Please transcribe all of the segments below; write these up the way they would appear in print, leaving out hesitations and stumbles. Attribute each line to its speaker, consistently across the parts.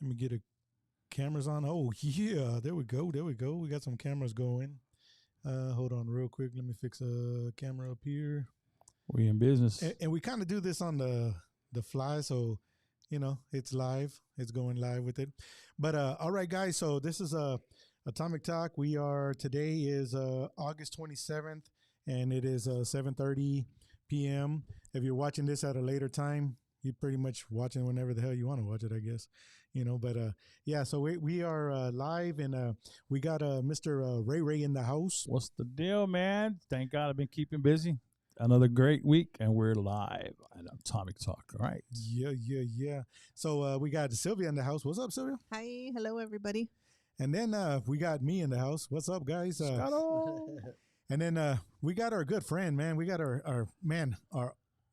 Speaker 1: Let me get a cameras on. Oh yeah, there we go. There we go. We got some cameras going. Hold on real quick. Let me fix a camera up here.
Speaker 2: We in business.
Speaker 1: And we kind of do this on the fly, so it's live. It's going live with it. But all right, guys. So this is Atomic Talk. Today is August 27th, and it is 7:30 p.m. If you're watching this at a later time, you're pretty much watching whenever the hell you want to watch it, I guess. But yeah, so we are live, and we got Mr. Ray in the house.
Speaker 2: What's the deal, man? Thank God I've been keeping busy. Another great week, and we're live at Atomic Talk. All right.
Speaker 1: Yeah. So we got Sylvia in the house. What's up, Sylvia?
Speaker 3: Hi. Hello, everybody.
Speaker 1: And then we got me in the house. What's up, guys? And then we got our good friend, man. We got our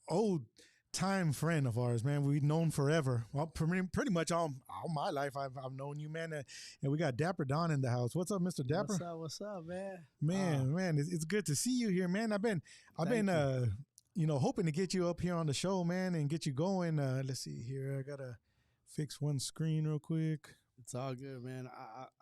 Speaker 1: old time friend of ours, man. We've known forever. Well, pretty much all my life I've known you, man. And we got Dapper Don in the house. What's up, Mr. Dapper?
Speaker 4: What's up, man?
Speaker 1: Man, it's good to see you here, man. I've been hoping to get you up here on the show, man, and get you going. Let's see here. I gotta fix one screen real quick.
Speaker 4: It's all good, man.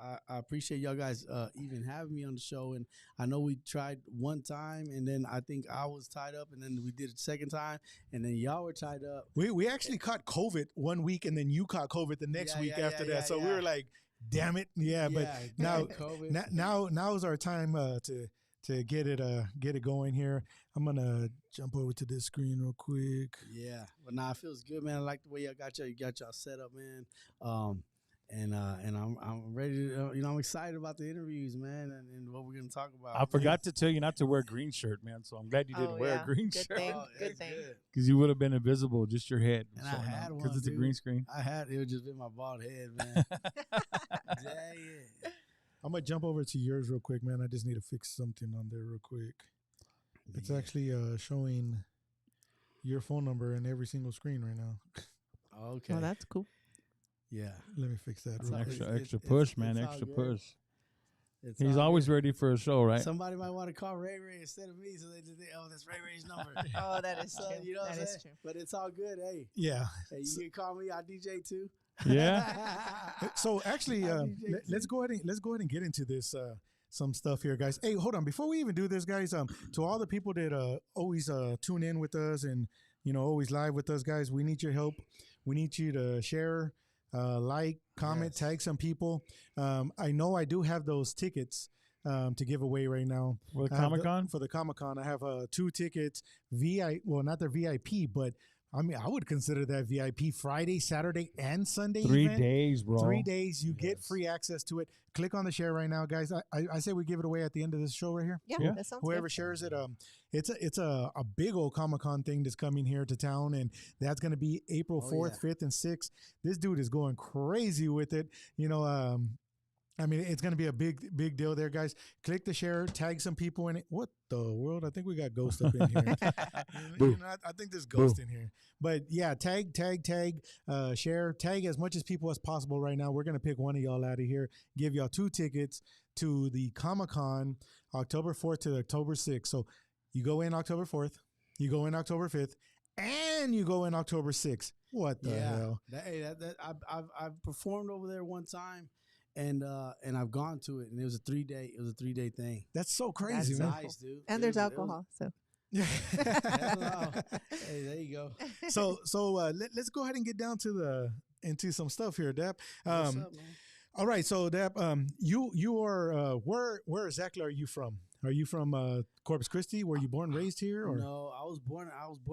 Speaker 4: I appreciate y'all guys even having me on the show. And I know we tried one time, and then I think I was tied up, and then we did it second time, and then y'all were tied up.
Speaker 1: We actually caught COVID one week, and then you caught COVID the next week after that. So we were like, damn it. Yeah, but now is our time to get it going here. I'm gonna jump over to this screen real quick.
Speaker 4: Yeah, but it feels good, man. I like the way y'all got y'all set up, man. And I'm ready to, I'm excited about the interviews, man, and what we're going to talk about.
Speaker 2: I forgot to tell you not to wear a green shirt, man, so I'm glad you didn't wear a green shirt.
Speaker 3: Good thing.
Speaker 2: Because you would have been invisible, just your head.
Speaker 4: And I had one,
Speaker 2: because it's a green screen.
Speaker 4: It would just been my bald head, man. yeah.
Speaker 1: I'm going to jump over to yours real quick, man. I just need to fix something on there real quick. It's actually showing your phone number in every single screen right now.
Speaker 4: Okay.
Speaker 3: Oh, that's cool.
Speaker 4: Yeah.
Speaker 1: Let me fix that.
Speaker 2: Extra push, man. Extra push. He's always ready for a show, right?
Speaker 4: Somebody might want to call Ray instead of me, so they just think, that's Ray's number.
Speaker 3: Oh, that is true.
Speaker 4: You know
Speaker 3: that is true.
Speaker 4: But it's all good, hey.
Speaker 1: Yeah.
Speaker 4: Hey, you can call me. I DJ too.
Speaker 2: Yeah.
Speaker 1: So actually, let's go ahead and get into this. Some stuff here, guys. Hey, hold on. Before we even do this, guys, to all the people that always tune in with us and always live with us, guys, we need your help. We need you to share. Like, comment, tag some people. I know I do have those tickets to give away right now.
Speaker 2: For the Comic-Con?
Speaker 1: For the Comic-Con. I have 2 tickets, not the VIP, but I mean, I would consider that VIP Friday, Saturday, and Sunday
Speaker 2: 3
Speaker 1: event.
Speaker 2: days, bro.
Speaker 1: 3 days. You get free access to it. Click on the share right now, guys. I say we give it away at the end of this show right here.
Speaker 3: Yeah. That sounds
Speaker 1: Whoever
Speaker 3: good.
Speaker 1: shares it, it's a big old Comic-Con thing that's coming here to town, and that's going to be April 4th, 5th, and 6th. This dude is going crazy with it. I mean, it's going to be a big deal there, guys. Click the share, tag some people in it. What the world? I think we got Ghost up in here. I think there's Ghost in here. But yeah, tag, share, tag as much as people as possible right now. We're going to pick one of y'all out of here, give y'all 2 tickets to the Comic-Con, October 4th to October 6th. So you go in October 4th, you go in October 5th, and you go in October 6th. What the hell?
Speaker 4: I've performed over there one time. And I've gone to it, and it was a 3-day thing.
Speaker 1: That's so crazy,
Speaker 3: That's
Speaker 1: man.
Speaker 4: Nice, dude.
Speaker 3: And there's alcohol, so.
Speaker 4: Hey, there you go.
Speaker 1: So let's go ahead and get down into some stuff here, Dap.
Speaker 4: What's up, man?
Speaker 1: All right, so Dap, you are where exactly are you from? Are you from Corpus Christi? Were you born, raised here, or
Speaker 4: no? I was born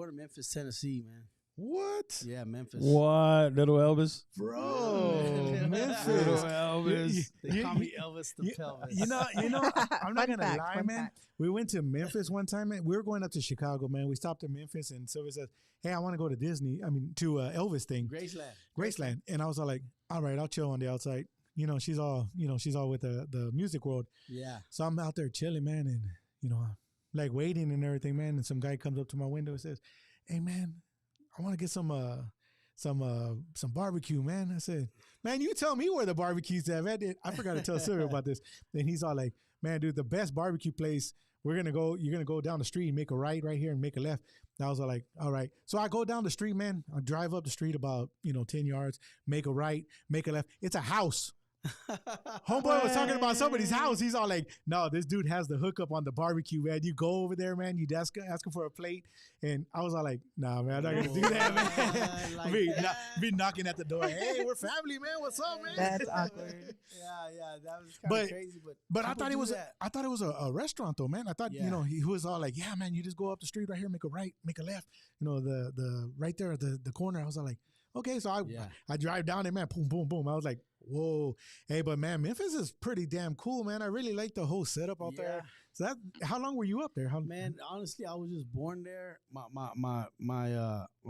Speaker 4: in Memphis, Tennessee, man.
Speaker 1: What?
Speaker 4: Yeah, Memphis.
Speaker 2: What? Little Elvis?
Speaker 1: Bro, Memphis.
Speaker 2: Little Elvis.
Speaker 4: They call me Elvis the Pelvis.
Speaker 1: I'm not going to lie, man.
Speaker 3: fact.
Speaker 1: We went to Memphis one time, man. We were going up to Chicago, man. We stopped in Memphis, and Sylvia says, hey, I want to go to to Elvis thing. Graceland. And I was all like, all right, I'll chill on the outside. She's all with the music world.
Speaker 4: Yeah.
Speaker 1: So I'm out there chilling, man, and, like waiting and everything, man. And some guy comes up to my window and says, hey, man, I want to get some some barbecue, man. I said, man, you tell me where the barbecue's at. I forgot to tell Sylvia about this. Then he's all like, man, dude, the best barbecue place. You're gonna go down the street and make a right here and make a left. And I was like, all right. So I go down the street, man. I drive up the street about 10 yards, make a right, make a left. It's a house. Homeboy was talking about somebody's house. He's all like, no, this dude has the hookup on the barbecue, man. You go over there, man. You ask him for a plate. And I was all like, nah, man, I'm not going to do that, man.
Speaker 4: Like
Speaker 1: be knocking at the door. Hey, we're family, man. What's up, man?
Speaker 3: That's awkward.
Speaker 4: Yeah, that was kind of crazy.
Speaker 1: But I thought it was a restaurant, though, man. I thought, he was all like, yeah, man, you just go up the street right here, make a right, make a left. The right there at the corner. I was all like, okay, so I drive down there, man, boom, boom, boom. I was like, whoa. Hey, but man, Memphis is pretty damn cool, man. I really like the whole setup out there. So how long were you up there?
Speaker 4: Man, honestly, I was just born there. My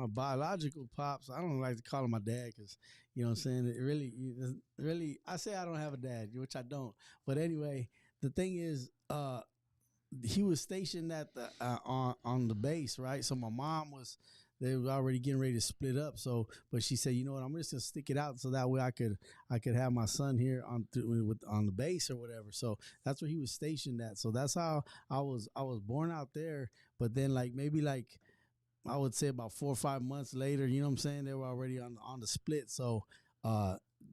Speaker 4: biological pops, I don't like to call him my dad because, you know what I'm saying? It really, I say I don't have a dad, which I don't. But anyway, the thing is, he was stationed at the on the base, right? So my mom they were already getting ready to split up. So, but she said, you know what, I'm just gonna stick it out so that way I could have my son here on the base or whatever. So that's where he was stationed at. So that's how I was born out there. But then maybe I would say about 4 or 5 months later, you know what I'm saying, they were already on the split. So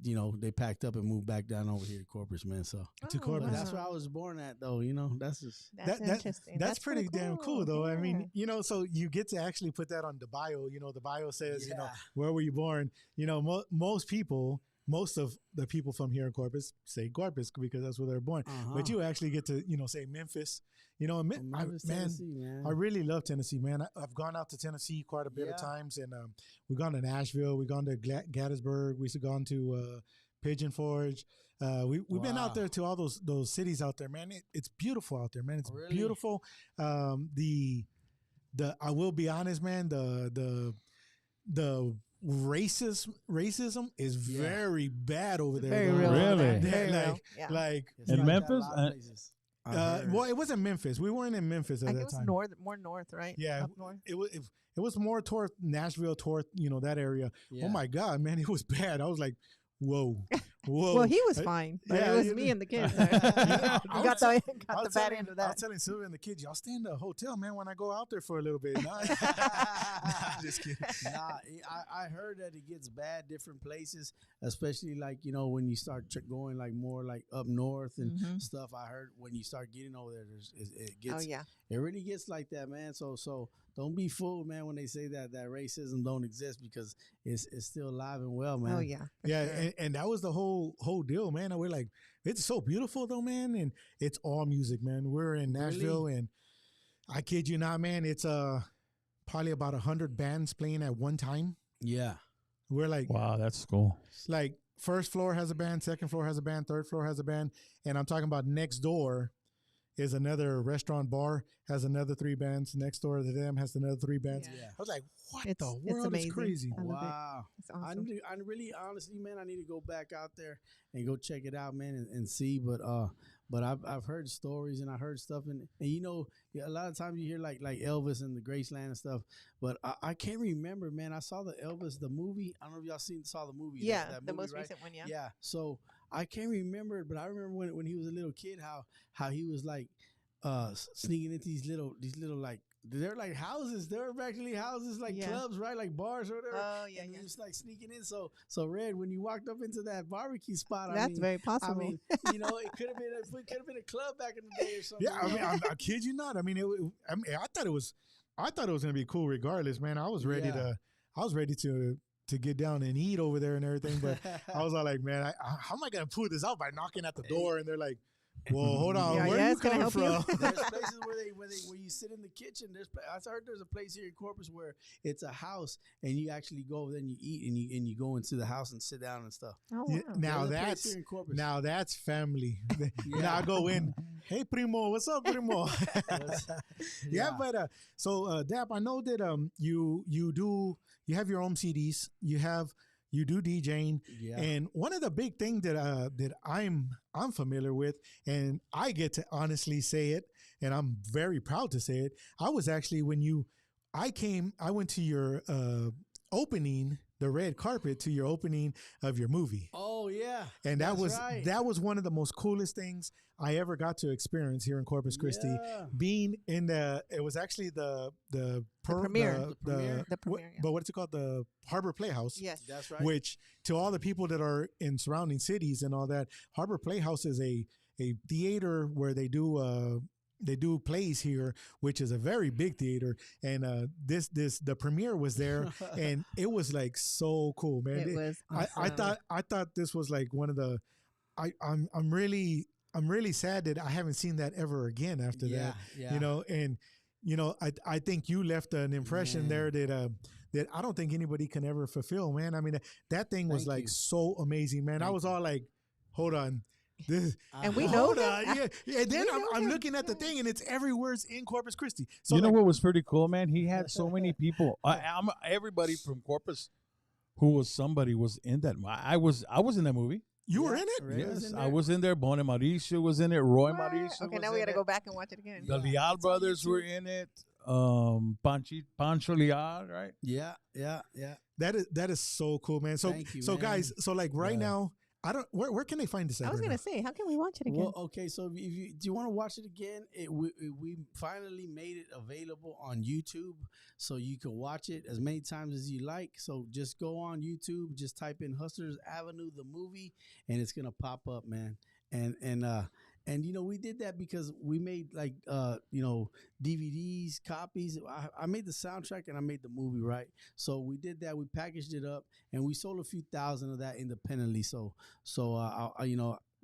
Speaker 4: they packed up and moved back down over here to Corpus, man. So
Speaker 1: to Corpus.
Speaker 4: But that's where I was born at, though. That's
Speaker 3: interesting.
Speaker 1: That's pretty damn cool, though. Yeah. I mean, so you get to actually put that on the bio. The bio says, where were you born? Most of the people from here in Corpus say Corpus because that's where they're born. But you actually get to, say Memphis.
Speaker 4: Tennessee, man.
Speaker 1: I really love Tennessee, man. I've gone out to Tennessee quite a bit of times, and we've gone to Nashville, we've gone to Gettysburg, we've gone to Pigeon Forge. We've been out there to all those cities out there, man. It's beautiful out there, man. It's beautiful. I will be honest, man. The racism is very bad over there.
Speaker 3: Very
Speaker 1: though.
Speaker 3: real.
Speaker 2: Really?
Speaker 3: Very real.
Speaker 1: Like
Speaker 2: in Memphis?
Speaker 1: well, it wasn't Memphis. We weren't in Memphis at
Speaker 3: I
Speaker 1: that
Speaker 3: guess
Speaker 1: time.
Speaker 3: more north, right?
Speaker 1: Yeah,
Speaker 3: Up north.
Speaker 1: it was more toward Nashville, toward that area.
Speaker 4: Yeah.
Speaker 1: Oh my God, man, it was bad. I was like, whoa.
Speaker 3: Well, he was fine. But it was me and the kids. You got the bad end of that.
Speaker 1: I was telling Sylvia and the kids, y'all stay in the hotel, man, when I go out there for a little bit. Nah, just kidding.
Speaker 4: I heard that it gets bad different places, especially when you start going more up north and stuff. I heard when you start getting over there, it gets.
Speaker 3: Oh yeah.
Speaker 4: It really gets like that, man. So don't be fooled, man, when they say that racism don't exist because it's still alive and well, man.
Speaker 3: Oh yeah.
Speaker 1: Yeah,
Speaker 3: sure.
Speaker 1: and that was the whole deal, man. And we're like, it's so beautiful though, man, and it's all music, man. We're in Nashville, and I kid you not, man, it's probably about 100 bands playing at one time.
Speaker 4: Yeah.
Speaker 1: We're like,
Speaker 2: wow, that's cool.
Speaker 1: Like first floor has a band, second floor has a band, third floor has a band, and I'm talking about next door is another restaurant bar, has another 3 bands. Next door to them has another 3 bands.
Speaker 3: Yeah.
Speaker 1: I was like, what
Speaker 3: It's
Speaker 1: the world
Speaker 3: amazing.
Speaker 1: is crazy.
Speaker 3: I love
Speaker 4: Wow.
Speaker 3: It's awesome.
Speaker 4: I really, honestly, man, I need to go back out there and go check it out, man, and see. But I've heard stories and I heard stuff, and a lot of times you hear like Elvis and the Graceland and stuff. But I can't remember, man. I saw the Elvis the movie. I don't know if y'all saw the movie.
Speaker 3: Yeah,
Speaker 4: that
Speaker 3: the
Speaker 4: movie,
Speaker 3: most
Speaker 4: right?
Speaker 3: recent one. Yeah.
Speaker 4: Yeah. So I can't remember it, but I remember when he was a little kid how he was like sneaking into these little like. They're like houses. They're actually houses, like clubs, right? Like bars or whatever.
Speaker 3: Oh, yeah,
Speaker 4: and
Speaker 3: yeah.
Speaker 4: he was like sneaking in. So Red, when you walked up into that barbecue spot,
Speaker 3: That's very possible.
Speaker 4: I mean, it could have been a club back in the day or something.
Speaker 1: Yeah, I mean, I kid you not. I mean, I thought it was gonna be cool regardless, man. I was ready to get down and eat over there and everything, but I was all like, man, how am I gonna pull this out by knocking at the door? And they're like, well, hold on, where are you coming from?
Speaker 4: There's places where you sit in the kitchen. I heard there's a place here in Corpus where it's a house and you actually go, then you eat and you go into the house and sit down and stuff.
Speaker 3: Oh, wow.
Speaker 1: Now that's family. Now I go in, hey primo, what's up, primo? But so Dap, I know that you have your own CDs, you do DJing, and one of the big things that I'm familiar with, and I get to honestly say it, and I'm very proud to say it. I was actually I went to your opening the red carpet to your opening of your movie.
Speaker 4: Oh yeah,
Speaker 1: And
Speaker 4: that was
Speaker 1: one of the most coolest things I ever got to experience here in Corpus Christi.
Speaker 4: Yeah.
Speaker 1: Being in it was actually the
Speaker 3: premiere.
Speaker 1: the
Speaker 3: premiere, yeah.
Speaker 1: but what's it called, the Harbor Playhouse.
Speaker 3: Yes.
Speaker 4: That's right.
Speaker 1: Which, to all the people that are in surrounding cities and all that, Harbor Playhouse is a theater where they do plays here, which is a very big theater. And the premiere was there, and it was like so cool, man.
Speaker 3: It was awesome.
Speaker 1: I thought this was like one of the. I'm really sad that I haven't seen that ever again after that.
Speaker 4: Yeah.
Speaker 1: You know, and I think you left an impression there that I don't think anybody can ever fulfill, man. I mean, that thing was
Speaker 4: Thank you.
Speaker 1: so amazing, man. I was all like, hold on. This,
Speaker 3: And we know
Speaker 1: hold
Speaker 3: that.
Speaker 1: on. Yeah. And then
Speaker 3: We know
Speaker 1: I'm
Speaker 3: him.
Speaker 1: looking at the thing, and it's everywhere in Corpus Christi. So
Speaker 2: You know
Speaker 1: like,
Speaker 2: what was pretty cool, man? He had so many people. Everybody from Corpus who was somebody was in that. I was in that movie.
Speaker 1: you were in it?
Speaker 4: Ray was
Speaker 2: Yes,
Speaker 4: in
Speaker 2: I
Speaker 4: there.
Speaker 2: was in there. Bonnie Mauricio was in it. Roy
Speaker 3: What?
Speaker 2: Mauricio.
Speaker 3: Okay,
Speaker 2: was
Speaker 3: now we
Speaker 2: in
Speaker 3: got to
Speaker 2: it.
Speaker 3: go back and watch it again.
Speaker 2: The
Speaker 4: Yeah.
Speaker 2: Leal
Speaker 4: It's on
Speaker 2: brothers were
Speaker 4: YouTube.
Speaker 2: in it. Pancho Leal, right?
Speaker 4: Yeah.
Speaker 1: That is so cool, man. So
Speaker 4: Thank you,
Speaker 1: so
Speaker 4: man.
Speaker 1: guys, so like right
Speaker 4: Yeah.
Speaker 1: now, I don't. Where can they find this?
Speaker 3: I
Speaker 1: at
Speaker 3: was
Speaker 1: right
Speaker 3: going
Speaker 1: now?
Speaker 3: to say, how can we watch it again?
Speaker 4: Well, okay. So if you do you want to watch it again? We finally made it available on YouTube, so you can watch it as many times as you like. So just go on YouTube, just type in Hustlers Avenue the movie, and it's gonna pop up, man. And we did that because we made like DVDs, copies. I made the soundtrack and I made the movie, right? So we did that. We packaged it up and we sold a few thousand of that independently. So I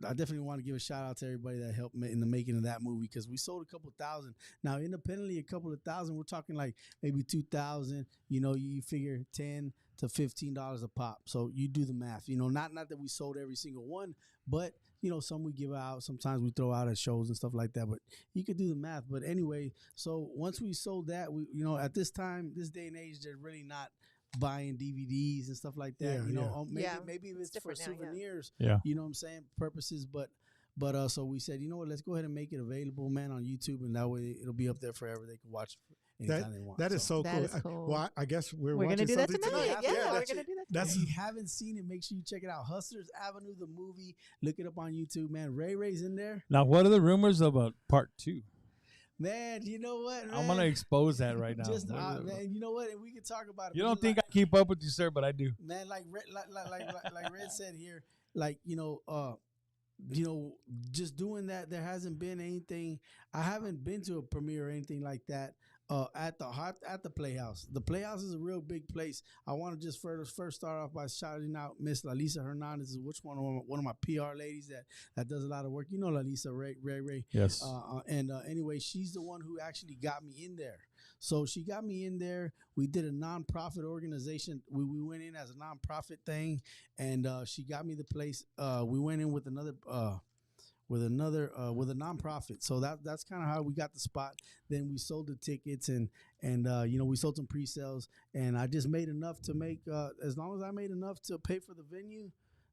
Speaker 4: definitely want to give a shout out to everybody that helped in the making of that movie, because we sold a couple thousand. Now independently, a couple of thousand. We're talking like maybe 2,000. You figure $10 to $15 a pop. So you do the math. Not that we sold every single one, but some we give out. Sometimes we throw out at shows and stuff like that. But you could do the math. But anyway, so once we sold that, we at this time, this day and age, they're really not buying DVDs and stuff like that. Maybe if it's for
Speaker 3: different now, yeah.
Speaker 4: souvenirs.
Speaker 2: Yeah.
Speaker 4: You know what I'm saying? Purposes. But so we said, you know what? Let's go ahead and make it available, man, on YouTube, and that way it'll be up there forever. They can watch it anytime they want.
Speaker 1: That is so
Speaker 3: That
Speaker 1: cool.
Speaker 3: is cool.
Speaker 1: Well, I guess we're
Speaker 3: We're
Speaker 1: watching
Speaker 3: going to do that
Speaker 1: something
Speaker 3: tonight. Yeah, we're
Speaker 1: that's
Speaker 3: going to
Speaker 1: it.
Speaker 3: do that
Speaker 1: That's
Speaker 4: If you haven't seen it, make sure you check it out. Hustlers Avenue, the movie. Look it up on YouTube, man. Ray's in there.
Speaker 2: Now, what are the rumors about part 2?
Speaker 4: Man, you know what, man?
Speaker 2: I'm gonna expose that right now.
Speaker 4: Just,
Speaker 2: What are the-
Speaker 4: man, you know what? And we can talk about it.
Speaker 2: You
Speaker 4: but
Speaker 2: don't think I keep up with you, sir, but I do.
Speaker 4: man, like Red said here, just doing that, there hasn't been anything. I haven't been to a premiere or anything like that at the Playhouse. The Playhouse is a real big place. I want to just first start off by shouting out Miss Lalisa Hernandez, which one of my PR ladies that does a lot of work. You know Lalisa, Ray.
Speaker 2: Yes.
Speaker 4: Anyway, she's the one who actually got me in there. So she got me in there. We did a nonprofit organization. We went in as a nonprofit thing, and she got me the place. We went in with another with a nonprofit. So that's kind of how we got the spot. Then we sold the tickets and we sold some pre-sales, and I just made enough to make as long as I made enough to pay for the venue,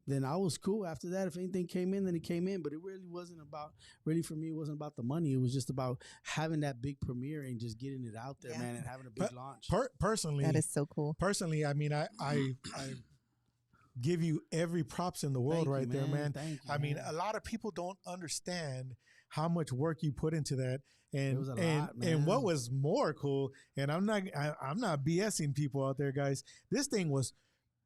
Speaker 4: then I was cool. After that, if anything came in, then it came in. But it really wasn't about, for me, it wasn't about the money. It was just about having that big premiere and just getting it out there,
Speaker 3: Yeah.
Speaker 4: man, and having a big launch.
Speaker 1: Personally,
Speaker 3: That is so cool.
Speaker 1: personally, I mean, I give you every props in the world
Speaker 4: Thank you,
Speaker 1: there, man.
Speaker 4: Thank you,
Speaker 1: I mean,
Speaker 4: man.
Speaker 1: a lot of people don't understand how much work you put into that.
Speaker 4: It
Speaker 1: And
Speaker 4: was a
Speaker 1: and
Speaker 4: lot,
Speaker 1: and what
Speaker 4: man.
Speaker 1: was more cool, and I'm not BSing people out there, guys. This thing was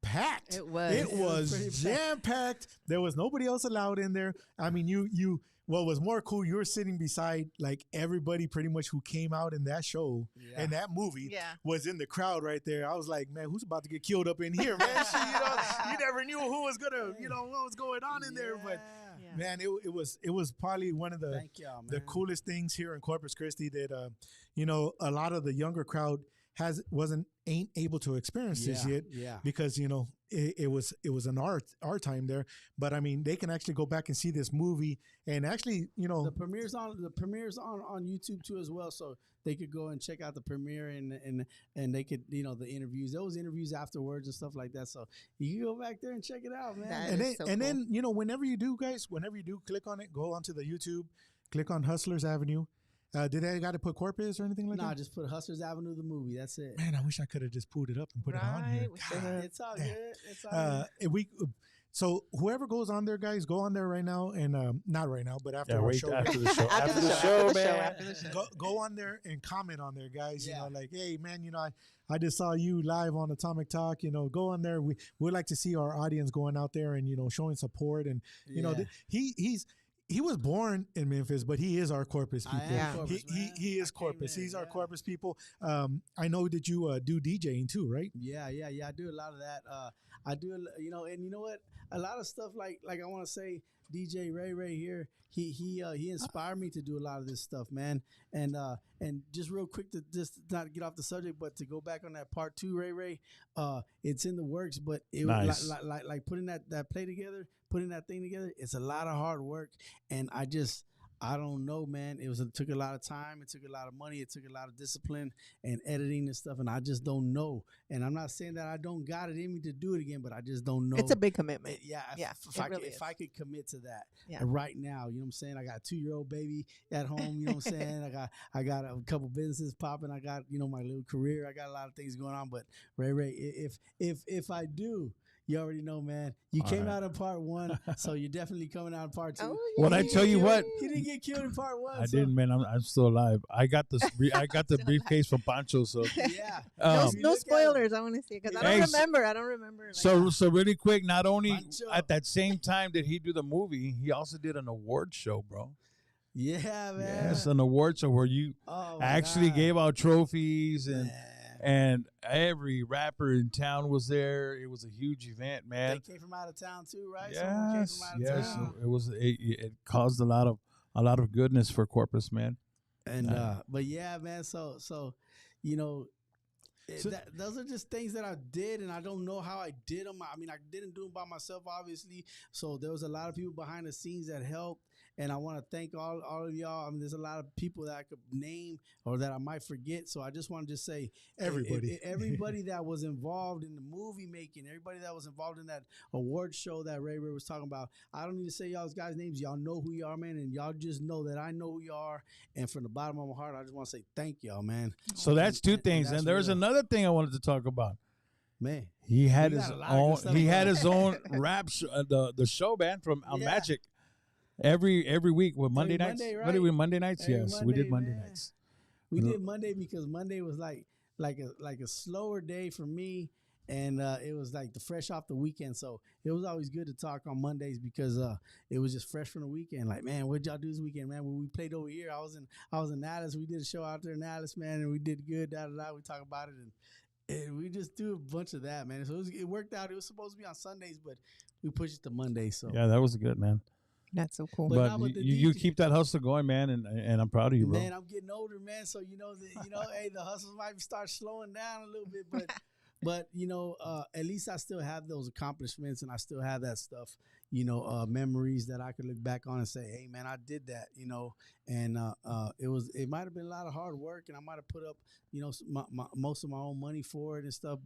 Speaker 1: packed.
Speaker 3: It was.
Speaker 1: It was
Speaker 4: pretty packed.
Speaker 1: jam packed. There was nobody else allowed in there. I mean, you. What was more cool, you were sitting beside like everybody pretty much who came out in that show
Speaker 4: Yeah.
Speaker 1: and that movie
Speaker 3: Yeah.
Speaker 1: was in the crowd right there. I was like, man, who's about to get killed up in here, man? Shit, you never knew who was gonna, what was going on in there. But
Speaker 3: Yeah.
Speaker 1: man, it was probably one of the
Speaker 4: Thank y'all, man.
Speaker 1: the coolest things here in Corpus Christi that a lot of the younger crowd ain't able to experience this yet.
Speaker 4: Yeah.
Speaker 1: Because it was an art time there, but I mean they can actually go back and see this movie and actually
Speaker 4: The premiere's on YouTube too as well, so they could go and check out the premiere and they could the interviews. There was interviews afterwards and stuff like that. So you can go back there and check it out, man.
Speaker 3: That
Speaker 1: and
Speaker 3: is
Speaker 1: then
Speaker 3: so
Speaker 1: and
Speaker 3: cool.
Speaker 1: then whenever you do, guys, click on it, go onto the YouTube, click on Hustlers Avenue, Did they got to put Corpus or anything like
Speaker 4: Nah,
Speaker 1: that?
Speaker 4: just put Hustlers Avenue the movie. That's it.
Speaker 1: Man, I wish I could have just pulled it up and put it on here. God,
Speaker 4: It's all
Speaker 1: damn.
Speaker 4: good. It's all good.
Speaker 1: If we, so whoever goes on there, guys, go on there right now and not right now, but after our
Speaker 2: wait
Speaker 1: show,
Speaker 2: after the show.
Speaker 3: After the show, man.
Speaker 5: After the show.
Speaker 1: go on there and comment on there, guys.
Speaker 4: Yeah.
Speaker 1: You know, like, hey, man, you know, I just saw you live on Atomic Talk. You know, go on there. We'd like to see our audience going out there and, you know, showing support. And, you know, he was born in Memphis, but he is our Corpus people.
Speaker 3: am
Speaker 4: Corpus, man.
Speaker 1: He is
Speaker 4: I came
Speaker 1: Corpus.
Speaker 4: in,
Speaker 1: He's our
Speaker 4: yeah.
Speaker 1: Corpus people. I know that you do DJing too, right?
Speaker 4: Yeah. I do a lot of that. I do, you know, and you know what? A lot of stuff like I want to say, DJ Ray here. He inspired me to do a lot of this stuff, man. And just real quick to just not get off the subject, but to go back on that part 2, Ray. It's in the works, but it
Speaker 2: Nice.
Speaker 4: was like putting that play together, putting that thing together. It's a lot of hard work, and I don't know, man. It took a lot of time. It took a lot of money. It took a lot of discipline and editing and stuff. And I just don't know. And I'm not saying that I don't got it in me to do it again, but I just don't know.
Speaker 3: It's a big commitment.
Speaker 4: If I could commit to that
Speaker 3: Yeah.
Speaker 4: right now, you know what I'm saying? I got a 2-year-old baby at home. You know what I'm saying? I got a couple businesses popping. I got, you know, my little career. I got a lot of things going on. But Ray, if I do. You already know, man. You came out in part 1, so you're definitely coming out in part 2.
Speaker 3: Oh,
Speaker 2: When I tell you what,
Speaker 4: He didn't get killed in part 1.
Speaker 2: I didn't, man. I'm still alive. I got this. I got the briefcase from Pancho. So
Speaker 4: Yeah.
Speaker 3: No spoilers. I want to see it because I don't remember. I don't remember. Like,
Speaker 2: so really quick. Not only
Speaker 4: Pancho.
Speaker 2: at that same time did he do the movie, he also did an award show, bro.
Speaker 4: Yeah, man.
Speaker 2: Yes, an award show where you
Speaker 4: Oh, my
Speaker 2: actually
Speaker 4: God.
Speaker 2: gave out trophies and.
Speaker 4: Man.
Speaker 2: And every rapper in town was there. It was a huge event, man.
Speaker 4: They came from out of town too, right? Someone came
Speaker 2: Yes,
Speaker 4: from out of
Speaker 2: yes.
Speaker 4: town.
Speaker 2: It was. It caused a lot of goodness for Corpus, man.
Speaker 4: And but yeah, man. So you know, those are just things that I did, and I don't know how I did them. I mean, I didn't do them by myself, obviously. So there was a lot of people behind the scenes that helped. And I want to thank all of y'all. I mean, there's a lot of people that I could name or that I might forget. So I just want to just say everybody that was involved in the movie making, everybody that was involved in that award show that Ray was talking about. I don't need to say y'all's guys' names. Y'all know who you are, man. And y'all just know that I know who you are. And from the bottom of my heart, I just want to say thank y'all, man.
Speaker 2: So that's two things. And there's
Speaker 4: real.
Speaker 2: another thing I wanted to talk about.
Speaker 4: Man.
Speaker 2: He had
Speaker 4: We
Speaker 2: his
Speaker 4: got a lot of
Speaker 2: own.
Speaker 4: good stuff
Speaker 2: He had
Speaker 4: going.
Speaker 2: his own rap the show band from
Speaker 4: Yeah.
Speaker 2: Magic. Every week with Monday
Speaker 4: Every
Speaker 2: nights.
Speaker 4: Monday,
Speaker 2: What did we
Speaker 4: right?
Speaker 2: Monday nights?
Speaker 4: Every
Speaker 2: Yes, we did
Speaker 4: Monday,
Speaker 2: Monday
Speaker 4: man.
Speaker 2: nights.
Speaker 4: We did Monday because Monday was like a slower day for me, and it was like the fresh off the weekend. So it was always good to talk on Mondays because it was just fresh from the weekend. Like, man, what'd y'all do this weekend, man? When we played over here, I was in Dallas. We did a show out there in Dallas, man, and we did good. We talk about it, and we just do a bunch of that, man. So it worked out. It was supposed to be on Sundays, but we pushed it to Monday. So
Speaker 2: Yeah, that was good, man.
Speaker 3: that's so cool.
Speaker 4: But
Speaker 2: But
Speaker 4: now with the
Speaker 2: you
Speaker 4: DJ
Speaker 2: keep that hustle going, man, and I'm proud of you, bro.
Speaker 4: man, I'm getting older, man. So hey, the hustles might start slowing down a little bit, but at least I still have those accomplishments, and I still have that stuff, memories that I could look back on and say, hey, man, I did that, and it might have been a lot of hard work, and I might have put up, most of my own money for it and stuff,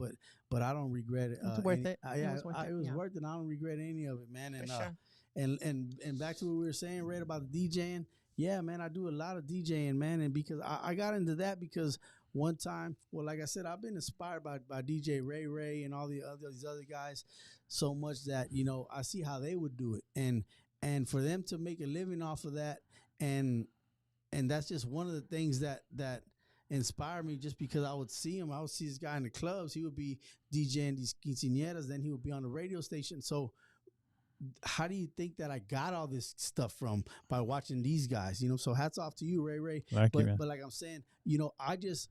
Speaker 4: but I don't regret it.
Speaker 3: It's worth it.
Speaker 4: It was
Speaker 3: yeah.
Speaker 4: worth it. I don't regret any of it, man. And
Speaker 3: For sure.
Speaker 4: and back to what we were saying, right, about the DJing. Yeah, man, I do a lot of DJing, man, and because I got into that because one time, well, like I said, I've been inspired by DJ Ray and all these other guys so much that I see how they would do it, and for them to make a living off of that, and that's just one of the things that inspired me. Just because I would see this guy in the clubs, he would be DJing these quinceañeras, then he would be on the radio station. So how do you think that I got all this stuff from? By watching these guys, so hats off to you, Ray.
Speaker 2: Thank you, man.
Speaker 4: But like I'm saying,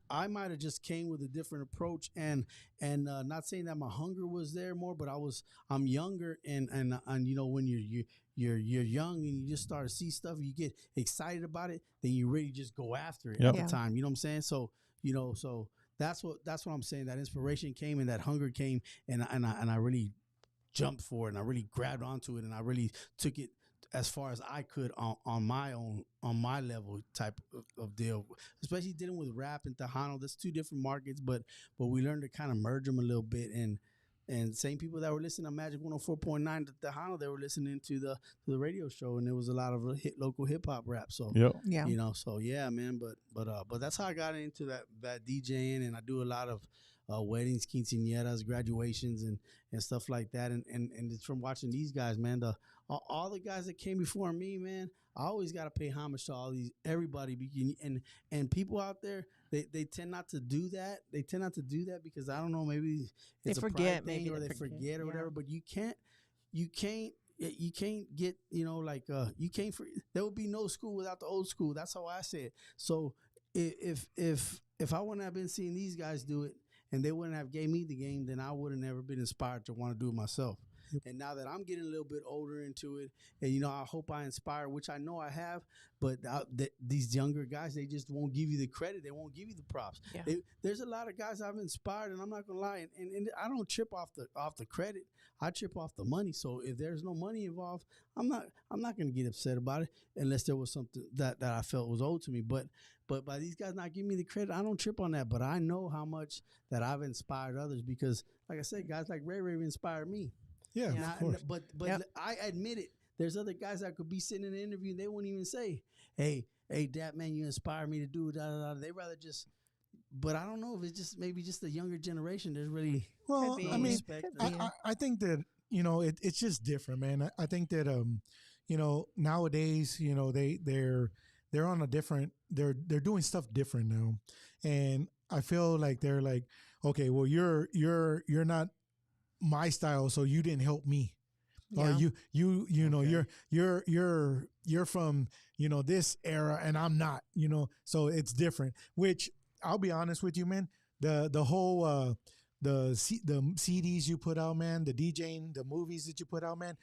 Speaker 4: I might have just came with a different approach, and not saying that my hunger was there more, but I'm younger, and when you're young and you just start to see stuff, you get excited about it, then you really just go after it
Speaker 2: Yep.
Speaker 4: at the time. You know what I'm saying? So so that's what I'm saying. That inspiration came and that hunger came, and I really jumped for it, and I really grabbed onto it, and I really took it as far as I could on my level type of deal, especially dealing with rap and Tejano. That's two different markets, but we learned to kind of merge them a little bit, and And same people that were listening to Magic 104.9 to Tejano, they were listening to the radio show, and there was a lot of local hip hop rap. So
Speaker 3: yeah,
Speaker 4: you know, so yeah, man. But that's how I got into that DJing, and I do a lot of weddings, quinceañeras, graduations, and stuff like that. And it's from watching these guys, man. All the guys that came before me, man. I always got to pay homage to everybody, and people out there. They tend not to do that. They tend not to do that because I don't know, maybe it's
Speaker 3: they
Speaker 4: a
Speaker 3: forget,
Speaker 4: pride thing,
Speaker 3: maybe
Speaker 4: or they forget or whatever. But you can't get, you know, like you can't. There would be no school without the old school. That's how I say it. So if I wouldn't have been seeing these guys do it, and they wouldn't have gave me the game, then I would have never been inspired to want to do it myself. And now that I'm getting a little bit older into it, and you know, I hope I inspire, which I know I have, but these younger guys, they just won't give you the credit. They won't give you the props.
Speaker 3: Yeah.
Speaker 4: There's a lot of guys I've inspired, and I'm not gonna lie, and I don't trip off the credit. I trip off the money. So if there's no money involved, I'm not gonna get upset about it unless there was something that I felt was owed to me. But by these guys not giving me the credit, I don't trip on that. But I know how much that I've inspired others because, like I said, guys like Ray inspired me.
Speaker 1: Yeah, of course.
Speaker 4: But I admit it. There's other guys that could be sitting in an interview and they won't even say, "Hey, Dap, man, you inspire me to do da da da." They rather just. But I don't know if it's just maybe just the younger generation. There's really
Speaker 1: well, I mean, I think that, you know, it's just different, man. I think that you know, nowadays, you know, they're on a different. They're doing stuff different now, and I feel like they're like, okay, well, you're not my style, so you didn't help me. Yeah. Or you know, okay. you're from, you know, this era and I'm not, you know, so it's different. Which I'll be honest with you, man, the whole the CDs you put out, man, the DJing, the movies that you put out, man,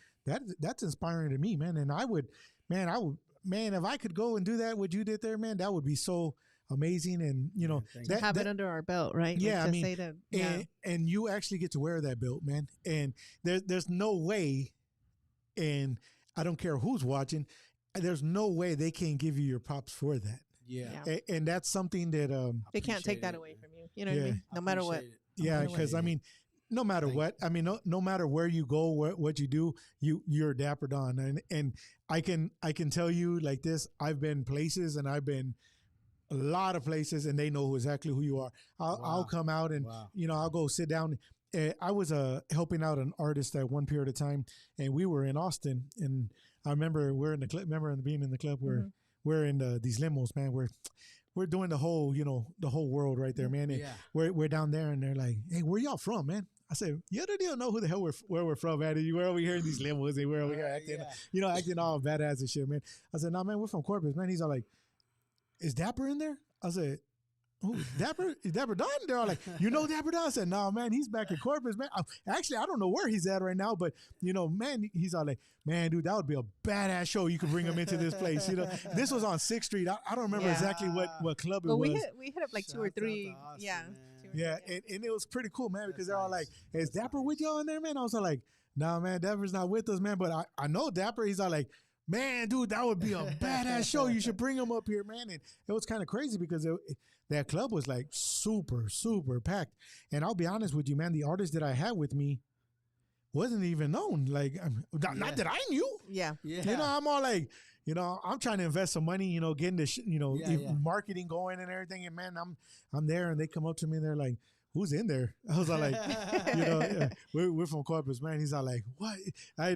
Speaker 1: that's inspiring to me, man. And I would, if I could go and do that, what you did there, man, that would be so amazing. And you know,
Speaker 3: have it under our belt, right?
Speaker 1: Yeah,
Speaker 3: like
Speaker 1: I mean, and you actually get to wear that belt, man. And there's no way, and I don't care who's watching, there's no way they can't give you your props for that.
Speaker 4: Yeah.
Speaker 1: And that's something that
Speaker 3: they can't take that away from you. You know what I mean? No matter what.
Speaker 1: Yeah, because I mean, no matter what, I mean, no matter where you go, what you do, you're Dapper Don, and I can tell you like this: I've been places, and I've been a lot of places, and they know exactly who you are. I'll come out and you know, I'll go sit down. I was helping out an artist at one period of time, and we were in Austin, and I remember we're in the club. Remember being in the club where we're in these limos, man. We're doing the whole, you know, the whole world right there, man. And we're down there, and they're like, "Hey, where y'all from, man?" I said, "You don't know who the hell where we're from, man. We're over here in these limos, and we're over here acting, you know, acting all badass and shit, man." I said, "No, man, we're from Corpus, man." He's all like, "Is Dapper in there?" I said, "Who? Dapper? Is Dapper Don?" They're all like, "You know Dapper Don?" I said, "No, man, he's back in Corpus, man. Actually, I don't know where he's at right now, but you know, man, he's all like, man, dude, that would be a badass show. You could bring him into this place. You know, this was on 6th Street. I don't remember exactly what club it was.
Speaker 3: We hit up like two or three.
Speaker 4: Austin,
Speaker 1: and it was pretty cool, man, because they're all like, "Is Dapper with y'all in there, man?" I was all like, "No, man, Dapper's not with us, man, but I know Dapper." He's all like, "Man, dude, that would be a badass show. You should bring him up here, man." And it was kind of crazy because that club was like super, super packed. And I'll be honest with you, man, the artist that I had with me wasn't even known. Like, not that I knew.
Speaker 3: Yeah.
Speaker 1: You know, I'm all like, you know, I'm trying to invest some money, you know, getting the, marketing going and everything. And man, I'm there, and they come up to me and they're like, "Who's in there?" I was all like, you know, we're from Corpus, man. He's all like, "What?"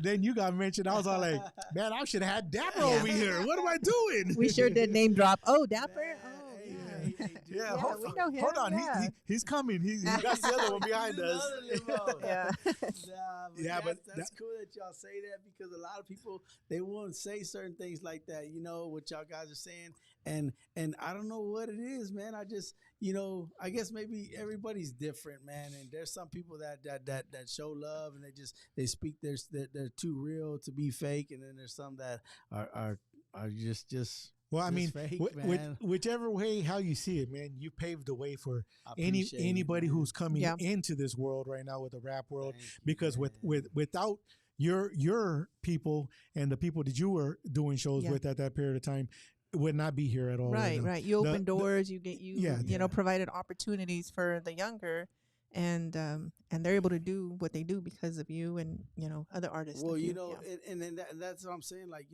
Speaker 1: Then you got mentioned. I was all like, man, I should have had Dapper over here. What am I doing?
Speaker 3: We sure did name drop. Oh, Dapper.
Speaker 1: Yeah,
Speaker 3: we know him.
Speaker 1: Hold on. He's coming. He got the other one behind us.
Speaker 4: But that's cool that y'all say that, because a lot of people, they won't say certain things like that, you know, what y'all guys are saying. And I don't know what it is, man. I just, you know, I guess maybe everybody's different, man. And there's some people that show love, and they speak they're too real to be fake. And then there's some that are just
Speaker 1: well, I mean,
Speaker 4: fake,
Speaker 1: whichever way how you see it, man, you paved the way for anybody who's coming into this world right now, with the rap world, because without your people and the people that you were doing shows with at that period of time, would not be here at all.
Speaker 3: Right. You opened doors. You know, provided opportunities for the younger, and they're able to do what they do because of you and other artists.
Speaker 4: Well,
Speaker 3: like
Speaker 4: you
Speaker 3: you.
Speaker 4: know,
Speaker 3: Yeah.
Speaker 4: and then that's what I'm saying. Like,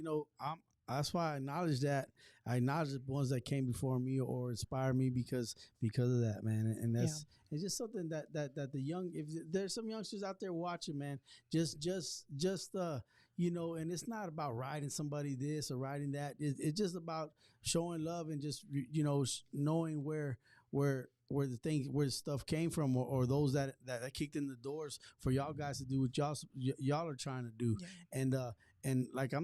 Speaker 4: that's why I acknowledge that. I acknowledge the ones that came before me or inspired me because of that, man. And that's it's just something that the young, if there's some youngsters out there watching, man, just and it's not about writing somebody this or writing that. It's just about showing love and just knowing where the stuff came from, or those that kicked in the doors for y'all guys to do what y'all are trying to do. Yeah. And like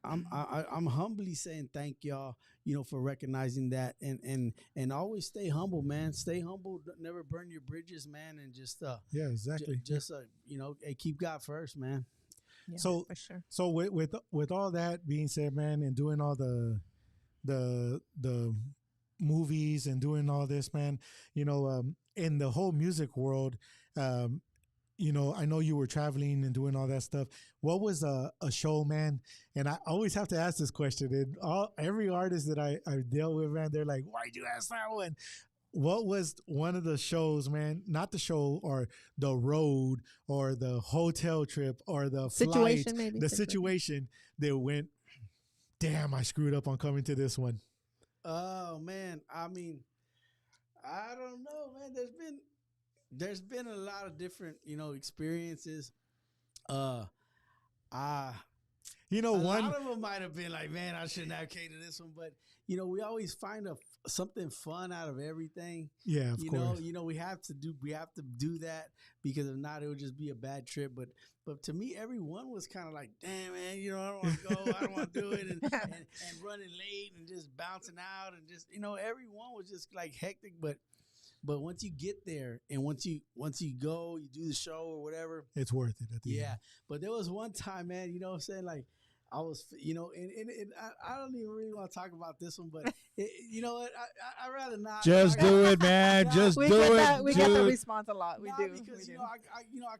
Speaker 4: I'm humbly saying thank y'all, for recognizing that, and always stay humble, man. Stay humble, never burn your bridges, man, and just
Speaker 1: exactly.
Speaker 4: Hey, keep God first, man.
Speaker 3: Yeah,
Speaker 1: so
Speaker 3: for sure.
Speaker 1: So with all that being said, man, and doing all the movies and doing all this, man, in the whole music world, I know you were traveling and doing all that stuff. What was a show, man? And I always have to ask this question. And every artist that I deal with, man, they're like, "Why'd you ask that one?" What was one of the shows, man? Not the show, or the road, or the hotel trip, or the
Speaker 3: situation,
Speaker 1: flight,
Speaker 3: maybe
Speaker 1: the situation that went, damn, I screwed up on coming to this one.
Speaker 4: Oh man, I mean, I don't know, man. There's been a lot of different, experiences. A lot of them might have been like, man, I shouldn't have came to this one, but we always find something fun out of everything.
Speaker 1: Yeah, of course.
Speaker 4: We have to do that, because if not, it would just be a bad trip. But to me, everyone was kind of like, damn, man, I don't want to go, I don't want to do it, and running late and just bouncing out, and just everyone was just like hectic, but once you get there, and once you go, you do the show or whatever,
Speaker 1: it's worth it at the end.
Speaker 4: But there was one time, man, what I'm saying, like, I was, and I don't even really want to talk about this one, but you know what? I'd rather not.
Speaker 2: Just do it, man. Just do it.
Speaker 3: We get the response a lot. We do.
Speaker 4: Because I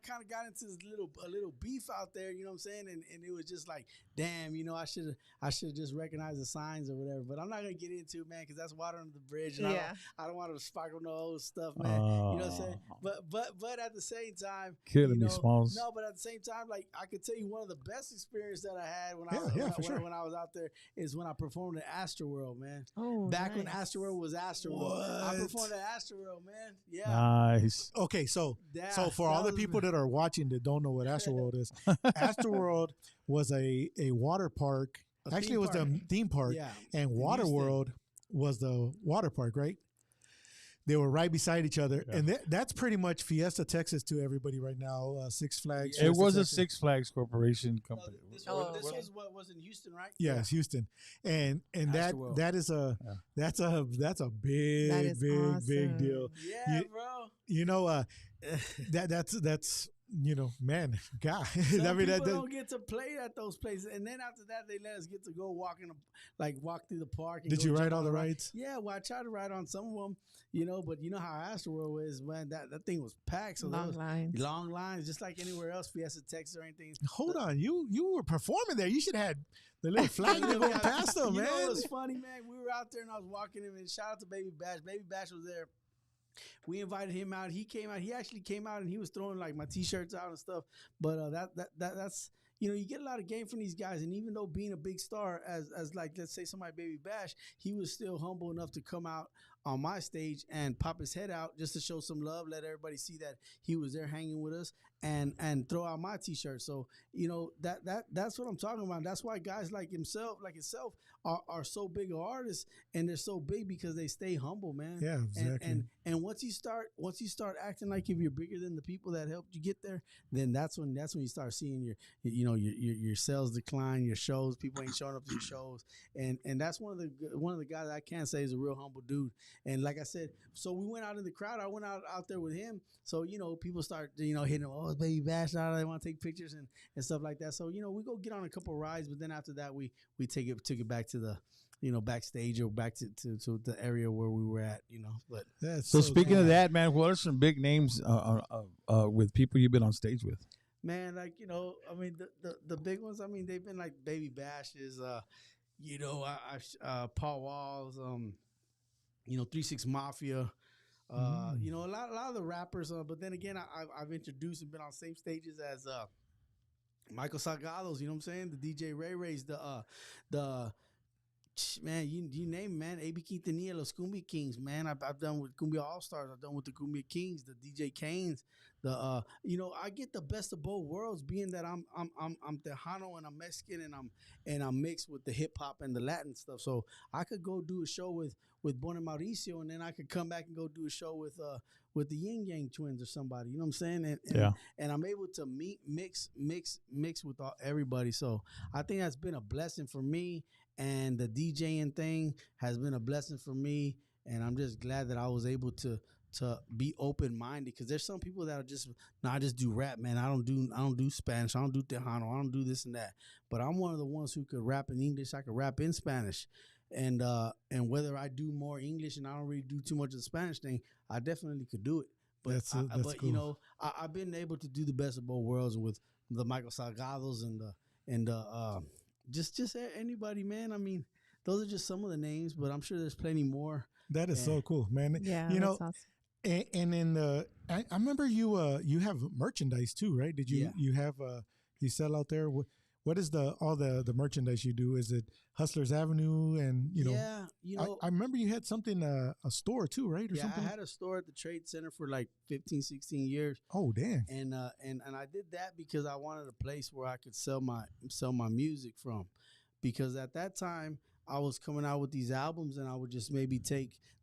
Speaker 4: kind of got into this a little beef out there. You know what I'm saying? And it was just like, damn, I should just recognize the signs or whatever. But I'm not gonna get into it, man, because that's water under the bridge. And I don't want to sparkle no old stuff, man. You know what I'm saying? But at the same time,
Speaker 2: killing me, Smalls.
Speaker 4: No, but at the same time, like, I could tell you one of the best experiences that I had when I was out there is when I performed at Astroworld, man.
Speaker 3: Oh,
Speaker 4: back
Speaker 3: nice.
Speaker 4: when Astroworld was Astroworld. I performed at Astroworld, man. Yeah.
Speaker 2: Nice.
Speaker 1: Okay, so for all the people that are watching that don't know what Astroworld is, Astroworld was a water park. Actually, it was the theme park, and Waterworld was the water park, right? They were right beside each other, and that's pretty much Fiesta, Texas, to everybody right now. Six Flags.
Speaker 2: It was
Speaker 1: Texas.
Speaker 2: a Six Flags Corporation company.
Speaker 4: This was what was in Houston, right?
Speaker 1: Yeah, it's Houston, and that is that's a big big deal.
Speaker 4: Yeah, bro.
Speaker 1: That's man, God.
Speaker 4: Some people don't get to play at those places, and then after that, they let us get to go walk through the park. And
Speaker 1: did you ride all the rides?
Speaker 4: Yeah, well, I tried to ride on some of them, but you know how Astroworld is, man. That thing was packed, so long lines, just like anywhere else, Fiesta, Texas, or anything.
Speaker 1: Hold on, you were performing there. You should have had the little flag going past them, man.
Speaker 4: It was funny, man. We were out there, and I was walking him, and shout out to Baby Bash. Baby Bash was there. We invited him out. He came out. He actually came out, and he was throwing like my T-shirts out and stuff. But that's you get a lot of game from these guys. And even though being a big star, as like, let's say somebody Baby Bash, he was still humble enough to come out on my stage and pop his head out just to show some love, let everybody see that he was there hanging with us, and throw out my T-shirt. So that's what I'm talking about. That's why guys like himself are so big of artists, and they're so big because they stay humble, man.
Speaker 1: Yeah, exactly.
Speaker 4: And once you start acting like if you're bigger than the people that helped you get there, then that's when you start seeing your sales decline, your shows, people ain't showing up to your shows, and that's one of the guys I can say is a real humble dude. And like I said, so we went out in the crowd. I went out there with him. So people start hitting him. Oh, it's Baby Bash out. They want to take pictures and stuff like that. So we go get on a couple of rides, but then after that we took it back to the backstage or back to the area where we were at. But
Speaker 2: so speaking of that, man, what are some big names with people you've been on stage with?
Speaker 4: Man, like I mean the big ones. I mean they've been like Baby Bashes, Paul Walls, 3-6 Mafia, You know, a lot of the rappers. But then again, I've introduced and been on same stages as Michael Salgado's. You know what I'm saying? The DJ Ray Ray's, the man, you name it, man. AB Quintanilla, Los Cumbia Kings, man. I've done with Cumbia All Stars. I've done with the Cumbia Kings, the DJ Canes. You know, I get the best of both worlds, being that I'm Tejano and I'm Mexican and I'm mixed with the hip hop and the Latin stuff. So I could go do a show with Bon and Mauricio, and then I could come back and go do a show with the Yin Yang Twins or somebody. You know what I'm saying? And I'm able to mix with everybody. So I think that's been a blessing for me. And the DJing thing has been a blessing for me, and I'm just glad that I was able to be open minded, because there's some people that are just, no, I just do rap, man. I don't do Spanish, I don't do Tejano, I don't do this and that. But I'm one of the ones who could rap in English, I could rap in Spanish, and whether I do more English and I don't really do too much of the Spanish thing, I definitely could do it. But
Speaker 1: that's
Speaker 4: cool.
Speaker 1: You
Speaker 4: know, I've been able to do the best of both worlds with the Michael Salgados and just anybody, man. I mean, those are just some of the names, but I'm sure there's plenty more.
Speaker 1: That is so cool, man.
Speaker 3: Yeah,
Speaker 1: you know,
Speaker 3: awesome.
Speaker 1: And in I remember you have merchandise too, right? Did you you have you sell out there? What is all the merchandise you do? Is it Hustlers Avenue? And you know,
Speaker 4: yeah, you know,
Speaker 1: I remember you had something a store too, right? Or something?
Speaker 4: I had a store at the Trade Center for like 15, 16 years.
Speaker 1: Oh, damn.
Speaker 4: And I did that because I wanted a place where I could sell my music from, because at that time I was coming out with these albums, and I would just maybe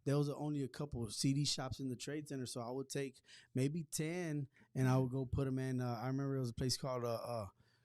Speaker 4: there was only a couple of CD shops in the Trade Center, so I would take maybe 10 and I would go put them in. I remember there was a place called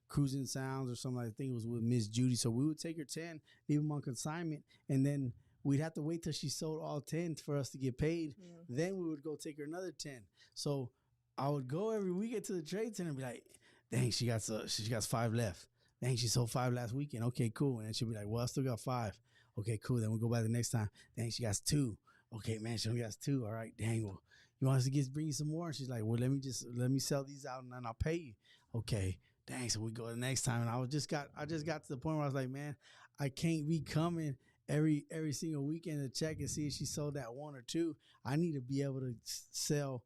Speaker 4: Cruising Sounds or something. I think it was with Miss Judy. So we would take her 10, leave them on consignment, and then we'd have to wait till she sold all 10 for us to get paid. Yeah. Then we would go take her another 10. So I would go every weekend to the Trade Center and be like, dang, she got 5 left. Dang, she sold 5 last weekend. Okay, cool. And she'll be like, well, I still got 5. Okay, cool. Then we'll go by the next time. Dang, she got 2. Okay, man, she only got 2. All right, dang, well, you want us to bring you some more? And she's like, well, let me sell these out and then I'll pay you. Okay, dang. So we go the next time, and I just got to the point where I was like, man, I can't be coming every single weekend to check and see if she sold that 1 or 2. I need to be able to sell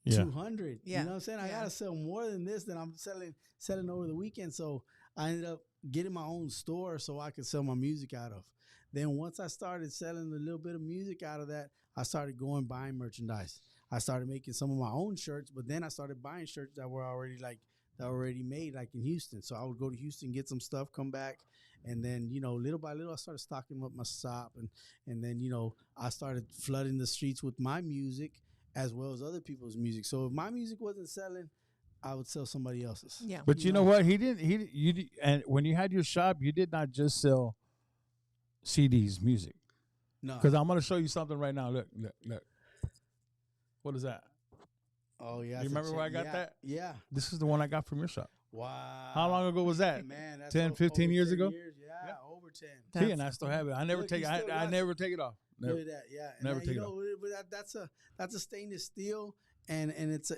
Speaker 4: 200. Yeah. You know what I'm saying? I gotta sell more than this than I'm selling over the weekend. So I ended up getting my own store so I could sell my music out of. Then once I started selling a little bit of music out of that, I started buying merchandise. I started making some of my own shirts, but then I started buying shirts that were already made, like in Houston. So I would go to Houston, get some stuff, come back, and then, you know, little by little I started stocking up my shop, and then, you know, I started flooding the streets with my music as well as other people's music. So if my music wasn't selling, I would sell somebody else's.
Speaker 2: Yeah. But you know what? And when you had your shop, you did not just sell CDs, music. No. Because I'm going to show you something right now. Look. What is that?
Speaker 4: Oh, yeah.
Speaker 2: You remember where I got that?
Speaker 4: Yeah.
Speaker 2: This is the one I got from your shop.
Speaker 4: Wow.
Speaker 2: How long ago was that?
Speaker 4: Man, that's
Speaker 2: 10, 15 years ago?
Speaker 4: Yeah, over 10.
Speaker 2: See, and I still have it. I never take it off. Never.
Speaker 4: Look at that, yeah.
Speaker 2: Never take it off.
Speaker 4: But that's a stainless steel. And it's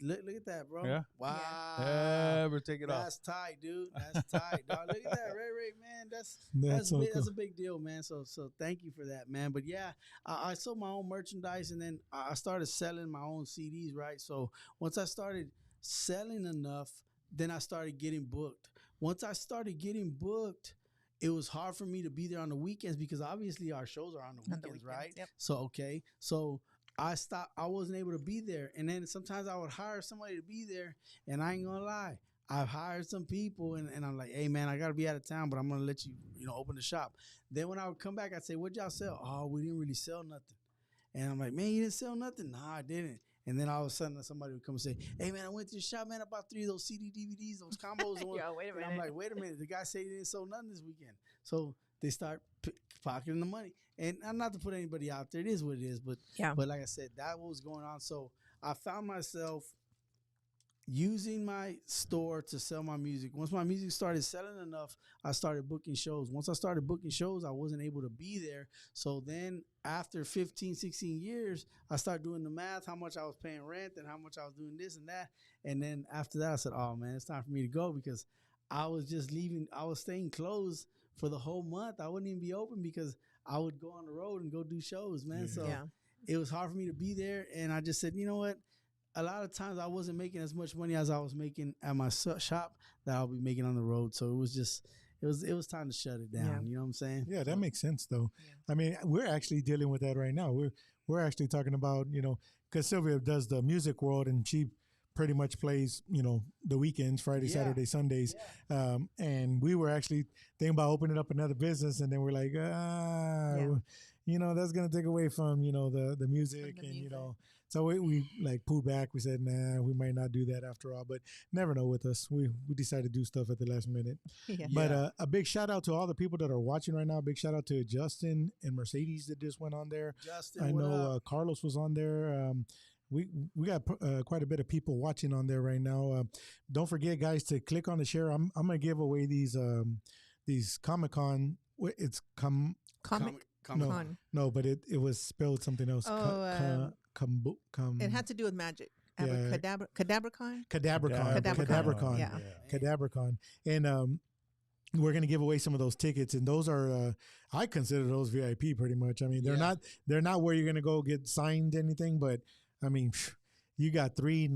Speaker 4: look at that, bro.
Speaker 2: Yeah.
Speaker 4: Wow.
Speaker 2: Never take it off.
Speaker 4: That's tight, dude. That's tight, dog. Look at that, Ray, man. That's
Speaker 1: so
Speaker 4: big,
Speaker 1: cool.
Speaker 4: That's a big deal, man. So thank you for that, man. But yeah, I sold my own merchandise, and then I started selling my own CDs, right? So once I started selling enough, then I started getting booked. Once I started getting booked, it was hard for me to be there on the weekends, because obviously our shows are on the weekends, right? Yep. So I wasn't able to be there. And then sometimes I would hire somebody to be there, and I ain't gonna lie, I've hired some people, and I'm like, hey man, I gotta be out of town, but I'm gonna let you, open the shop. Then when I would come back, I'd say, what'd y'all sell? Oh, we didn't really sell nothing. And I'm like, man, you didn't sell nothing? Nah, I didn't. And then all of a sudden somebody would come and say, hey man, I went to the shop, man, I bought 3 of those CD DVDs, those combos.
Speaker 3: Yo, wait a minute.
Speaker 4: And I'm like, wait a minute, the guy said he didn't sell nothing this weekend. So they start pocketing the money. And not to put anybody out there, it is what it is. But like I said, that was going on. So I found myself using my store to sell my music. Once my music started selling enough, I started booking shows. Once I started booking shows, I wasn't able to be there. So then after 15, 16 years, I started doing the math, how much I was paying rent and how much I was doing this and that. And then after that, I said, oh, man, it's time for me to go, because I was just leaving. I was staying closed for the whole month. I wouldn't even be open because I would go on the road and go do shows, man. So it was hard for me to be there. And I just said, you know what? A lot of times I wasn't making as much money as I was making at my shop that I'll be making on the road. So it was just, it was time to shut it down.
Speaker 3: Yeah.
Speaker 4: You know what I'm saying?
Speaker 1: Yeah, that makes sense though.
Speaker 3: Yeah.
Speaker 1: I mean, we're actually dealing with that right now. We're actually talking about, you know, because Sylvia does the music world and she pretty much plays, you know, the weekends, Friday, Saturday, Sundays.
Speaker 4: Yeah.
Speaker 1: And we were actually thinking about opening up another business, and then we're like, you know, that's gonna take away from, you know, the music and you know. So we like pulled back. We said, nah, we might not do that after all. But never know with us. We decided to do stuff at the last minute.
Speaker 3: Yeah.
Speaker 1: But a big shout out to all the people that are watching right now. Big shout out to Justin and Mercedes that just went on there.
Speaker 4: Justin,
Speaker 1: I know Carlos was on there. We got quite a bit of people watching on there right now. Don't forget, guys, to click on the share. I'm gonna give away these Comic-Con. It's
Speaker 3: Comic Con.
Speaker 1: No, but it was spelled something else.
Speaker 3: Oh, it had to do with magic. Cadabracon.
Speaker 1: Cadabracon.
Speaker 3: Yeah.
Speaker 1: Cadabracon. And we're gonna give away some of those tickets, and those are I consider those VIP pretty much. I mean, they're not where you're gonna go get signed anything, but I mean, you got 3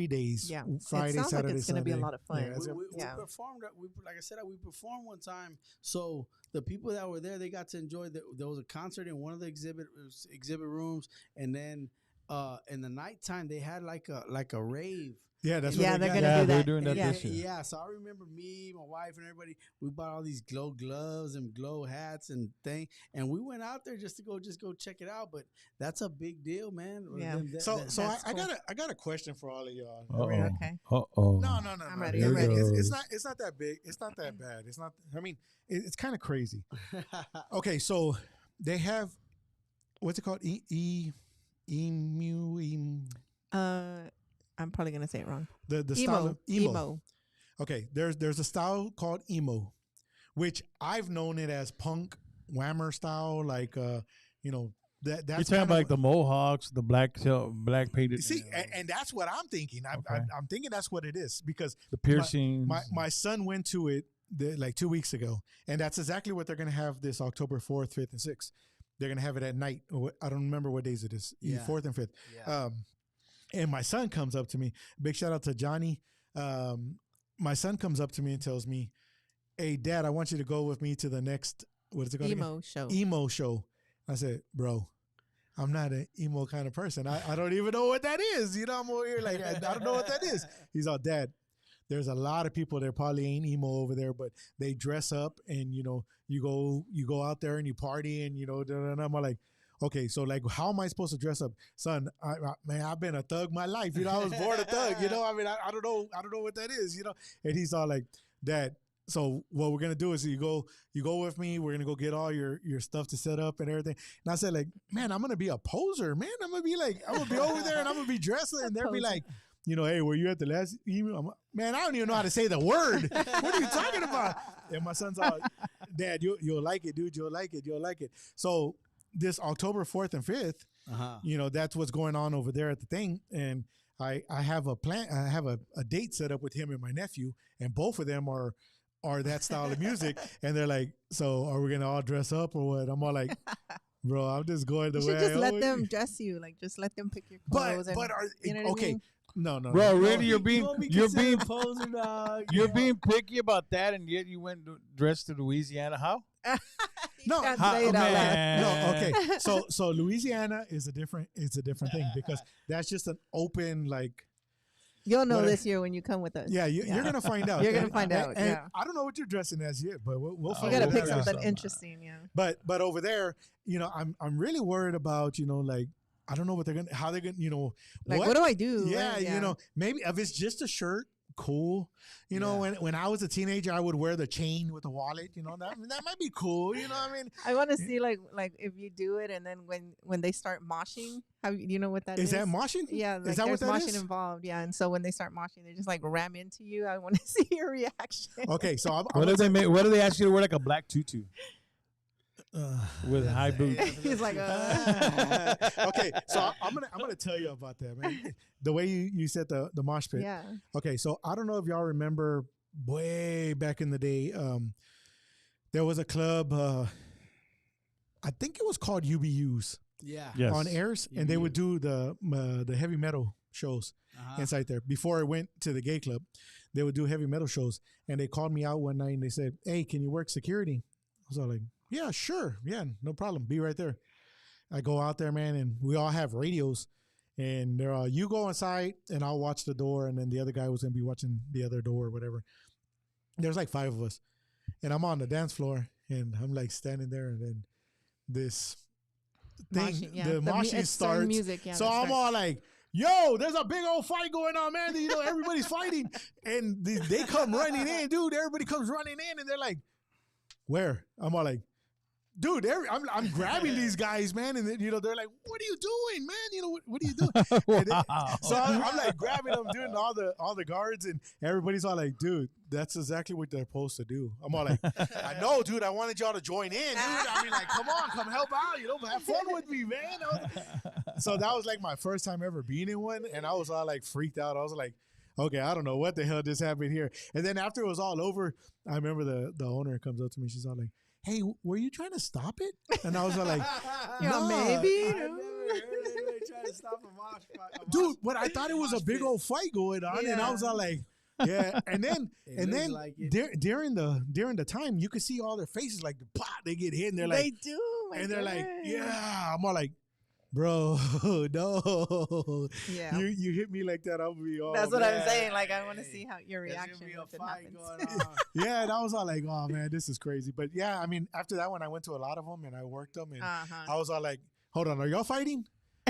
Speaker 1: days.
Speaker 3: Yeah,
Speaker 1: Friday,
Speaker 3: it sounds
Speaker 1: Saturday,
Speaker 3: like it's going to be a lot of fun.
Speaker 4: We performed. Like I said, we performed one time. So the people that were there, they got to enjoy. There was a concert in one of the exhibit rooms, and then in the nighttime they had like a rave.
Speaker 1: Yeah, that's
Speaker 3: they're
Speaker 1: what
Speaker 3: gonna do that.
Speaker 2: They're doing that this year.
Speaker 4: Yeah, so I remember me, my wife, and everybody. We bought all these glow gloves and glow hats and thing, and we went out there just to go check it out. But that's a big deal, man.
Speaker 1: Yeah. I got a question for all of y'all.
Speaker 3: Okay.
Speaker 2: No.
Speaker 3: I'm ready. I'm ready.
Speaker 1: It's not that big. It's not that bad. It's not. I mean, it's kind of crazy. Okay, so they have what's it called?
Speaker 3: I'm probably gonna say it wrong.
Speaker 1: The style of emo. Okay, there's a style called emo, which I've known it as punk whammer style, like you know that's
Speaker 2: you're talking about like the mohawks, the black painted.
Speaker 1: See, and that's what I'm thinking. I'm thinking that's what it is because
Speaker 2: the piercings.
Speaker 1: My son went to it like 2 weeks ago, and that's exactly what they're gonna have this October 4th, 5th, and 6th. They're gonna have it at night. I don't remember what days it is. 4th and 5th.
Speaker 4: Yeah.
Speaker 1: And my son comes up to me. Big shout out to Johnny. My son comes up to me and tells me, "Hey, Dad, I want you to go with me to the next what is it called? Emo show." I said, "Bro, I'm not an emo kind of person. I don't even know what that is. You know, I'm over here like I don't know what that is." He's all, "Dad, there's a lot of people that probably ain't emo over there, but they dress up and you know you go out there and you party and you know." And I'm like, okay, so like, how am I supposed to dress up, son? Man, I've been a thug my life. You know, I was born a thug. You know, I mean, I don't know what that is. You know, and he's all like, "Dad, so what we're gonna do is you go with me. We're gonna go get all your stuff to set up and everything." And I said, like, "Man, I'm gonna be a poser, man. I'm gonna be over there and I'm gonna be dressed and they'll be like, you know, hey, were you at the last email?" Man, I don't even know how to say the word. What are you talking about? And my son's all, "Dad, you'll like it, dude. You'll like it." So this October 4th and 5th, you know, that's what's going on over there at the thing. And I have a plan. I have a date set up with him and my nephew, and both of them are that style of music. And they're like, "So are we going to all dress up or what?" I'm all like, "Bro, I'm just going the way I
Speaker 3: should just let them dress you. Like, just let them pick your clothes. You know what I mean?
Speaker 1: No.
Speaker 2: Bro, really, you're being
Speaker 4: poser dog.
Speaker 2: You're being picky about that, and yet you went dressed to Louisiana. How?
Speaker 1: No, okay. So Louisiana is a different thing because that's just an open like.
Speaker 3: You'll know this year when you come with us.
Speaker 1: Yeah, you're gonna find out.
Speaker 3: You're gonna find out.
Speaker 1: And I don't know what you're dressing as yet, but we'll find out.
Speaker 3: You gotta pick something interesting, yeah.
Speaker 1: But over there, you know, I'm really worried about, you know, like, I don't know how they're gonna, you know,
Speaker 3: like what do I do?
Speaker 1: Yeah, you know, maybe if it's just a shirt, cool. You know, when I was a teenager, I would wear the chain with the wallet. You know, that might be cool. You know what I mean?
Speaker 3: I want to see like if you do it, and then when they start moshing, you know what that is?
Speaker 1: Is that moshing?
Speaker 3: Yeah, like
Speaker 1: is that what that
Speaker 3: moshing
Speaker 1: is?
Speaker 3: involved? Yeah, and so when they start moshing, they just like ram into you. I want to see your reaction.
Speaker 1: Okay, so
Speaker 2: what do they ask you to wear, like a black tutu? With high boots.
Speaker 3: He's like,
Speaker 1: okay, so I'm gonna tell you about that, man. The way you said the mosh pit.
Speaker 3: Yeah.
Speaker 1: Okay, so I don't know if y'all remember way back in the day. There was a club. I think it was called UBUs,
Speaker 2: Yes.
Speaker 1: on airs, and they would do the heavy metal shows inside there. Before I went to the gay club, they would do heavy metal shows, and they called me out one night and they said, "Hey, can you work security?" I was all like, "Yeah, sure, yeah, no problem. Be right there." I go out there, man, and we all have radios, and they're all, "You go inside, and I'll watch the door," and then the other guy was gonna be watching the other door or whatever. There's like 5 of us, and I'm on the dance floor, and I'm like standing there, and then this thing, the moshing starts.
Speaker 3: Music,
Speaker 1: so I'm all like, "Yo, there's a big old fight going on, man. You know, everybody's fighting." And they come running in, dude. Everybody comes running in, and they're like, "Where?" I'm all like, "Dude, I'm grabbing these guys, man." And then, you know, they're like, "What are you doing, man? You know, what are you doing?" So I'm like grabbing them, doing all the guards, and everybody's all like, "Dude, that's exactly what they're supposed to do." I'm all like, "I know, dude. I wanted y'all to join in, dude. I mean, like, come on, come help out. You know, have fun with me, man." So that was like my first time ever being in one, and I was all like freaked out. I was like, "Okay, I don't know what the hell just happened here." And then after it was all over, I remember the owner comes up to me. She's all like, "Hey, were you trying to stop it?" And I was all like, "No,
Speaker 3: maybe."
Speaker 4: I never heard anybody try to stop a mosh fight.
Speaker 1: Dude, but I thought it was a big old fight going on, and I was all like, "Yeah." And then
Speaker 4: like
Speaker 1: during the time, you could see all their faces like, pop, they get hit, and they're like,
Speaker 3: They do.
Speaker 1: and they're like, "Yeah." I'm all like, "Bro, no."
Speaker 3: Yeah.
Speaker 1: You hit me like that, I'll be all.
Speaker 3: That's what
Speaker 1: man.
Speaker 3: I'm saying. Like, I want to see how your reaction
Speaker 4: There's
Speaker 3: if it
Speaker 4: gonna be a fight
Speaker 3: happens.
Speaker 4: going on.
Speaker 1: Yeah, and I was all like, "Oh man, this is crazy." But yeah, I mean, after that one, I went to a lot of them and I worked them, and I was all like, "Hold on, are y'all fighting?"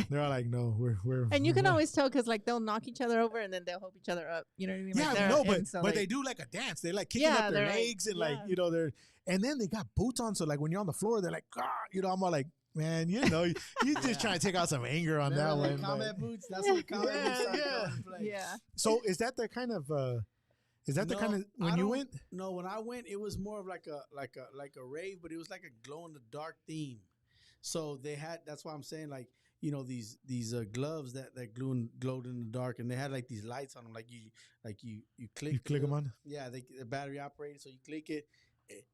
Speaker 1: They're all like, "No, we're."
Speaker 3: And you can
Speaker 1: we're
Speaker 3: always tell because like they'll knock each other over and then they'll help each other up. You know what I mean?
Speaker 1: Yeah,
Speaker 3: Like,
Speaker 1: no,
Speaker 3: so,
Speaker 1: but
Speaker 3: like,
Speaker 1: they do like a dance. They like kicking up their legs and like, you know, and then they got boots on. So like when you're on the floor, they're like, "Ah," you know, I'm all like, "Man, you know, you just trying to take out some anger on that one."
Speaker 4: Combat boots. That's what combat boots are coming to play.
Speaker 3: Yeah.
Speaker 1: So is that the kind of when you went?
Speaker 4: No, when I went, it was more of like a rave, but it was like a glow in the dark theme. So they had. That's why I'm saying like, you know, these gloves that glowed in the dark, and they had like these lights on them, like you click.
Speaker 1: You click them on.
Speaker 4: Yeah, they're battery operated, so you click it.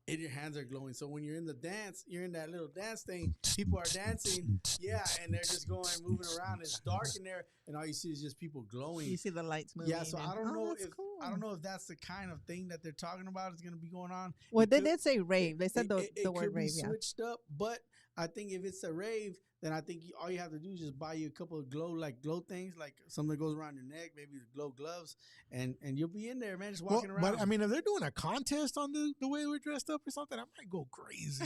Speaker 4: And your hands are glowing. So when you're in the dance, you're in that little dance thing. People are dancing, yeah, and they're just going, moving around. It's dark in there, and all you see is just people glowing.
Speaker 3: You see the lights moving.
Speaker 4: Yeah, so I don't know if
Speaker 3: cool.
Speaker 4: I don't know if that's the kind of thing that they're talking about is going to be going on.
Speaker 3: Well, they did say rave. They said the word
Speaker 4: could be
Speaker 3: rave. Yeah.
Speaker 4: switched up, but I think if it's a rave, then I think all you have to do is just buy you a couple of glow things, like something that goes around your neck, maybe the glow gloves, and you'll be in there, man, just walking around.
Speaker 1: But I mean, if they're doing a contest on the way we're dressed up or something, I might go crazy.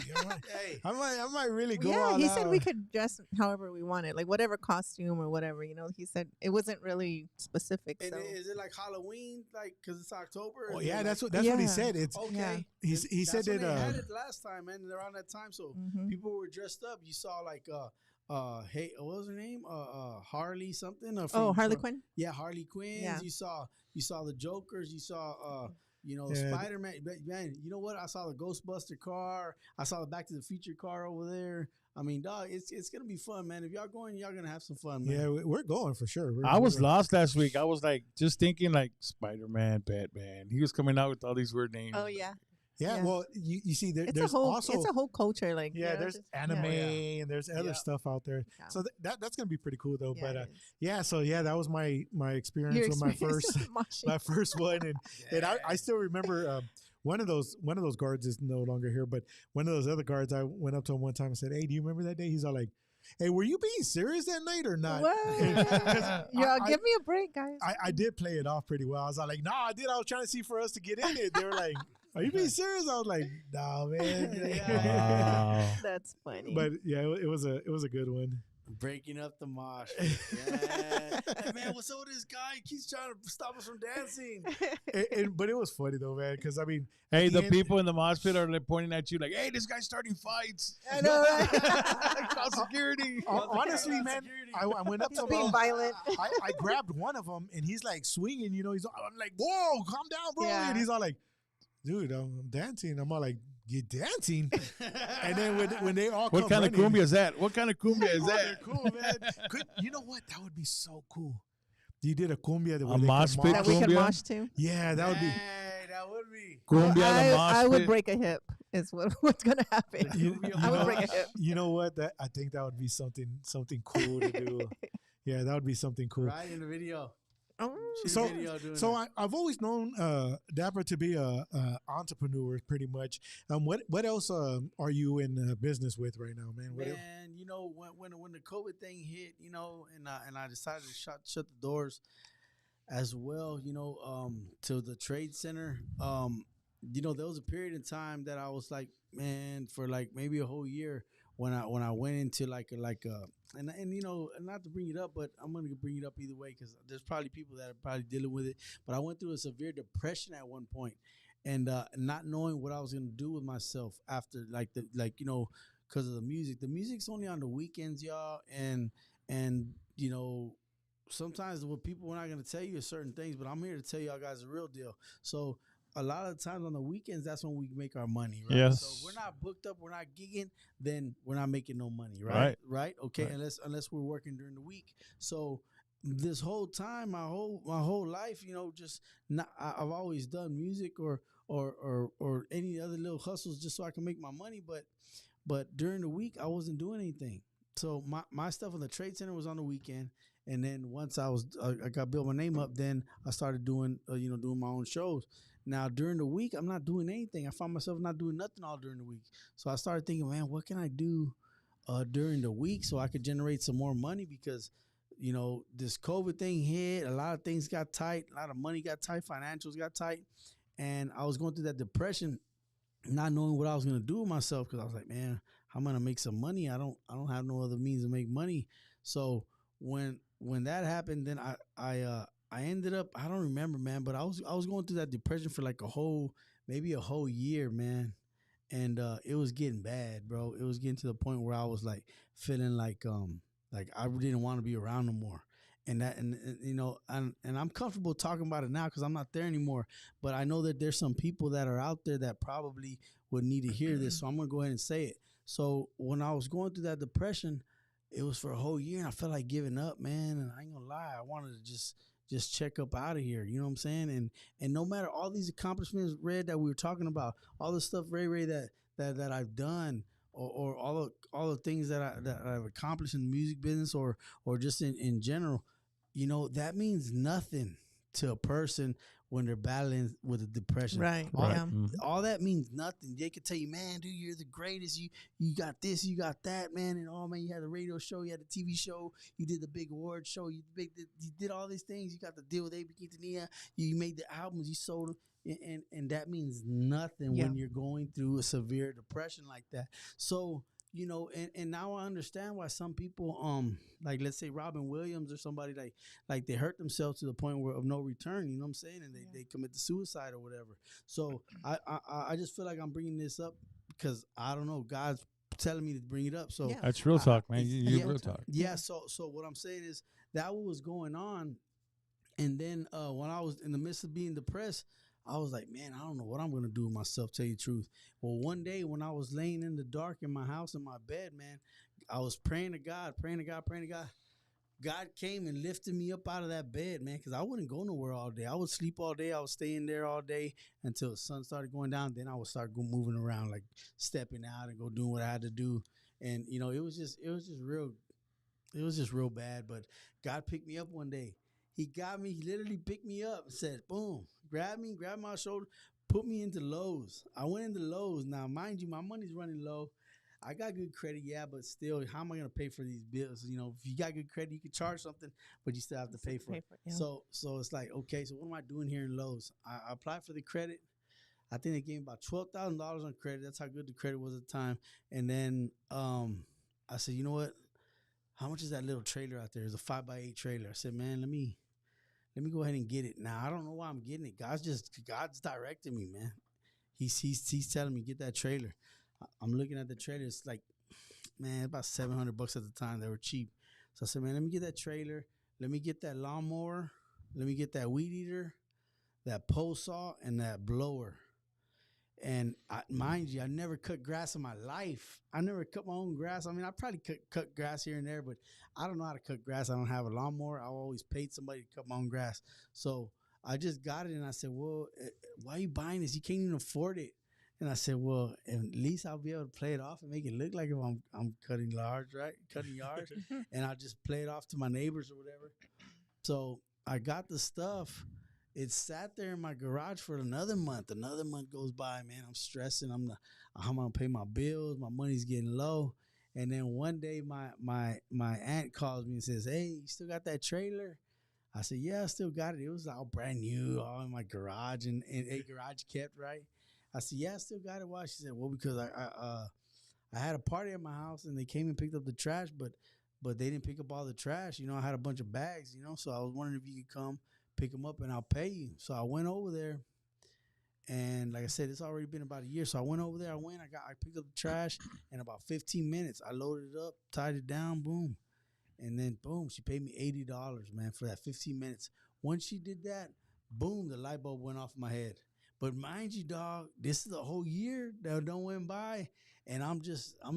Speaker 1: I might really go.
Speaker 3: Yeah,
Speaker 1: all
Speaker 3: he
Speaker 1: out.
Speaker 3: said we could dress however we wanted, like whatever costume or whatever. You know, he said it wasn't really specific.
Speaker 4: And
Speaker 3: so.
Speaker 4: is it like Halloween, like because it's October?
Speaker 1: Oh yeah,
Speaker 4: like,
Speaker 1: that's what he said. It's
Speaker 4: okay.
Speaker 1: He said that
Speaker 4: they had it last time, man. Around that time, so people were dressed up. You saw like hey, what was her name? Harley something.
Speaker 3: Harley Quinn.
Speaker 4: Yeah, Harley Quinn.
Speaker 3: Yeah.
Speaker 4: You saw the Jokers. You saw Spider-Man. Man, you know what? I saw the Ghostbuster car. I saw the Back to the Future car over there. I mean, dog, it's gonna be fun, man. If y'all going, y'all gonna have some fun, man.
Speaker 1: Yeah, we're going for sure.
Speaker 2: I was lost last week. I was like just thinking like Spider-Man, Batman. He was coming out with all these weird names.
Speaker 3: Oh yeah.
Speaker 1: Yeah, well, you see, there's
Speaker 3: it's a whole culture, like
Speaker 1: there's anime and there's other stuff out there. Yeah. So that's gonna be pretty cool though. Yeah, but so that was my experience with my first one, and I still remember one of those guards is no longer here, but one of those other guards, I went up to him one time and said, "Hey, do you remember that day?" He's all like, "Hey, were you being serious that night or not?"
Speaker 3: Give me a break, guys.
Speaker 1: I did play it off pretty well. I was all like, "No, I did. I was trying to see for us to get in it." They were like, "Are you being serious?" I was like, "Nah, man."
Speaker 2: Wow.
Speaker 3: That's funny.
Speaker 1: But yeah, it was a good one.
Speaker 4: Breaking up the mosh. Yeah. Hey, man, what's up with this guy? He keeps trying to stop us from dancing.
Speaker 1: But it was funny though, man, because I mean,
Speaker 2: hey, the people in the mosh pit are like pointing at you like, "Hey, this guy's starting fights."
Speaker 3: I know, right?
Speaker 2: Call security.
Speaker 1: Honestly, man, I went up to him.
Speaker 3: Being violent.
Speaker 1: I grabbed one of them, and he's like swinging. You know, I'm like, "Whoa, calm down, bro!" Yeah. And he's all like, "Dude, I'm dancing." I'm all like, "You're dancing?" And then when they all
Speaker 2: what kind of cumbia is that? What kind of cumbia is that?
Speaker 1: They're cool, man. You know what? That would be so cool. You did a cumbia
Speaker 2: a mosh pit
Speaker 3: that we can mosh to.
Speaker 1: Yeah, that would be.
Speaker 4: That would be
Speaker 2: cumbia.
Speaker 3: I would break a hip. is what's gonna happen. I would bring a hip.
Speaker 1: You know what? I think that would be something cool to do. Yeah, that would be something cool.
Speaker 4: Right in the video.
Speaker 1: So I've always known Dapper to be a entrepreneur, pretty much. What else are you in business with right now, man?
Speaker 4: Man, you know, when the COVID thing hit, you know, and I decided to shut the doors as well, you know, to the trade center. You know, there was a period in time that I was like, man, for like maybe a whole year when I went into like a and you know, not to bring it up, but I'm gonna bring it up either way because there's probably people that are probably dealing with it. But I went through a severe depression at one point, and not knowing what I was gonna do with myself after you know, because of the music. The music's only on the weekends, y'all, and you know, sometimes what people are not gonna tell you is certain things, but I'm here to tell y'all guys the real deal. So a lot of the times on the weekends, that's when we make our money, right?
Speaker 2: Yes.
Speaker 4: So if we're not booked up, we're not gigging, then we're not making no money, right? Right? Okay, right. Unless we're working during the week. So this whole time, my whole life, you know, just not. I've always done music or any other little hustles just so I can make my money, but during the week I wasn't doing anything. So my stuff on the trade center was on the weekend, and then once I got built my name up, then I started doing doing my own shows. Now, during the week, I'm not doing anything. I found myself not doing nothing all during the week. So I started thinking, man, what can I do during the week so I could generate some more money? Because, you know, this COVID thing hit. A lot of things got tight. A lot of money got tight. Financials got tight. And I was going through that depression, not knowing what I was going to do with myself because I was like, man, I'm going to make some money. I don't have no other means to make money. So when that happened, then I ended up, I don't remember, man, but I was going through that depression for like maybe a whole year, man. And it was getting bad, bro. It was getting to the point where I was like feeling like I didn't want to be around no more. And you know, and I'm comfortable talking about it now because I'm not there anymore. But I know that there's some people that are out there that probably would need to hear this. So I'm going to go ahead and say it. So when I was going through that depression, it was for a whole year and I felt like giving up, man. And I ain't gonna lie, I wanted to just check up out of here. You know what I'm saying? And no matter all these accomplishments, Red, that we were talking about, all the stuff, Ray, that I've done, or all the things that I've accomplished in the music business, or just in general, you know, that means nothing to a person when they're battling with a depression.
Speaker 3: Right.
Speaker 4: All that means nothing. They could tell you, man, dude, you're the greatest. You got this, you got that, man. And oh, man, you had a radio show, you had a TV show, you did the big award show, you did all these things. You got the deal with A.B. Quintanilla. You made the albums, you sold them. And that means nothing when you're going through a severe depression like that. So, you know, and now I understand why some people, like let's say Robin Williams or somebody like they hurt themselves to the point of no return. You know what I'm saying? And they commit to suicide or whatever. So I just feel like I'm bringing this up because I don't know, God's telling me to bring it up. So
Speaker 2: that's real talk, man. You real talk.
Speaker 4: Yeah. So what I'm saying is that what was going on, and then when I was in the midst of being depressed, I was like, man, I don't know what I'm going to do with myself, tell you the truth. Well, one day when I was laying in the dark in my house, in my bed, man, I was praying to God. God came and lifted me up out of that bed, man, because I wouldn't go nowhere all day. I would sleep all day. I would stay in there all day until the sun started going down. Then I would start moving around, like stepping out and go doing what I had to do. And, you know, it was just real bad. But God picked me up one day. He got me. He literally picked me up and said, boom, grabbed my shoulder, put me into Lowe's. I went into Lowe's. Now, mind you, my money's running low. I got good credit, yeah, but still, how am I going to pay for these bills? You know, if you got good credit, you can charge something, but you still have to pay for it. Yeah. So it's like, okay, so what am I doing here in Lowe's? I applied for the credit. I think they gave me about $12,000 on credit. That's how good the credit was at the time. And then I said, you know what? How much is that little trailer out there? It's a 5x8 trailer. I said, man, let me go ahead and get it. Now, I don't know why I'm getting it. God's directing me, man. He's telling me, get that trailer. I'm looking at the trailer. It's like, man, about $700 at the time. They were cheap. So I said, man, let me get that trailer. Let me get that lawnmower. Let me get that weed eater, that pole saw, and that blower. And mind you, I never cut grass in my life. I never cut my own grass. I mean, I probably cut grass here and there, but I don't know how to cut grass. I don't have a lawnmower. I always paid somebody to cut my own grass. So I just got it, and I said, well, why are you buying this? You can't even afford it. And I said, well, at least I'll be able to play it off and make it look like if I'm cutting yards, right? Cutting yards. And I'll just play it off to my neighbors or whatever. So I got the stuff. It sat there in my garage for another month. Another month goes by, man. I'm stressing. I'm gonna pay my bills. My money's getting low. And then one day my aunt calls me and says, hey, you still got that trailer? I said, yeah, I still got it. It was all brand new, all in my garage and a garage kept, right? I said, yeah, I still got it. Why? She said, well, because I had a party at my house and they came and picked up the trash, but they didn't pick up all the trash. You know, I had a bunch of bags, you know, so I was wondering if you could come pick them up and I'll pay you. So I went over there. And like I said, it's already been about a year. So I went over there. I picked up the trash in about 15 minutes. I loaded it up, tied it down, boom. And then, boom, she paid me $80, man, for that 15 minutes. Once she did that, boom, the light bulb went off my head. But mind you, dog, this is a whole year that don't went by. And I'm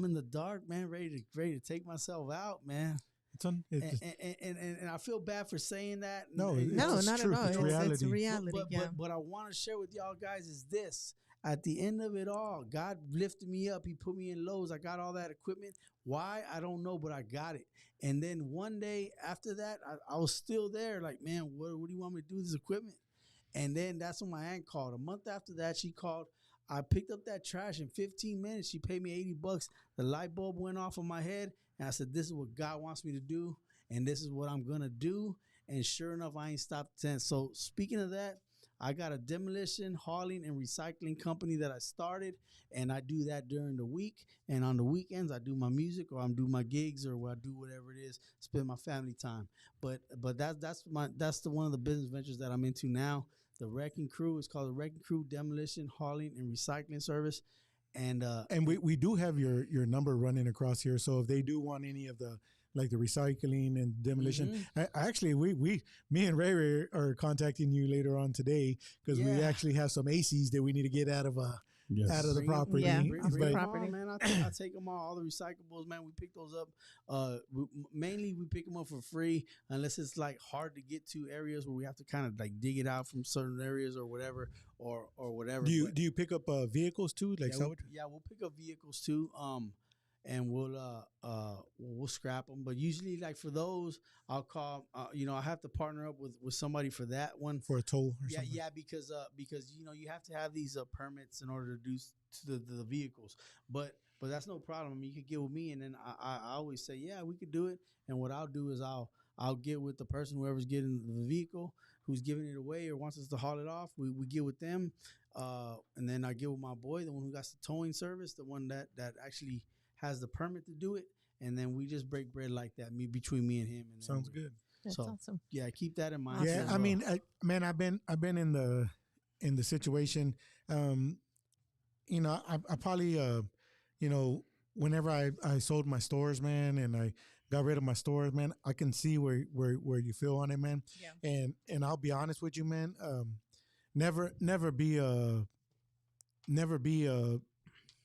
Speaker 4: in the dark, man, ready to take myself out, man. And I feel bad for saying that.
Speaker 1: No,
Speaker 3: not
Speaker 1: true.
Speaker 3: at all.
Speaker 1: It's reality.
Speaker 3: It's reality.
Speaker 4: But what I want to share with y'all guys is this. At the end of it all, God lifted me up. He put me in Lowe's. I got all that equipment. Why? I don't know, but I got it. And then one day after that, I was still there. Like, man, what do you want me to do with this equipment? And then that's when my aunt called. A month after that, she called. I picked up that trash in 15 minutes. She paid me $80. The light bulb went off on my head. And I said, this is what God wants me to do. And this is what I'm going to do. And sure enough, I ain't stopped since. So speaking of that, I got a demolition, hauling, and recycling company that I started, and I do that during the week. And on the weekends, I do my music, or I do my gigs, or I do whatever it is, spend my family time. But that's one of the business ventures that I'm into now. The Wrecking Crew is called the Wrecking Crew Demolition, Hauling, and Recycling Service. And
Speaker 1: we do have your number running across here, so if they do want any of the like the recycling and demolition, actually me and Ray are contacting you later on today because we actually have some ACs that we need to get out of the property.
Speaker 3: Yeah,
Speaker 4: bring them all, man. I take them all the recyclables, man. We pick those up. Mainly we pick them up for free unless it's like hard to get to areas where we have to kind of like dig it out from certain areas or whatever or whatever.
Speaker 1: Do you pick up vehicles too? Like
Speaker 4: we'll pick up vehicles too. And we'll scrap them. But usually, like for those, I'll call. I have to partner up with somebody for that one
Speaker 1: for a toll. Or something.
Speaker 4: Yeah, because you have to have these permits in order to do to the vehicles. But that's no problem. I mean, you could get with me, and then I always say, yeah, we could do it. And what I'll do is I'll get with the person, whoever's getting the vehicle, who's giving it away or wants us to haul it off. We get with them, and then I get with my boy, the one who got the towing service, the one that actually has the permit to do it, and then we just break bread like that. Between me and him. And
Speaker 1: sounds good.
Speaker 3: That's awesome.
Speaker 4: Yeah, keep that in mind.
Speaker 1: Yeah, I mean, I've been in the situation. I probably whenever I sold my stores, man, and I got rid of my stores, man, I can see where you feel on it, man. Yeah. And I'll be honest with you, man. Never be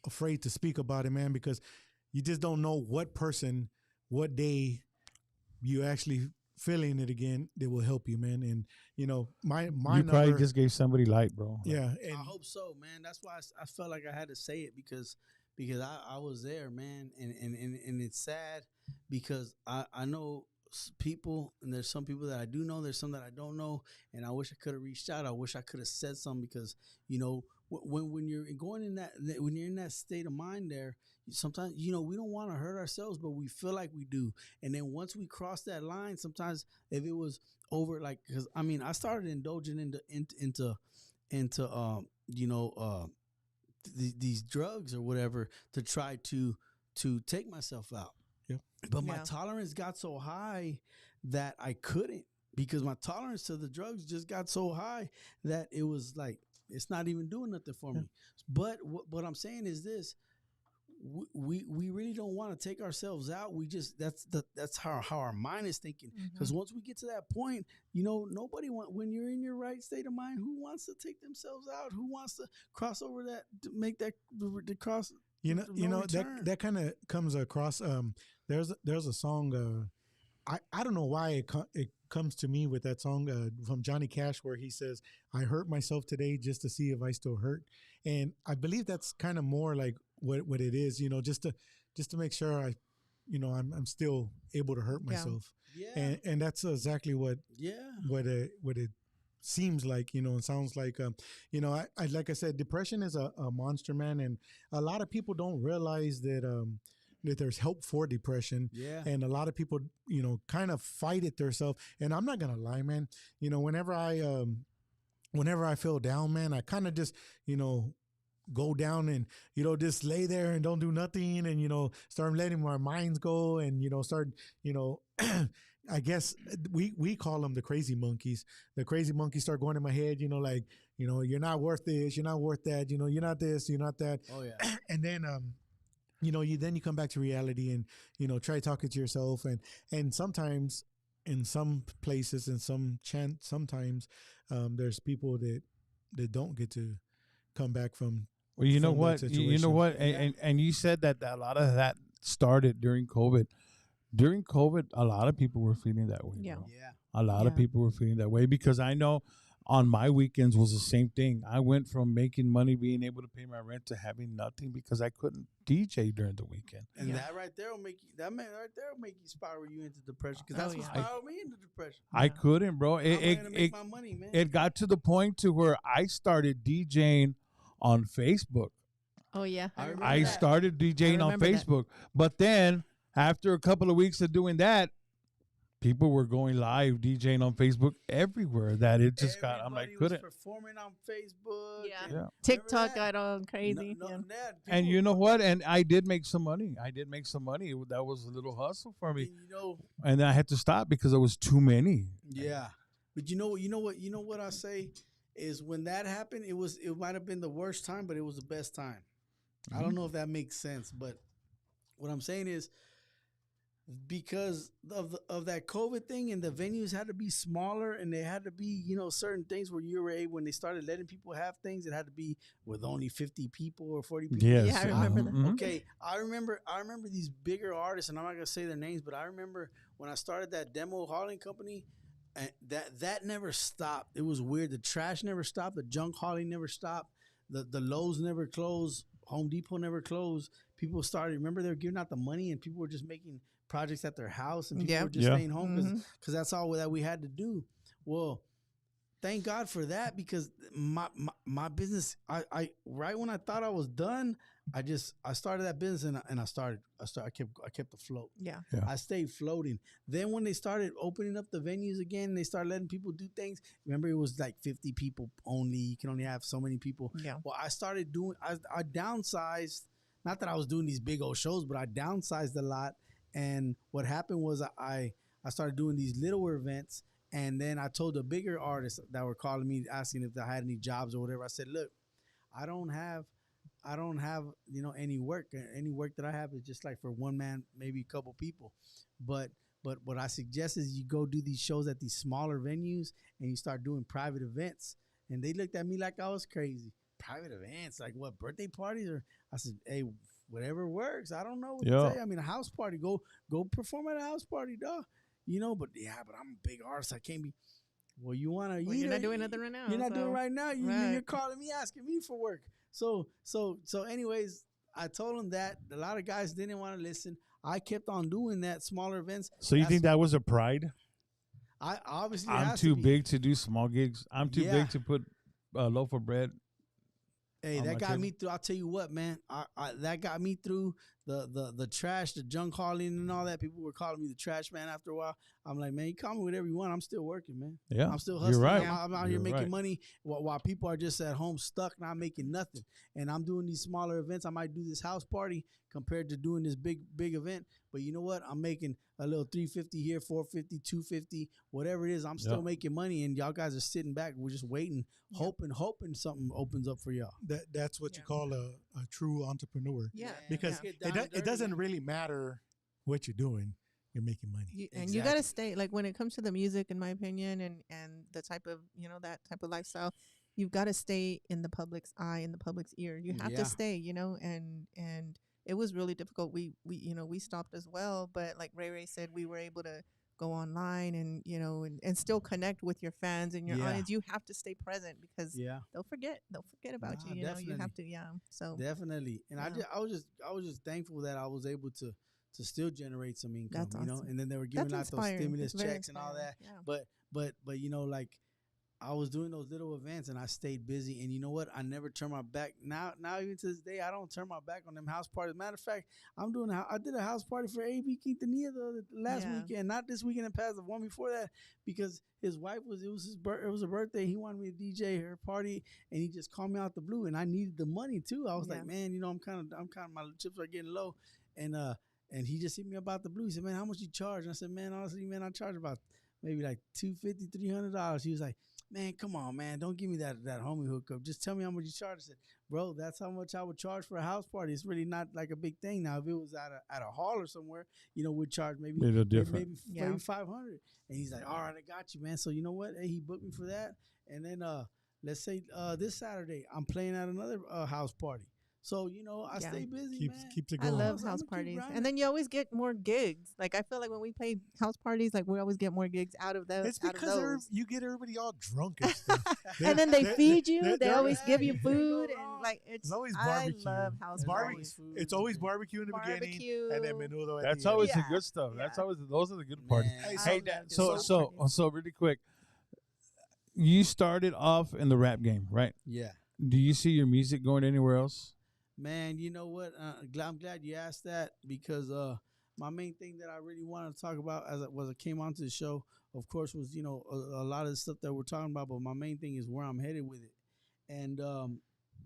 Speaker 1: afraid to speak about it, man, because you just don't know what what day you actually feeling it again that will help you, man. And my
Speaker 2: you
Speaker 1: number,
Speaker 2: probably just gave somebody light, bro.
Speaker 1: Yeah,
Speaker 4: I hope so, man. That's why I felt like I had to say it because I was there, man, and it's sad because I know people, and there's some people that I do know, there's some that I don't know, and I wish I could have reached out. I wish I could have said something because when you're going in when you're in that state of mind there, sometimes we don't want to hurt ourselves, but we feel like we do. And then once we cross that line, sometimes if it was over, like, because I mean, I started indulging into these drugs or whatever to try to take myself out.
Speaker 1: Yeah.
Speaker 4: But my tolerance got so high that I couldn't, because my tolerance to the drugs just got so high that it was like, it's not even doing nothing for me. But what I'm saying is this: we really don't want to take ourselves out. We just that's how our mind is thinking. Because once we get to that point, nobody when you're in your right state of mind, who wants to take themselves out? Who wants to cross over that, to make that the cross?
Speaker 1: That kind of comes across. There's a song. I don't know why it comes to me with that song from Johnny Cash where he says, "I hurt myself today just to see if I still hurt." and I believe that's kind of more like what it is, just to make sure I'm still able to hurt myself.
Speaker 4: Yeah.
Speaker 1: And that's exactly what it seems like, and sounds like. I like I said, depression is a monster, man, and a lot of people don't realize that there's help for depression.
Speaker 4: Yeah.
Speaker 1: And a lot of people, kind of fight it themselves. And I'm not gonna lie, man. Whenever I feel down, man, I kind of just, go down and, just lay there and don't do nothing and, start letting my minds go and, start, I guess we call them the crazy monkeys. The crazy monkeys start going in my head, like, you're not worth this, you're not worth that, you're not this, you're not that.
Speaker 4: Oh yeah.
Speaker 1: And then, you come back to reality and, try talking to yourself and sometimes in some places and sometimes there's people that don't get to come back from.
Speaker 2: Well, you know what, and you said that a lot of that started during COVID. During COVID, a lot of people were feeling that way.
Speaker 3: Yeah.
Speaker 2: Bro. A lot of people were feeling that way because I know on my weekends was the same thing. I went from making money, being able to pay my rent, to having nothing because I couldn't DJ during the weekend.
Speaker 4: And that right there will make you spiral you into depression because that's what spiraled me into depression.
Speaker 2: I couldn't, bro.
Speaker 4: Make my money, man.
Speaker 2: It got to the point to where I started DJing on Facebook.
Speaker 3: Oh yeah,
Speaker 2: I started DJing on Facebook, but then after a couple of weeks of doing that, people were going live DJing on Facebook everywhere. That it just got. I'm like, couldn't
Speaker 4: performing on Facebook.
Speaker 3: Yeah. TikTok got all crazy.
Speaker 2: And you know what? And I did make some money. That was a little hustle for me. And then I had to stop because there was too many.
Speaker 4: Yeah, but you know what I say is when that happened, it might have been the worst time, but it was the best time. Mm-hmm. I don't know if that makes sense, but what I'm saying is, because of that COVID thing, and the venues had to be smaller, and they had to be, certain things where you were able, when they started letting people have things, it had to be with only 50 people or 40 people.
Speaker 2: Yes.
Speaker 3: Yeah, I remember that.
Speaker 4: Okay, I remember these bigger artists, and I'm not gonna say their names, but I remember when I started that demo hauling company, and that never stopped. It was weird. The trash never stopped. The junk hauling never stopped. The Lowe's never closed. Home Depot never closed. People started. Remember, they were giving out the money, and people were just making projects at their house, and people were just staying home because that's all that we had to do. Well, thank God for that, because my business, I right when I thought I was done, I started that business, and I kept afloat.
Speaker 3: Yeah.
Speaker 4: I stayed floating. Then when they started opening up the venues again, they started letting people do things. Remember, it was like 50 people only. You can only have so many people.
Speaker 3: Yeah.
Speaker 4: Well, I started doing. I downsized. Not that I was doing these big old shows, but I downsized a lot. And what happened was I started doing these littler events, and then I told the bigger artists that were calling me asking if I had any jobs or whatever. I said, look, I don't have any work. Any work that I have is just like for one man, maybe a couple people. But what I suggest is you go do these shows at these smaller venues, and you start doing private events. And they looked at me like I was crazy. Private events, like what, birthday parties? Or I said, hey, whatever works. I don't know what to tell you. I mean, a house party, go perform at a house party, dog. But I'm a big artist. I can't be. Well, you want to?
Speaker 3: You're not doing nothing right now.
Speaker 4: You're not doing right now. You're calling me, asking me for work. So anyways, I told them that a lot of guys didn't want to listen. I kept on doing that smaller events.
Speaker 2: So you think that was a pride?
Speaker 4: I'm
Speaker 2: too big to do small gigs. I'm too big to put a loaf of bread.
Speaker 4: Hey, that got me through. I'll tell you what, man. That got me through the trash, the junk hauling, and all that. People were calling me the trash man after a while. I'm like, man, you call me whatever you want. I'm still working, man.
Speaker 2: Yeah,
Speaker 4: I'm still hustling.
Speaker 2: You're right.
Speaker 4: I'm out here making money while people are just at home stuck, not making nothing. And I'm doing these smaller events. I might do this house party compared to doing this big event. But you know what? I'm making a little 350 here, 450, 250, whatever it is. I'm still making money, and y'all guys are sitting back. We're just waiting, hoping something opens up for y'all.
Speaker 1: That's what you call a true entrepreneur.
Speaker 3: Yeah,
Speaker 1: because it doesn't really matter what you're doing. You're making money.
Speaker 3: You got to stay, like, when it comes to the music, in my opinion, and the type of, that type of lifestyle, you've got to stay in the public's eye, in the public's ear. You have to stay, and it was really difficult. We stopped as well, but like Ray said, we were able to go online and and still connect with your fans and your audience, you have to stay present because they'll forget about you. You know, you have to. So
Speaker 4: definitely. And I was just thankful that I was able to still generate some income.
Speaker 3: That's
Speaker 4: you know,
Speaker 3: awesome.
Speaker 4: and then they were giving out those stimulus checks and all that.
Speaker 3: Yeah.
Speaker 4: But you know, like, I was doing those little events and I stayed busy. And you know what? I never turned my back. Now even to this day, I don't turn my back on them house parties. Matter of fact, I did a house party for A.B. Quintanilla the last weekend, not this weekend and past, the one before that, because his wife it was a birthday. He wanted me to DJ her party, and he just called me out the blue, and I needed the money too. I was like, man, you know, I'm kind of my chips are getting low, and he just hit me about the blue. He said, man, how much you charge? And I said, man, honestly, man, I charge about maybe like $250, $300. He was like, man, come on, man, don't give me that homie hookup. Just tell me how much you charge. I said, bro, that's how much I would charge for a house party. It's really not like a big thing. Now, if it was at a hall or somewhere, you know, we'd charge maybe 500. And he's like, all right, I got you, man. So you know what? Hey, he booked me for that. And then let's say this Saturday, I'm playing at another house party. So, you know, I stay busy, man.
Speaker 1: Keeps it going.
Speaker 3: I love house parties. And then you always get more gigs. Like, I feel like when we play house parties, like, we always get more gigs out of those.
Speaker 1: It's because you get everybody all drunk and stuff.
Speaker 3: And then they feed you. They always give you food. And, like, it's
Speaker 1: always barbecue.
Speaker 3: I love house parties.
Speaker 1: It's always barbecue in the beginning. And then menudo at
Speaker 2: That's
Speaker 1: the
Speaker 2: always
Speaker 1: end.
Speaker 2: the good stuff. That's always, those are the good parties.
Speaker 3: Hey,
Speaker 2: so really quick. You started off in the rap game, right?
Speaker 4: Yeah.
Speaker 2: Do you see your music going anywhere else?
Speaker 4: Man, you know what? I'm glad you asked that, because my main thing that I really wanted to talk about as I came onto the show, of course, was, you know, a lot of the stuff that we're talking about, but my main thing is where I'm headed with it. And a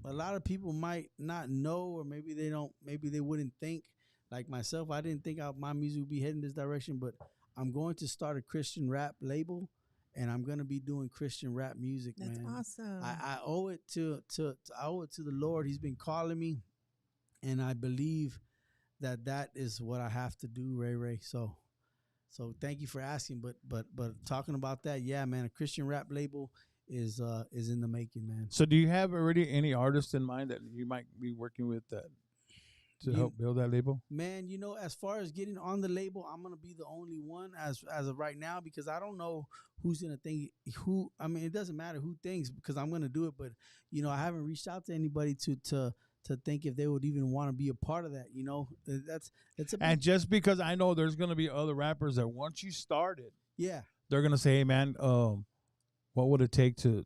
Speaker 4: lot of people might not know, or maybe they wouldn't think, like myself, I didn't think my music would be heading this direction, but I'm going to start a Christian rap label. And I'm gonna be doing Christian rap music,
Speaker 3: man. That's awesome.
Speaker 4: I owe it to the Lord. He's been calling me, and I believe that is what I have to do, Ray. So thank you for asking. But talking about that, yeah, man, a Christian rap label is in the making, man.
Speaker 2: So do you have already any artists in mind that you might be working with that to help build that label?
Speaker 4: Man, you know, as far as getting on the label, I'm gonna be the only one as of right now, because I don't know who's gonna think who. I mean, it doesn't matter who thinks, because I'm gonna do it. But you know, I haven't reached out to anybody to think if they would even want to be a part of that. You know, that's
Speaker 2: and just because I know there's gonna be other rappers that once you start it, they're gonna say, hey man, what would it take to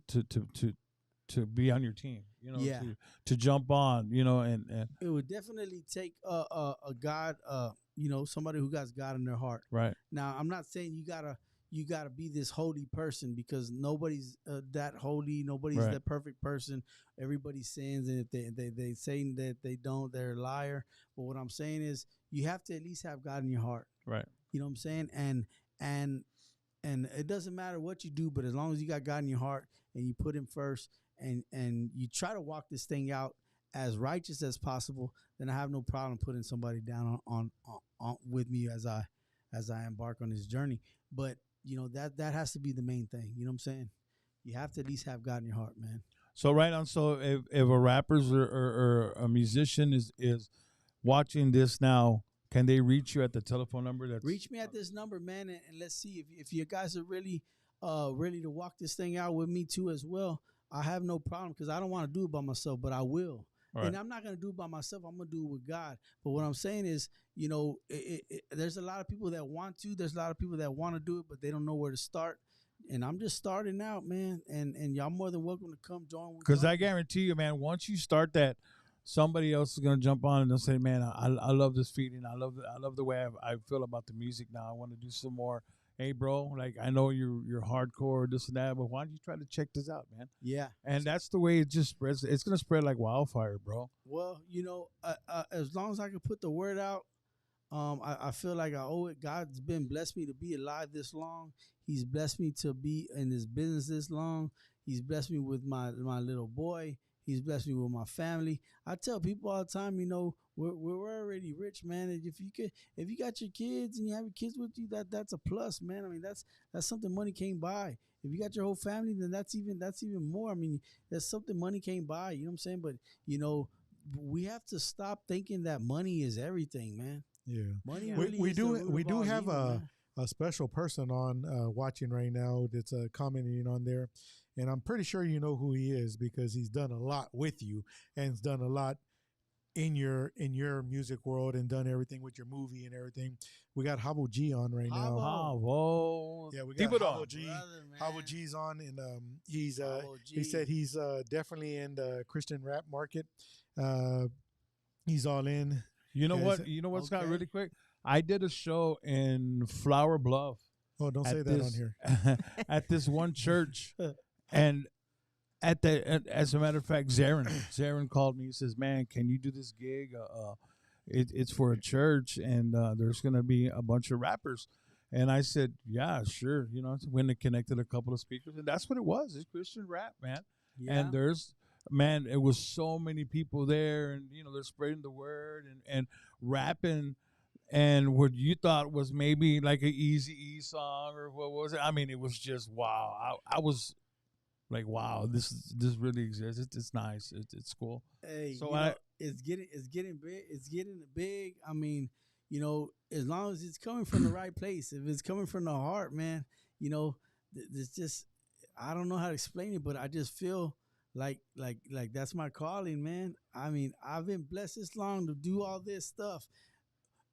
Speaker 2: be on your team? You know, to jump on, you know, and
Speaker 4: it would definitely take a God, you know, somebody who got God in their heart.
Speaker 2: Right.
Speaker 4: Now, I'm not saying you gotta be this holy person, because nobody's that holy. Nobody's that perfect person. Everybody sins, and if they say that they don't, they're a liar. But what I'm saying is, you have to at least have God in your heart.
Speaker 2: Right.
Speaker 4: You know what I'm saying? And it doesn't matter what you do, but as long as you got God in your heart and you put Him first, and you try to walk this thing out as righteous as possible, then I have no problem putting somebody down on with me as I embark on this journey. But you know, that has to be the main thing. You know what I'm saying? You have to at least have God in your heart, man.
Speaker 2: So right on. So if a rapper or a musician is watching this now, can they reach you at the telephone number?
Speaker 4: Reach me at this number, man, and let's see if you guys are really ready to walk this thing out with me too as well. I have no problem, because I don't want to do it by myself, but I will. Right. And I'm not going to do it by myself. I'm going to do it with God. But what I'm saying is, you know, there's a lot of people that want to. There's a lot of people that want to do it, but they don't know where to start. And I'm just starting out, man. And y'all more than welcome to come join.
Speaker 2: Because I guarantee you, man, once you start that, somebody else is going to jump on and they'll say, man, I love this feeling. I love the way I feel about the music now. I want to do some more. Hey, bro, like, I know you're hardcore, this and that, but why don't you try to check this out, man?
Speaker 4: Yeah.
Speaker 2: And that's the way it just spreads. It's going to spread like wildfire, bro.
Speaker 4: Well, you know, as long as I can put the word out, I feel like I owe it. God's been blessed me to be alive this long. He's blessed me to be in this business this long. He's blessed me with my little boy. He's blessed me with my family. I tell people all the time, you know, we're already rich, man. And if you got your kids and you have your kids with you, that's a plus, man. I mean, that's something money can't buy. If you got your whole family, then that's even more. I mean, that's something money can't buy. You know what I'm saying? But you know, we have to stop thinking that money is everything, man.
Speaker 1: Yeah,
Speaker 4: money.
Speaker 1: We do have a a special person on watching right now that's commenting on there. And I'm pretty sure you know who he is because he's done a lot with you and has done a lot in your music world and done everything with your movie and everything. We got Habo G on right now.
Speaker 2: Habo.
Speaker 1: Yeah, we got Habo G. Habo G's on, and he said he's definitely in the Christian rap market. He's all in.
Speaker 2: You know what? You know what's got really quick? I did a show in Flower Bluff.
Speaker 1: Oh, don't say that on here.
Speaker 2: At this one church, and as a matter of fact, Zarin called me. He says, "Man, can you do this gig? It's for a church, and there's gonna be a bunch of rappers." And I said, "Yeah, sure." You know, when they connected a couple of speakers, and that's what it was. It's Christian rap, man. Yeah. And it was so many people there, and they're spreading the word and rapping. And what you thought was maybe like an Eazy-E song or what was it? I mean, it was just wow. I was like, wow, this really exists. It's nice. It's cool.
Speaker 4: Hey, so it's getting big. It's getting big. I mean, as long as it's coming from the right place, if it's coming from the heart, man, it's just, I don't know how to explain it, but I just feel like that's my calling, man. I mean, I've been blessed this long to do all this stuff.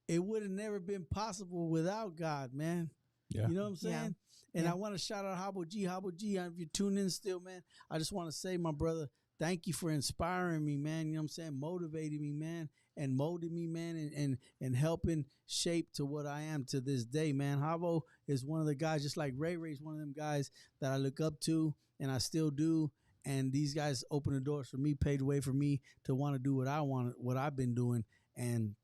Speaker 4: It would have never been possible without God, man. Yeah. You know what I'm saying? Yeah. And I want to shout out Habo G. Habo G, if you're tuning in still, man, I just want to say, my brother, thank you for inspiring me, man. You know what I'm saying? Motivating me, man, and molding me, man, and helping shape to what I am to this day, man. Habo is one of the guys, just like Ray Ray's one of them guys that I look up to, and I still do. And these guys opened the doors for me, paved the way for me to want to do what I want, what I've been doing. And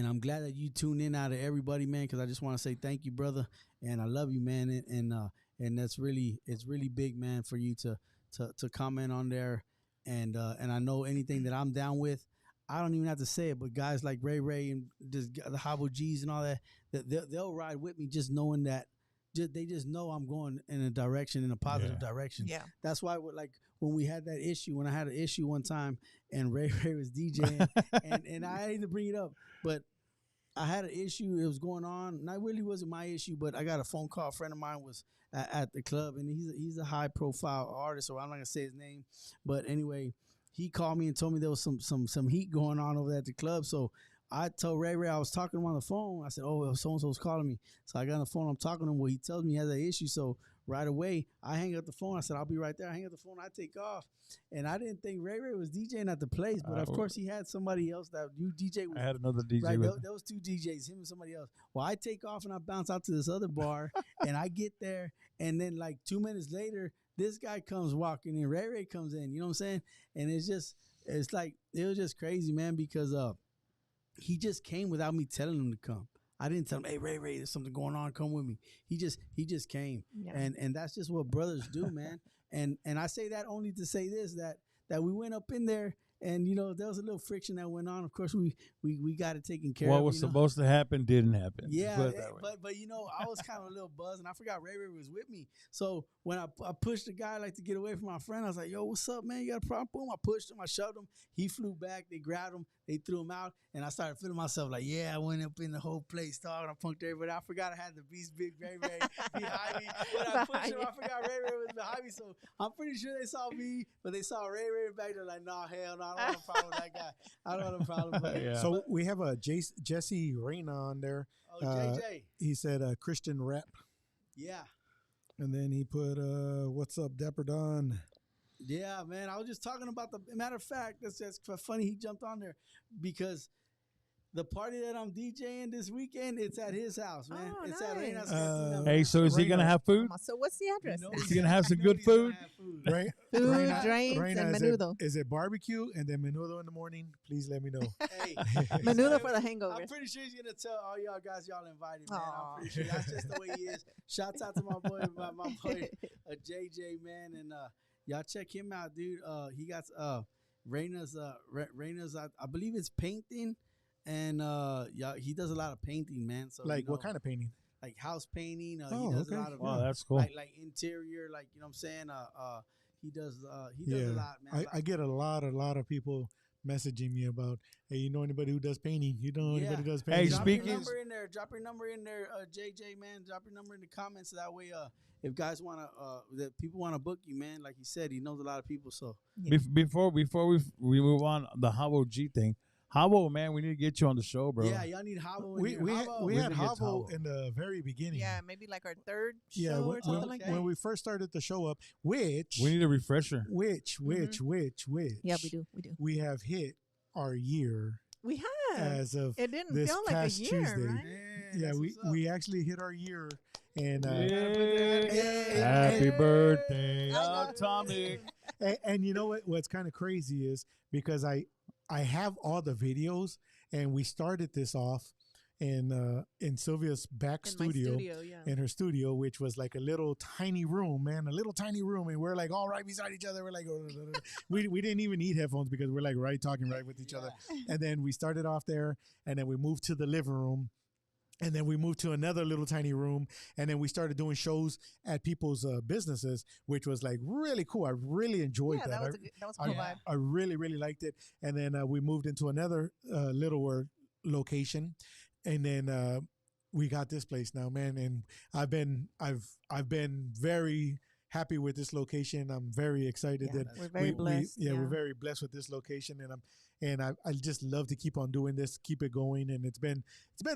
Speaker 4: I'm glad that you tune in out of everybody, man, because I just want to say thank you, brother, and I love you, man, and it's really big, man, for you to comment on there, and I know anything that I'm down with, I don't even have to say it, but guys like Ray and the Habo G's and all that they'll ride with me, just knowing that they just know I'm going in a positive direction. Yeah, that's why when we had that issue, when I had an issue one time and Ray was DJing, and I hate to bring it up, but I had an issue. It was going on, and it really wasn't my issue, but I got a phone call. A friend of mine was at the club, and he's a high profile artist, so I'm not gonna say his name, but anyway, he called me and told me there was some heat going on over there at the club. So I told Ray, I was talking to him on the phone. I said, "Oh, so-and-so's calling me." So I got on the phone. I'm talking to him. Well, he tells me he has an issue. So right away, I hang up the phone. I said, "I'll be right there." I hang up the phone. I take off. And I didn't think Ray was DJing at the place. But, of course, he had somebody else that you DJ with.
Speaker 2: I had another DJ
Speaker 4: right,
Speaker 2: with
Speaker 4: there was two DJs, him and somebody else. Well, I take off, and I bounce out to this other bar. And I get there. And then, 2 minutes later, this guy comes walking in. Ray comes in. You know what I'm saying? And it was just crazy, man, because he just came without me telling him to come. I didn't tell him, "Hey, Ray, there's something going on. Come with me." He just came. Yeah. And that's just what brothers do, man. And I say that only to say this, that we went up in there, and there was a little friction that went on. Of course, we got it taken care of.
Speaker 2: What was supposed to happen didn't happen.
Speaker 4: Yeah, but I was kind of a little buzzed, and I forgot Ray was with me. So when I pushed the guy to get away from my friend, I was like, "Yo, what's up, man? You got a problem?" Boom! I pushed him, I shoved him. He flew back. They grabbed him. They threw him out, and I started feeling myself like, yeah, I went up in the whole place, dog, and I punked everybody. I forgot I had the Beast Big Ray behind me. When I pushed him, I forgot Ray was behind me. So I'm pretty sure they saw me, but they saw Ray back there like, "Nah, hell no, I don't have a problem with that guy. I don't have a problem with him."
Speaker 1: So we have a Jesse Reyna on there.
Speaker 4: Oh, JJ.
Speaker 1: He said Christian rap.
Speaker 4: Yeah.
Speaker 1: And then he put, "What's up, Dapper Don?"
Speaker 4: Yeah, man. I was just talking about matter of fact, that's funny he jumped on there because the party that I'm DJing this weekend, it's at his house, man.
Speaker 3: Oh,
Speaker 4: it's
Speaker 3: nice.
Speaker 4: at Reina's.
Speaker 2: Hey, so is he going to have food?
Speaker 3: So what's the address?
Speaker 2: Is he going to have some good food?
Speaker 1: Right?
Speaker 3: Food, drinks, and menudo.
Speaker 1: Is it barbecue and then menudo in the morning? Please let me know.
Speaker 4: Hey,
Speaker 3: menudo for the hangover.
Speaker 4: I'm pretty sure he's going to tell all y'all guys y'all invited, man. I'm pretty sure that's just the way he is. Shouts out to my boy JJ, man. And y'all check him out, dude. He got Reina's, I believe it's painting. And he does a lot of painting, man. So
Speaker 1: what kind of painting?
Speaker 4: Like house painting. He does a lot of
Speaker 2: that's cool.
Speaker 4: Like interior, you know what I'm saying. He does a lot, man.
Speaker 1: I get a lot of people messaging me about, hey, you know anybody who does painting? You know anybody who does
Speaker 2: Hey,
Speaker 1: painting?
Speaker 4: Drop your
Speaker 2: speaking-
Speaker 4: number in there. Drop your number in there, JJ, man. Drop your number in the comments. So that way, if guys want to, that people want to book you, man. Like he said, he knows a lot of people. So
Speaker 2: Before we move on the Havo G thing, Havo, man, we need to get you on the show, bro.
Speaker 4: yeah, y'all need Havo.
Speaker 1: We had
Speaker 2: need to get
Speaker 1: Havo
Speaker 2: Havo.
Speaker 1: in the very beginning.
Speaker 3: Yeah, maybe like our third
Speaker 1: Yeah,
Speaker 3: show
Speaker 1: when,
Speaker 3: or something like that.
Speaker 1: when we first started the show up, which
Speaker 2: We need a refresher.
Speaker 1: which
Speaker 3: Yeah, we do.
Speaker 1: we have hit our year
Speaker 3: We have.
Speaker 1: as of
Speaker 3: It didn't
Speaker 1: this
Speaker 3: feel like a
Speaker 1: past
Speaker 3: year,
Speaker 1: Tuesday.
Speaker 3: right?
Speaker 1: Yeah, we actually hit our year, and
Speaker 2: Happy birthday, Atomic.
Speaker 1: and you know what's kind of crazy is because I have all the videos, and we started this off in Sylvia's back
Speaker 3: In my
Speaker 1: studio,
Speaker 3: yeah.
Speaker 1: in her studio, which was like a little tiny room, man, a little tiny room, and we're like all right beside each other. We're like, we didn't even need headphones because we're like talking right with each other. And then we started off there, and then we moved to the living room. And then we moved to another little tiny room, and then we started doing shows at people's businesses, which was like really cool. I really enjoyed
Speaker 3: Yeah,
Speaker 1: that.
Speaker 3: that was a cool vibe.
Speaker 1: I really, really liked it. And then we moved into another littler location, and then we got this place now, man. And I've been very happy with this location. I'm very excited
Speaker 3: Yeah,
Speaker 1: that
Speaker 3: we're very blessed.
Speaker 1: we're very blessed with this location, and I just love to keep on doing this, keep it going, and it's been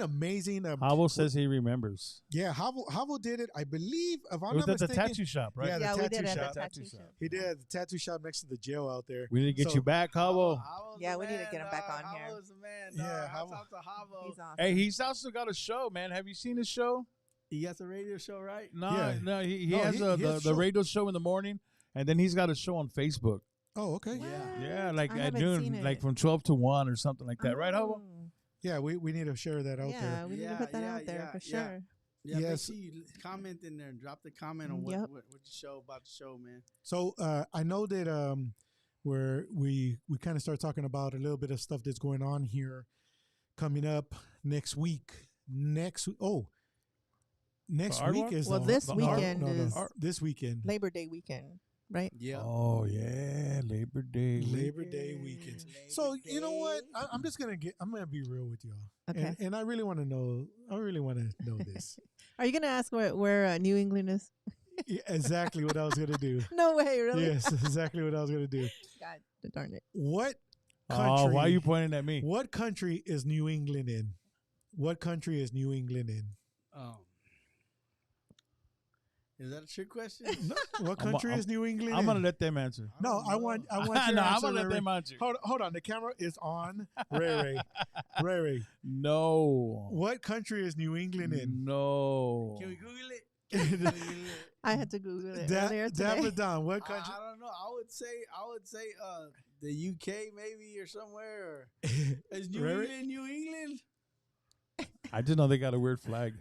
Speaker 1: amazing.
Speaker 2: Havo says he remembers.
Speaker 1: Yeah, Havo did it. I believe, if I'm
Speaker 2: It was
Speaker 1: not
Speaker 2: at the
Speaker 1: mistaken,
Speaker 2: tattoo shop, right?
Speaker 1: Yeah, the
Speaker 3: Yeah, we
Speaker 1: tattoo
Speaker 3: did it
Speaker 1: shop.
Speaker 3: at the tattoo shop.
Speaker 1: He did at the tattoo shop next to the jail out there.
Speaker 2: We need to get
Speaker 1: So-
Speaker 2: you back, Havo.
Speaker 4: Havo's
Speaker 3: Yeah,
Speaker 4: the
Speaker 3: we need to
Speaker 4: man,
Speaker 3: get him back
Speaker 4: dog.
Speaker 3: on here.
Speaker 4: Havo's the man,
Speaker 1: Yeah,
Speaker 4: dog.
Speaker 1: Havo.
Speaker 4: Shout out to Havo.
Speaker 3: He's awesome.
Speaker 2: Hey, he's also got a show, man. Have you seen his show?
Speaker 4: He got a radio show, right?
Speaker 2: No,
Speaker 1: Yeah.
Speaker 2: no, he
Speaker 1: No,
Speaker 2: has
Speaker 1: he has a
Speaker 2: the
Speaker 1: show.
Speaker 2: radio show in the morning, and then he's got a show on Facebook.
Speaker 1: Oh, okay.
Speaker 3: What?
Speaker 2: Yeah, like
Speaker 3: I
Speaker 2: at
Speaker 3: haven't seen
Speaker 2: noon, like
Speaker 3: it.
Speaker 2: from 12 to 1 or something like that, right, Havo?
Speaker 3: Oh.
Speaker 1: Yeah, we need to share that out
Speaker 3: Yeah,
Speaker 1: there.
Speaker 3: we need to
Speaker 4: Yeah,
Speaker 3: put that
Speaker 4: yeah,
Speaker 3: out there
Speaker 4: yeah,
Speaker 3: for
Speaker 4: yeah.
Speaker 3: sure.
Speaker 4: Yeah,
Speaker 1: Yes.
Speaker 4: make sure you comment in there and drop the comment on
Speaker 3: Yep.
Speaker 4: what you show about the show, man.
Speaker 1: So I know that where we kind of start talking about a little bit of stuff that's going on here coming up next week. Next week
Speaker 2: Art
Speaker 1: week
Speaker 2: Walk?
Speaker 1: is
Speaker 3: Well,
Speaker 1: the-
Speaker 3: this
Speaker 1: no,
Speaker 3: weekend
Speaker 1: no, no,
Speaker 3: is
Speaker 1: this weekend.
Speaker 3: Labor Day weekend, right?
Speaker 4: Yeah.
Speaker 2: Oh yeah, Labor Day.
Speaker 1: Labor Day weekend. So you know what? I'm just gonna be real with y'all.
Speaker 3: Okay.
Speaker 1: And I really want to know. I really want to know this.
Speaker 3: Are you gonna ask where New England is?
Speaker 1: Yeah, exactly what I was gonna do.
Speaker 3: No way, really?
Speaker 1: Yes, exactly what I was gonna do.
Speaker 3: God darn it.
Speaker 1: What
Speaker 2: Oh,
Speaker 1: country?
Speaker 2: why are you pointing at me?
Speaker 1: What country is New England in? What country is New England in?
Speaker 4: Is that a trick question?
Speaker 1: No, what country is New England
Speaker 2: I'm
Speaker 1: in?
Speaker 2: gonna let them answer.
Speaker 1: No, I want your
Speaker 2: no,
Speaker 1: answer.
Speaker 2: I'm gonna let
Speaker 1: Ray.
Speaker 2: them answer.
Speaker 1: Hold on. The camera is on. Ray. Ray.
Speaker 2: No.
Speaker 1: What country is New England in?
Speaker 2: No.
Speaker 4: Can we Google it? Can we Google it?
Speaker 3: I had to Google it earlier today.
Speaker 1: Dapper Don, what country?
Speaker 4: I don't know. I would say the UK maybe or somewhere. Is New
Speaker 1: Ray?
Speaker 4: England New England?
Speaker 2: I just know they got a weird flag.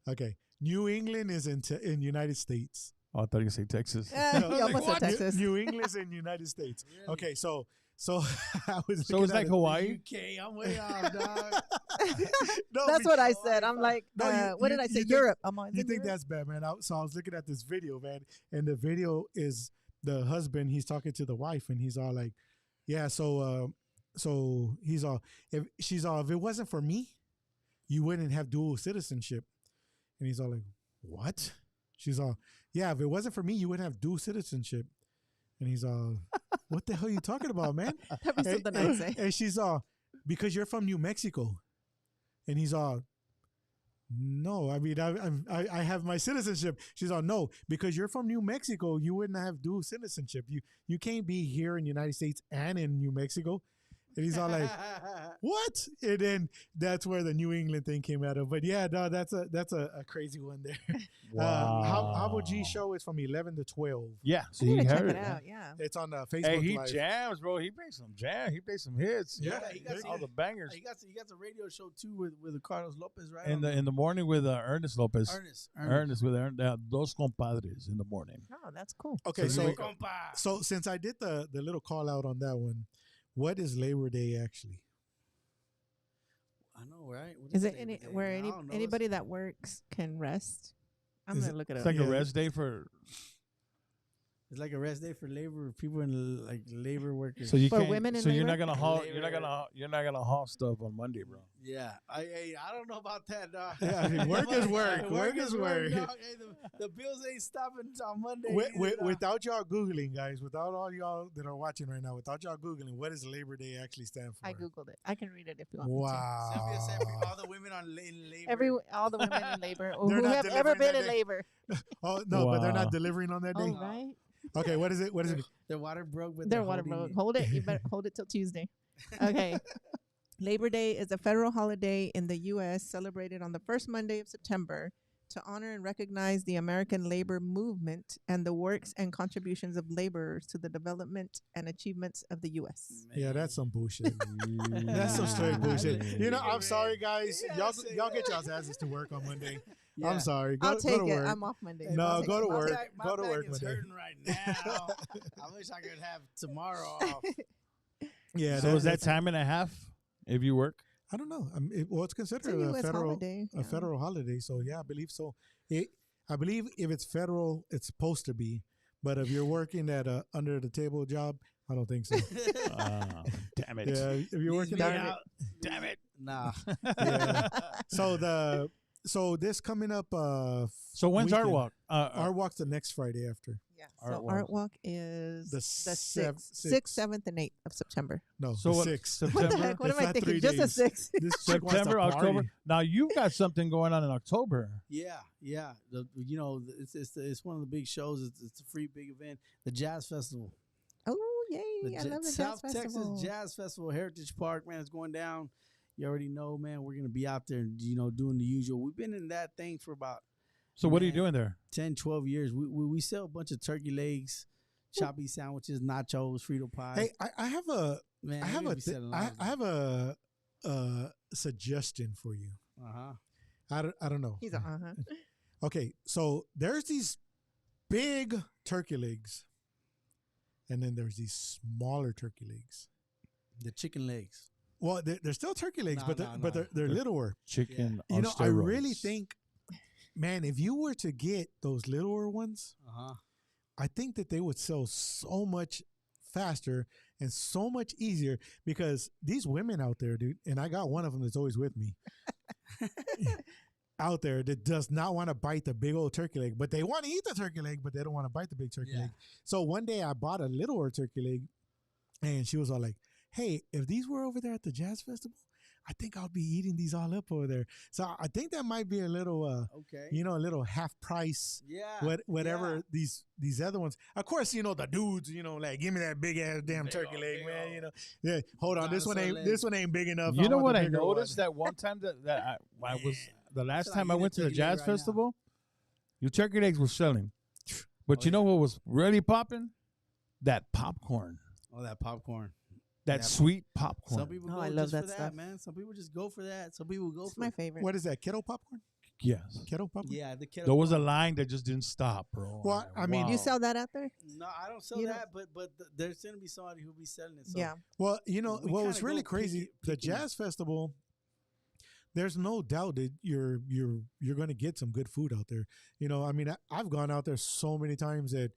Speaker 1: Okay. New England is in United States.
Speaker 2: Oh, I thought you were say Texas.
Speaker 3: You almost said
Speaker 1: What?
Speaker 3: Texas.
Speaker 1: New England's in United States.
Speaker 4: Really?
Speaker 1: Okay, so I was
Speaker 2: So
Speaker 1: looking
Speaker 2: it's
Speaker 1: at
Speaker 2: like
Speaker 1: it.
Speaker 2: Hawaii.
Speaker 4: UK. I'm way off, dog.
Speaker 1: No,
Speaker 3: That's
Speaker 1: be-
Speaker 3: what I said. I'm like,
Speaker 1: No,
Speaker 3: what did I say?
Speaker 1: think-
Speaker 3: Europe. I'm on.
Speaker 1: You think that's bad, man? So I was looking at this video, man, and the video is the husband. He's talking to the wife, and he's all like, "Yeah, so he's all if it wasn't for me, you wouldn't have dual citizenship." And he's all like, "What?" She's all, "Yeah, if it wasn't for me, you wouldn't have dual citizenship." And he's all, "What the hell are you talking about, man?"
Speaker 3: That'd be something I'd say.
Speaker 1: And she's all, "Because you're from New Mexico." And he's all, "No, I mean, I have my citizenship." She's all, "No, because you're from New Mexico, you wouldn't have dual citizenship. You can't be here in the United States and in New Mexico." And he's all like, "What?" And then that's where the New England thing came out of. But yeah, no, that's a crazy one there. Havo G show is from 11 to 12.
Speaker 2: Yeah,
Speaker 3: I
Speaker 2: so
Speaker 3: need
Speaker 2: you
Speaker 3: to check
Speaker 2: heard
Speaker 3: it
Speaker 2: it.
Speaker 3: out. Yeah.
Speaker 1: It's on Facebook
Speaker 2: Hey, he
Speaker 1: Live.
Speaker 2: jams, bro. He plays some jam. He plays some hits.
Speaker 1: Yeah,
Speaker 4: he got
Speaker 2: all the bangers.
Speaker 4: He got a radio show too with Carlos Lopez, right?
Speaker 2: In the morning with Ernest Lopez.
Speaker 4: Ernest.
Speaker 2: With Dos Compadres in the morning.
Speaker 3: Oh, that's cool.
Speaker 1: Okay,
Speaker 2: So
Speaker 1: so
Speaker 2: we-
Speaker 1: so since I did the little call out on that one, what is Labor Day actually?
Speaker 4: I know, right? What
Speaker 3: Is it
Speaker 4: Labor Day?
Speaker 3: where
Speaker 4: I don't know.
Speaker 3: anybody that works can rest? I'm
Speaker 1: Is
Speaker 3: gonna look it
Speaker 1: it-
Speaker 3: up.
Speaker 2: It's like
Speaker 1: Yeah.
Speaker 2: a rest day for.
Speaker 4: It's like a rest day for labor people in like labor workers.
Speaker 2: So you
Speaker 3: For
Speaker 2: can't.
Speaker 3: women in
Speaker 2: So you're
Speaker 3: labor?
Speaker 2: not gonna haul.
Speaker 4: Labor.
Speaker 2: You're not gonna haul stuff on Monday, bro.
Speaker 4: Yeah, I don't know about that, dog.
Speaker 1: Yeah, I mean, work is work. Work is work.
Speaker 4: dog. Hey, the bills ain't stopping on Monday. either, dog.
Speaker 1: Without y'all Googling, guys, without all y'all that are watching right now, without y'all Googling, what does Labor Day actually stand for?
Speaker 3: I googled it. I can read it if you want
Speaker 1: Wow.
Speaker 4: Sylvia said all the women in labor.
Speaker 3: me to. All the women in labor or
Speaker 1: They're
Speaker 3: who
Speaker 1: not
Speaker 3: have ever
Speaker 1: delivering
Speaker 3: been
Speaker 1: that
Speaker 3: in
Speaker 1: day.
Speaker 3: labor.
Speaker 1: Oh, no, but they're
Speaker 2: Wow.
Speaker 1: not delivering on that day?
Speaker 3: Oh, right.
Speaker 1: Okay, what is it? What is it?
Speaker 4: Their water broke, but
Speaker 3: Their
Speaker 4: they're
Speaker 3: water
Speaker 4: holding
Speaker 3: broke.
Speaker 4: it.
Speaker 3: Hold it. You better hold it till Tuesday. Okay. Labor Day is a federal holiday in the U.S. celebrated on the first Monday of September to honor and recognize the American labor movement and the works and contributions of laborers to the development and achievements of the U.S.
Speaker 1: Yeah, that's some bullshit. That's some straight bullshit. You know, I'm sorry, guys. Y'all get y'all's asses to work on Monday.
Speaker 4: Yeah.
Speaker 1: I'm sorry.
Speaker 3: I'll take
Speaker 1: to
Speaker 3: it.
Speaker 1: work.
Speaker 3: I'm off Monday.
Speaker 1: No,
Speaker 3: I'll take
Speaker 1: go
Speaker 3: it.
Speaker 1: to
Speaker 3: I'll
Speaker 1: work.
Speaker 3: take it.
Speaker 1: Go to work
Speaker 4: is
Speaker 1: Monday.
Speaker 4: hurting right now. I wish I could have tomorrow off.
Speaker 1: Yeah.
Speaker 2: So is that time and a half if you work?
Speaker 1: I don't know. Well, it's
Speaker 3: It's
Speaker 1: considered
Speaker 3: a
Speaker 1: a
Speaker 3: U.S.
Speaker 1: federal
Speaker 3: holiday.
Speaker 1: a federal holiday. So yeah, I believe so. I believe if it's federal, it's supposed to be. But if you're working at a under the table job, I don't think so.
Speaker 2: Damn it.
Speaker 1: Yeah, if you're working
Speaker 4: Darn
Speaker 1: at
Speaker 4: it. Damn it. Nah.
Speaker 1: yeah. So this coming up.
Speaker 2: So when's Art
Speaker 1: weekend.
Speaker 2: Walk?
Speaker 1: Art Walk's the next Friday after.
Speaker 3: Yeah.
Speaker 2: Art
Speaker 3: So
Speaker 2: Walk.
Speaker 3: Art Walk is
Speaker 1: The
Speaker 3: the
Speaker 1: sev-
Speaker 3: 6th, 7th, and 8th of September.
Speaker 1: No,
Speaker 2: So
Speaker 1: the
Speaker 2: what?
Speaker 1: 6th.
Speaker 3: What the
Speaker 2: September.
Speaker 3: heck? What
Speaker 1: It's
Speaker 3: am I
Speaker 1: not
Speaker 3: thinking?
Speaker 1: 3
Speaker 3: Just a
Speaker 1: days.
Speaker 3: 6th.
Speaker 1: This chick wants to
Speaker 2: September,
Speaker 1: party.
Speaker 2: October. Now you've got something going on in October.
Speaker 4: Yeah. It's one of the big shows. It's a free big event. The Jazz Festival.
Speaker 3: Oh, yay. I love the
Speaker 4: South
Speaker 3: Jazz
Speaker 4: Texas
Speaker 3: Festival.
Speaker 4: Jazz Festival, Heritage Park, man, it's going down. You already know, man, we're going to be out there, doing the usual. We've been in that thing for about
Speaker 2: So what are you
Speaker 4: Man.
Speaker 2: doing there?
Speaker 4: 10, 12 years. We sell a bunch of turkey legs, choppy sandwiches, nachos, Frito pie.
Speaker 1: Hey, I have a
Speaker 4: man,
Speaker 1: I have
Speaker 4: we're
Speaker 1: a
Speaker 4: gonna be
Speaker 1: th-
Speaker 4: selling
Speaker 1: I,
Speaker 4: lots of
Speaker 1: I have a suggestion for you.
Speaker 4: Uh-huh.
Speaker 1: I don't know.
Speaker 3: He's a uh-huh.
Speaker 1: Okay, so there's these big turkey legs, and then there's these smaller turkey legs.
Speaker 4: The chicken legs.
Speaker 1: Well, they're still turkey legs,
Speaker 4: No,
Speaker 1: but
Speaker 4: no,
Speaker 1: but
Speaker 4: no.
Speaker 1: they're littler.
Speaker 2: Chicken
Speaker 1: You
Speaker 2: on
Speaker 1: know,
Speaker 2: steroids.
Speaker 1: I really think, man, if you were to get those littler ones,
Speaker 4: Uh-huh.
Speaker 1: I think that they would sell so much faster and so much easier because these women out there, dude, and I got one of them that's always with me out there that does not want to bite the big old turkey leg, but they want to eat the turkey leg, but they don't want to bite the big turkey
Speaker 4: Yeah.
Speaker 1: leg. So one day I bought a littler turkey leg and she was all like, hey, if these were over there at the Jazz Festival, I think I'll be eating these all up over there. So I think that might be a little,
Speaker 4: Okay.
Speaker 1: a little half price.
Speaker 4: Yeah.
Speaker 1: Whatever
Speaker 4: yeah.
Speaker 1: these other ones. Of course, the dudes, like give me that big ass damn turkey leg, man. Yeah, hold on, this one ain't big enough.
Speaker 2: You know
Speaker 1: want
Speaker 2: what
Speaker 1: the
Speaker 2: I
Speaker 1: bigger one.
Speaker 2: noticed that one time that I was the last
Speaker 4: Should I
Speaker 2: time I
Speaker 4: eat a
Speaker 2: went to the
Speaker 4: turkey leg
Speaker 2: Jazz
Speaker 4: right now?
Speaker 2: Festival, your turkey legs were selling. But
Speaker 4: Oh,
Speaker 2: you know what was really popping? That popcorn.
Speaker 4: Oh, that popcorn.
Speaker 2: That
Speaker 4: Yeah.
Speaker 2: sweet popcorn.
Speaker 4: Some people
Speaker 3: Oh,
Speaker 4: go
Speaker 3: I love
Speaker 4: just
Speaker 3: that
Speaker 4: for that,
Speaker 3: stuff.
Speaker 4: man. Some people just go for that. Some people go
Speaker 3: It's
Speaker 4: for
Speaker 3: my favorite.
Speaker 1: What is that? Kettle popcorn?
Speaker 2: Yes.
Speaker 1: Kettle popcorn?
Speaker 4: Yeah, the kettle.
Speaker 2: There was a
Speaker 4: corn.
Speaker 2: line that just didn't stop, bro.
Speaker 1: Well, I mean-
Speaker 3: You sell that out there?
Speaker 4: No, I don't sell
Speaker 3: You don't-
Speaker 4: that, but there's gonna be somebody who'll be selling it. So
Speaker 3: Yeah.
Speaker 1: Well,
Speaker 4: We
Speaker 1: what was
Speaker 4: kinda
Speaker 1: really
Speaker 4: go
Speaker 1: crazy, the
Speaker 4: picking-
Speaker 1: Jazz Festival, there's no doubt that you're going to get some good food out there. I mean, I've gone out there so many times that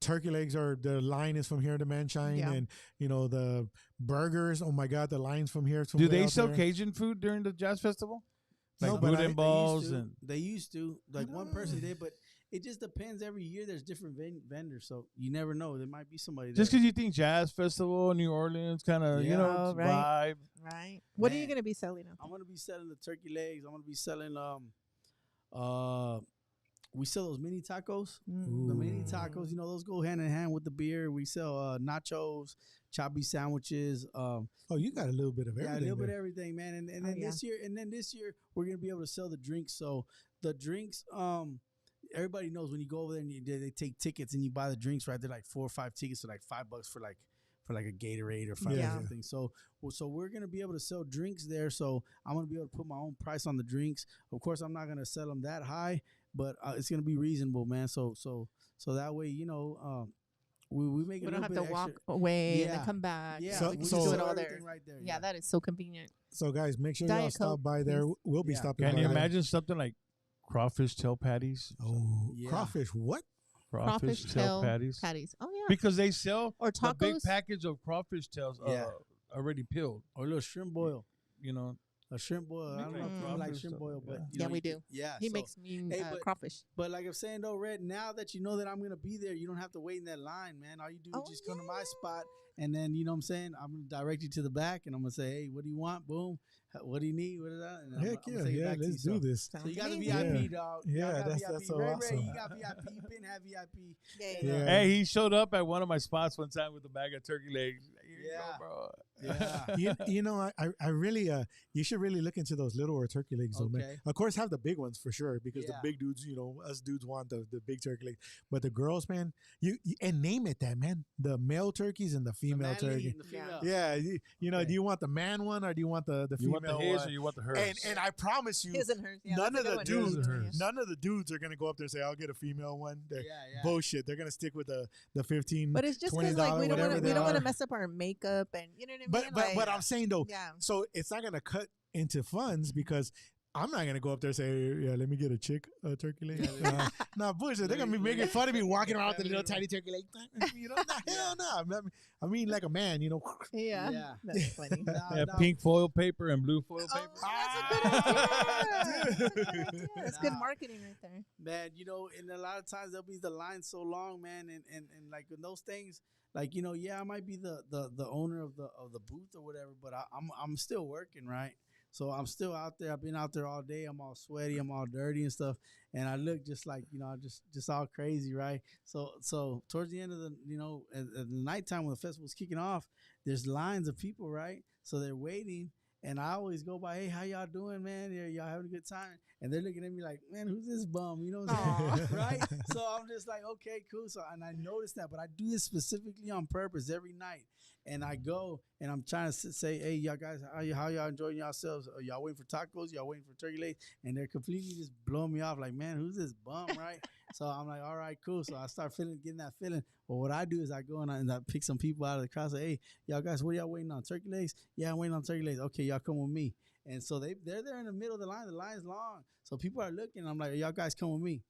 Speaker 1: turkey legs the line is from here to Manshine,
Speaker 3: Yeah.
Speaker 1: and the burgers. Oh my God, the lines from here to
Speaker 2: Do
Speaker 1: way
Speaker 2: they
Speaker 1: out
Speaker 2: sell
Speaker 1: there.
Speaker 2: Cajun food during the Jazz Festival? Like
Speaker 1: No, but
Speaker 2: boudin balls
Speaker 4: they used to,
Speaker 2: and
Speaker 4: they used to. Like one person
Speaker 1: Ah.
Speaker 4: did, but it just depends. Every year there's different vendors, so you never know. There might be somebody
Speaker 2: just
Speaker 4: there.
Speaker 2: because you think Jazz Festival, New Orleans, kind of
Speaker 4: Yeah.
Speaker 3: Oh, right.
Speaker 2: vibe.
Speaker 3: Right. What are you
Speaker 4: Man.
Speaker 3: going to be selling out
Speaker 4: I'm gonna be selling the turkey legs. I'm gonna be selling we sell those mini tacos.
Speaker 3: there?
Speaker 4: The mini
Speaker 1: Ooh.
Speaker 4: tacos, those go hand in hand with the beer. We sell nachos, choppy sandwiches.
Speaker 1: Oh, you got a little bit of everything.
Speaker 4: Yeah, a little bit of
Speaker 1: there.
Speaker 4: everything, man. And
Speaker 3: Oh,
Speaker 4: then
Speaker 3: yeah.
Speaker 4: this year we're gonna be able to sell the drinks. So the drinks, everybody knows when you go over there and they take tickets and you buy the drinks, right? They're like 4 or 5 tickets, so like $5 for like a Gatorade or $5
Speaker 1: Yeah.
Speaker 4: or something. So we're gonna be able to sell drinks there. So I'm gonna be able to put my own price on the drinks. Of course, I'm not gonna sell them that high, but it's gonna be reasonable, man. So that way, we make it
Speaker 3: We
Speaker 4: a
Speaker 3: don't
Speaker 4: little
Speaker 3: have
Speaker 4: bit
Speaker 3: to
Speaker 4: extra.
Speaker 3: walk away and
Speaker 4: Yeah.
Speaker 3: then come back.
Speaker 4: Yeah,
Speaker 1: So-
Speaker 4: we
Speaker 3: we
Speaker 4: just
Speaker 3: just do it
Speaker 4: sell
Speaker 3: all there.
Speaker 4: everything right there.
Speaker 3: Yeah, that is so convenient.
Speaker 1: So guys, make sure
Speaker 3: Diet
Speaker 1: y'all stop
Speaker 3: Coke,
Speaker 1: by there.
Speaker 3: please.
Speaker 1: We'll be
Speaker 4: Yeah.
Speaker 1: stopping
Speaker 2: Can
Speaker 1: by
Speaker 2: you
Speaker 1: there.
Speaker 2: imagine something like crawfish tail patties?
Speaker 1: Oh,
Speaker 4: Yeah.
Speaker 1: crawfish! What?
Speaker 2: Crawfish tail patties.
Speaker 3: Oh yeah.
Speaker 2: Because they sell
Speaker 3: or
Speaker 2: the big
Speaker 3: tacos.
Speaker 2: package of crawfish tails already peeled.
Speaker 4: Or a little shrimp boil.
Speaker 2: You know,
Speaker 4: a shrimp boil. I don't know if you like shrimp boil, but you know,
Speaker 3: we do.
Speaker 4: Yeah,
Speaker 3: he makes me crawfish.
Speaker 4: But like I'm saying though, Red, now that you know that I'm gonna be there, you don't have to wait in that line, man. All you do is just come to my spot, and then you know what I'm saying. I'm gonna direct you to the back, and I'm gonna say, hey, what do you want? Boom. What do you need? What is that? And
Speaker 1: Heck yeah, let's do this.
Speaker 4: So you got the VIP, dog.
Speaker 1: Yeah, that's so awesome.
Speaker 4: You got VIP. You been have VIP.
Speaker 3: Yeah.
Speaker 2: Hey, he showed up at one of my spots one time with a bag of turkey legs. Here you go, bro.
Speaker 4: Yeah.
Speaker 1: you know, I really, you should really look into those littler turkey legs, though, man. Of course, have the big ones for sure, because the big dudes, you know, us dudes want the big turkey legs. But the girls, man, you and name it that, man. The male turkeys and the female turkey. Yeah, you know, do you want the man one or do you want the female
Speaker 2: one? You want the his
Speaker 1: one?
Speaker 2: or you want the hers?
Speaker 1: And I promise you,
Speaker 3: his and hers. Yeah,
Speaker 1: none of the dudes are gonna go up there and say, "I'll get a female one." Bullshit. They're gonna stick with the 15.
Speaker 3: But it's just because like we don't want to mess up our makeup and you know what I mean.
Speaker 1: But I'm saying though, so it's not gonna cut into funds because I'm not gonna go up there and say, "Yeah, let me get a turkey leg." No, bullshit. They're gonna be making fun of me walking around with the little tiny turkey leg. You know, hell no. I mean, like a man, you know.
Speaker 3: Yeah. That's funny.
Speaker 2: Pink foil paper and blue foil paper.
Speaker 3: That's a good idea. That's good marketing right there.
Speaker 4: Man, you know, and a lot of times there'll be the line so long, man, and like in those things. Like, you know, I might be the owner of the booth or whatever, but I'm still working, right? So I'm still out there. I've been out there all day. I'm all sweaty. I'm all dirty and stuff. And I look just like, you know, just all crazy, right? So towards the end of the, you know, at the nighttime when the festival's kicking off, there's lines of people, right? So they're waiting. And I always go by, hey, how y'all doing, man? Y'all having a good time? And they're looking at me like, man, who's this bum? You know what I'm saying? Right? So I'm just like, okay, cool. So, and I noticed that, but I do this specifically on purpose every night. And I go and I'm trying to say, hey, y'all guys, how y'all enjoying yourselves? Are y'all waiting for tacos? Y'all waiting for turkey legs? And they're completely just blowing me off like, man, who's this bum, right? So I'm like, all right, cool. So I start getting that feeling. Well, what I do is I go and I pick some people out of the crowd. Say, hey, y'all guys, what are y'all waiting on? Turkey legs? Yeah, I'm waiting on turkey legs. Okay, y'all come with me. And so they're there in the middle of the line. The line's long. So people are looking. I'm like, y'all guys come with me.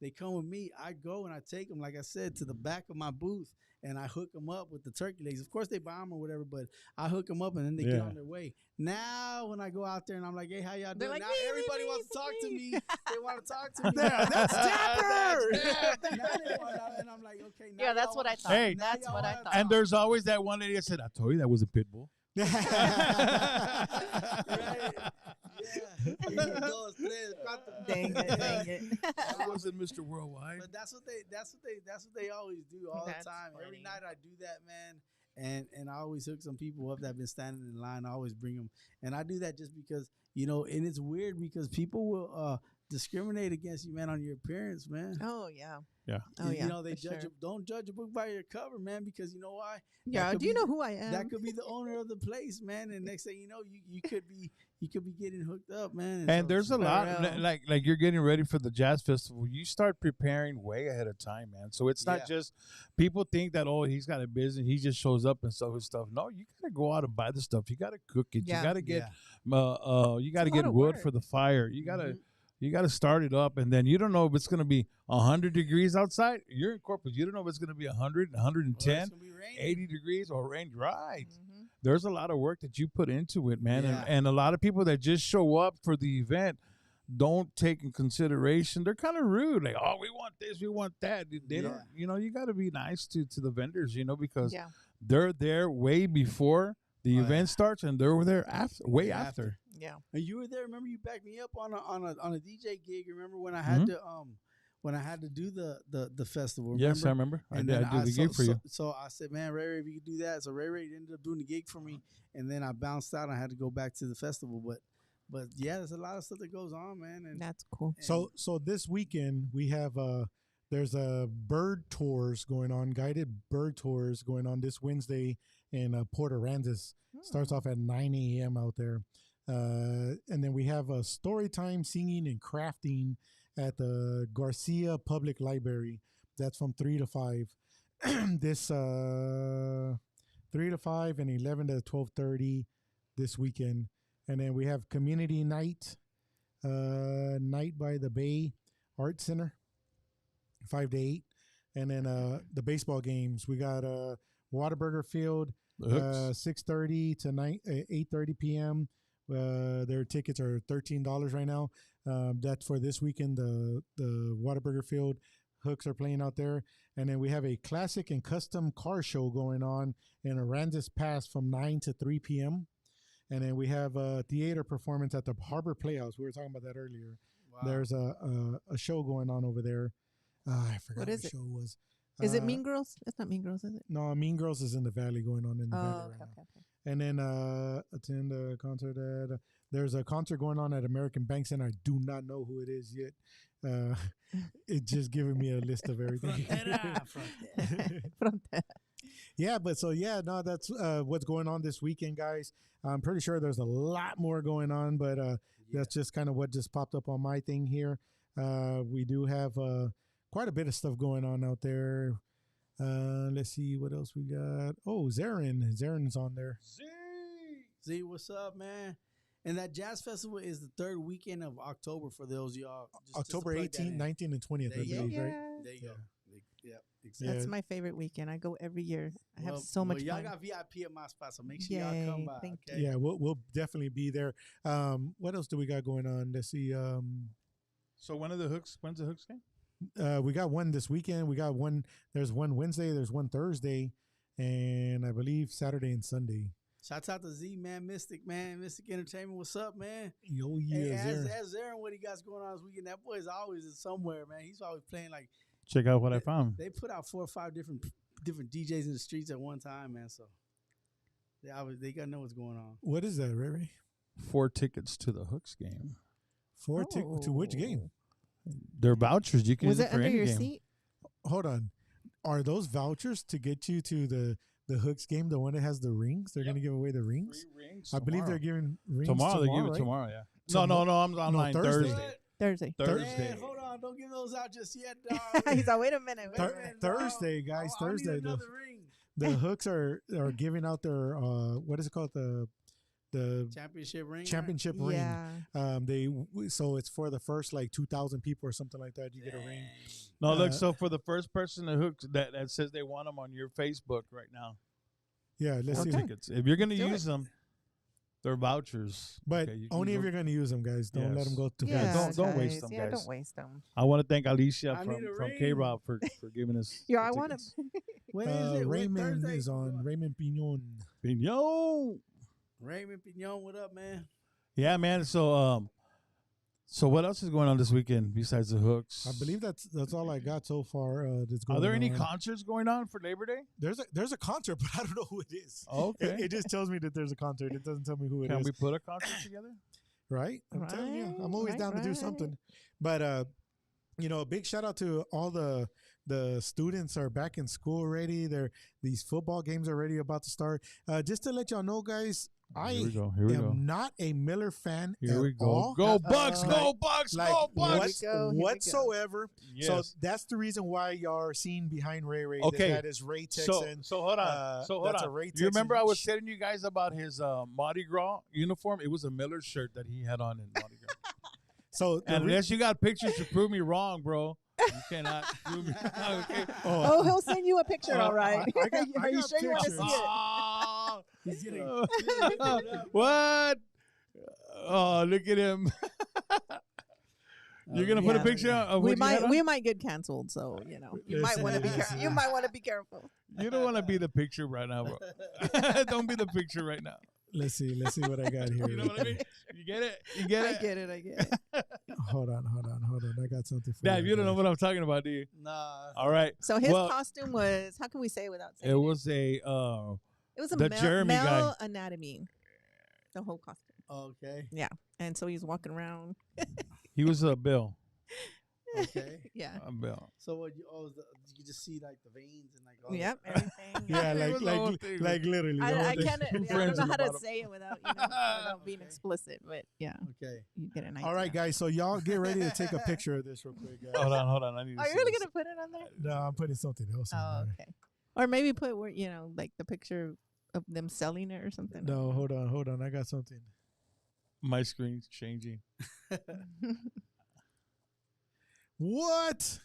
Speaker 4: They come with me. I go and I take them, like I said, to the back of my booth. And I hook them up with the turkey legs. Of course, they buy them or whatever, but I hook them up and then they get on their way. Now, when I go out there and I'm like, hey, how y'all doing? Like, now everybody wants to talk to me. They want to talk to me.
Speaker 1: That's Dapper!
Speaker 4: And I'm like, okay. Now
Speaker 3: that's what I thought.
Speaker 2: Hey,
Speaker 3: that's what I thought.
Speaker 2: And there's always that one lady that said, I told you that was a pit bull.
Speaker 4: Right. Yeah.
Speaker 3: Dang it.
Speaker 2: That wasn't Mr. Worldwide.
Speaker 4: But that's what they always do all the time. Funny. Every night I do that, man. And I always hook some people up that have been standing in line. I always bring them. And I do that just because, you know, and it's weird because people will discriminate against you, man, on your appearance, man.
Speaker 3: Oh, yeah.
Speaker 2: Yeah.
Speaker 3: Oh, yeah.
Speaker 4: You know, they don't judge a book by your cover, man, because you know why?
Speaker 3: Yeah, do you know who I am?
Speaker 4: That could be the owner of the place, man. And next thing you know, you could be getting hooked up, man.
Speaker 2: And there's a lot like you're getting ready for the jazz festival. You start preparing way ahead of time, man. So it's not just people think that, oh, he's got a business, he just shows up and sells his stuff. No, you gotta go out and buy the stuff. You gotta cook it. You gotta get wood for the fire. You gotta you got to start it up, and then you don't know if it's going to be 100 degrees outside. You're in Corpus. You don't know if it's going to be 100, 110, 80 degrees or rain. Right. Mm-hmm. There's a lot of work that you put into it, man. Yeah. And a lot of people that just show up for the event don't take in consideration. They're kind of rude. Like, oh, we want this, we want that. They don't, you know, you got to be nice to the vendors, you know, because they're there way before the event starts, and they're there way after.
Speaker 3: Yeah.
Speaker 4: And you were there. Remember, you backed me up on a DJ gig. Remember when I had to do the festival? Remember?
Speaker 2: Yes, I remember. I did the gig for you.
Speaker 4: So I said, man, Ray, if you could do that. So Ray ended up doing the gig for me, and then I bounced out. And I had to go back to the festival, but yeah, there's a lot of stuff that goes on, man. And
Speaker 3: that's cool.
Speaker 1: So this weekend we have there's a bird tours going on, guided bird tours going on this Wednesday in Port Aransas. Starts off at 9 a.m. out there. And then we have a story time, singing and crafting at the Garcia Public Library. That's from 3 to 5. This 3 to 5 and 11 to 12:30 this weekend. And then we have community night, Night by the Bay Art Center, 5 to 8. And then the baseball games, we got Whataburger Field, 6:30 to 8:30 p.m. Their tickets are $13 right now. That's for this weekend. The Whataburger Field Hooks are playing out there. And then we have a classic and custom car show going on in Arandis Pass from 9 to 3 p.m. And then we have a theater performance at the Harbor Playhouse. We were talking about that earlier. Wow. There's a show going on over there. I forgot what the show was.
Speaker 3: Is it Mean Girls? It's not Mean Girls, is it?
Speaker 1: No, Mean Girls is in the Valley, going on in the Valley right now. And then attend a concert at there's a concert going on at American Bank Center. I do not know who it is yet. It just giving me a list of everything. Yeah, but so that's what's going on this weekend, guys. I'm pretty sure there's a lot more going on, but that's just kind of what just popped up on my thing here. We do have quite a bit of stuff going on out there. Let's see what else we got. Oh, Zaren's on there.
Speaker 4: Z, what's up, man? And that jazz festival is the third weekend of October for those of y'all.
Speaker 1: October 18th, 19th, and 20th, I believe, right?
Speaker 4: There you go. Yeah, exactly.
Speaker 3: That's my favorite weekend. I go every year. I have so much fun.
Speaker 4: Y'all got VIP at my spot, so make sure y'all come by. Okay?
Speaker 1: Yeah, we'll definitely be there. What else do we got going on? Let's see.
Speaker 2: So when's the Hooks game?
Speaker 1: We got one this weekend. We got one. There's one Wednesday. There's one Thursday, and I believe Saturday and Sunday.
Speaker 4: Shouts out to Z, man. Mystic Entertainment. What's up, man?
Speaker 1: Yo, yeah.
Speaker 4: Hey, ask Aaron what he got going on this weekend. That boy is always somewhere, man. He's always playing like.
Speaker 2: Check out what I found.
Speaker 4: They put out 4 or 5 different DJs in the streets at one time, man. So they gotta know what's going on.
Speaker 1: What is that, Ray?
Speaker 2: 4 tickets to the Hooks game.
Speaker 1: 4 tickets to which game?
Speaker 2: They're vouchers. You can use it for any game. Was it under your seat?
Speaker 1: Hold on. Are those vouchers to get you to the Hooks game, the one that has the rings? They're going to give away the rings?
Speaker 2: 3 rings
Speaker 1: I believe they're giving rings
Speaker 2: tomorrow. They give it tomorrow, yeah. No, I'm online Thursday.
Speaker 3: Thursday.
Speaker 4: Man, hold on, don't give those out just yet, dog.
Speaker 3: He's like, wait a minute.
Speaker 1: Thursday, guys. Thursday. The Hooks are giving out their what is it called, the
Speaker 4: championship ring.
Speaker 1: Ring. So it's for the first like 2,000 people or something like that. You get a ring.
Speaker 2: No, look. So for the first person to Hooks that says they want them on your Facebook right now.
Speaker 1: Yeah, let's see
Speaker 2: tickets. If you're gonna use them. They're vouchers,
Speaker 1: but only if you're going to use them, guys. Don't let them go too
Speaker 2: fast. Don't waste them, guys.
Speaker 3: Yeah, don't waste them.
Speaker 2: I want to thank Alicia from K-Rob for giving us.
Speaker 3: Yeah, I want to.
Speaker 4: When is it?
Speaker 1: Raymond is on. Raymond Pignon.
Speaker 4: Raymond Pignon, what up, man?
Speaker 2: Yeah, man. So what else is going on this weekend besides the Hooks?
Speaker 1: I believe that's all I got so far.
Speaker 2: Are there any concerts going on for Labor Day?
Speaker 1: There's a concert, but I don't know who it is.
Speaker 2: Okay.
Speaker 1: It just tells me that there's a concert. It doesn't tell me who it is.
Speaker 2: Can we put a concert together?
Speaker 1: Right? I'm telling you. I'm always down to do something. But, a big shout out to all the students are back in school already. These football games are already about to start. Just to let y'all know, guys, I am not a Miller fan at all.
Speaker 2: Go Bucks! Go Bucks! Go Bucks!
Speaker 1: Whatsoever. Yes. So that's the reason why y'all are seeing behind Ray.
Speaker 2: Okay.
Speaker 1: That is Ray Texan.
Speaker 2: So hold on. That's a Ray Texan. You remember I was telling you guys about his Mardi Gras uniform? It was a Miller shirt that he had on in Mardi Gras.
Speaker 1: So
Speaker 2: unless you got pictures to prove me wrong, bro. You cannot prove me. Okay.
Speaker 3: He'll send you a picture, all right. Are you sure you want to see it?
Speaker 4: He's getting
Speaker 2: what? Oh, look at him. You're gonna put a picture of
Speaker 3: we might get canceled, so you might want to be careful. You might want to be careful.
Speaker 2: You don't want to be the picture right now, bro. Don't be the picture right now.
Speaker 1: Let's see what I got here.
Speaker 2: You know what I mean? You get it?
Speaker 3: I get it.
Speaker 1: Hold on. I got something for
Speaker 2: Dad, you don't know what I'm talking about, do you?
Speaker 4: Nah.
Speaker 2: All right.
Speaker 3: So his costume was, how can we say it without saying it?
Speaker 2: It was a
Speaker 3: Jeremy guy. Anatomy. The whole costume.
Speaker 4: Okay.
Speaker 3: Yeah. And so he's walking around.
Speaker 2: He was a Bill.
Speaker 4: Okay.
Speaker 3: Yeah.
Speaker 2: A Bill.
Speaker 4: So what? You just see like the veins and like all.
Speaker 3: Yep. Everything.
Speaker 1: Yeah, like literally.
Speaker 3: I don't know how to say it without being explicit, but yeah.
Speaker 4: Okay.
Speaker 3: You get an idea.
Speaker 1: All right, guys. So y'all get ready to take a picture of this real quick, guys.
Speaker 2: Hold on. I need.
Speaker 3: Are you really gonna put it on there?
Speaker 1: No, I'm putting something else.
Speaker 3: Oh, okay. Or maybe put where like the picture of them selling it or something.
Speaker 1: No, hold on. I got something.
Speaker 2: My screen's changing.
Speaker 1: What?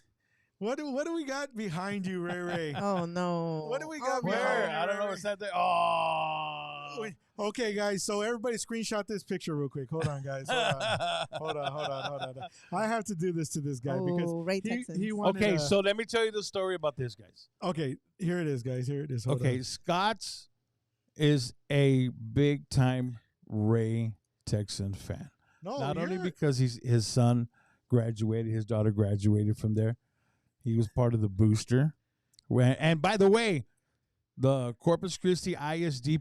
Speaker 1: What do we got behind you, Ray Ray?
Speaker 3: Oh no!
Speaker 1: What do we got
Speaker 3: Oh,
Speaker 1: behind
Speaker 2: Where?
Speaker 1: you,
Speaker 2: I don't
Speaker 1: Ray
Speaker 2: know
Speaker 1: Ray?
Speaker 2: what's that there. Oh.
Speaker 1: Wait, okay, guys. So everybody screenshot this picture real quick. Hold on, guys. Hold on. I have to do this to this guy because
Speaker 3: Ray Texans.
Speaker 1: he wanted.
Speaker 2: Okay, so let me tell you the story about this, guys.
Speaker 1: Okay, here it is, guys. Here it is. Hold
Speaker 2: Okay,
Speaker 1: on.
Speaker 2: Scott's is a big time Ray Texan fan.
Speaker 1: No,
Speaker 2: Not only
Speaker 1: you're-
Speaker 2: because his son graduated, his daughter graduated from there. He was part of the booster. And by the way, the Corpus Christi ISD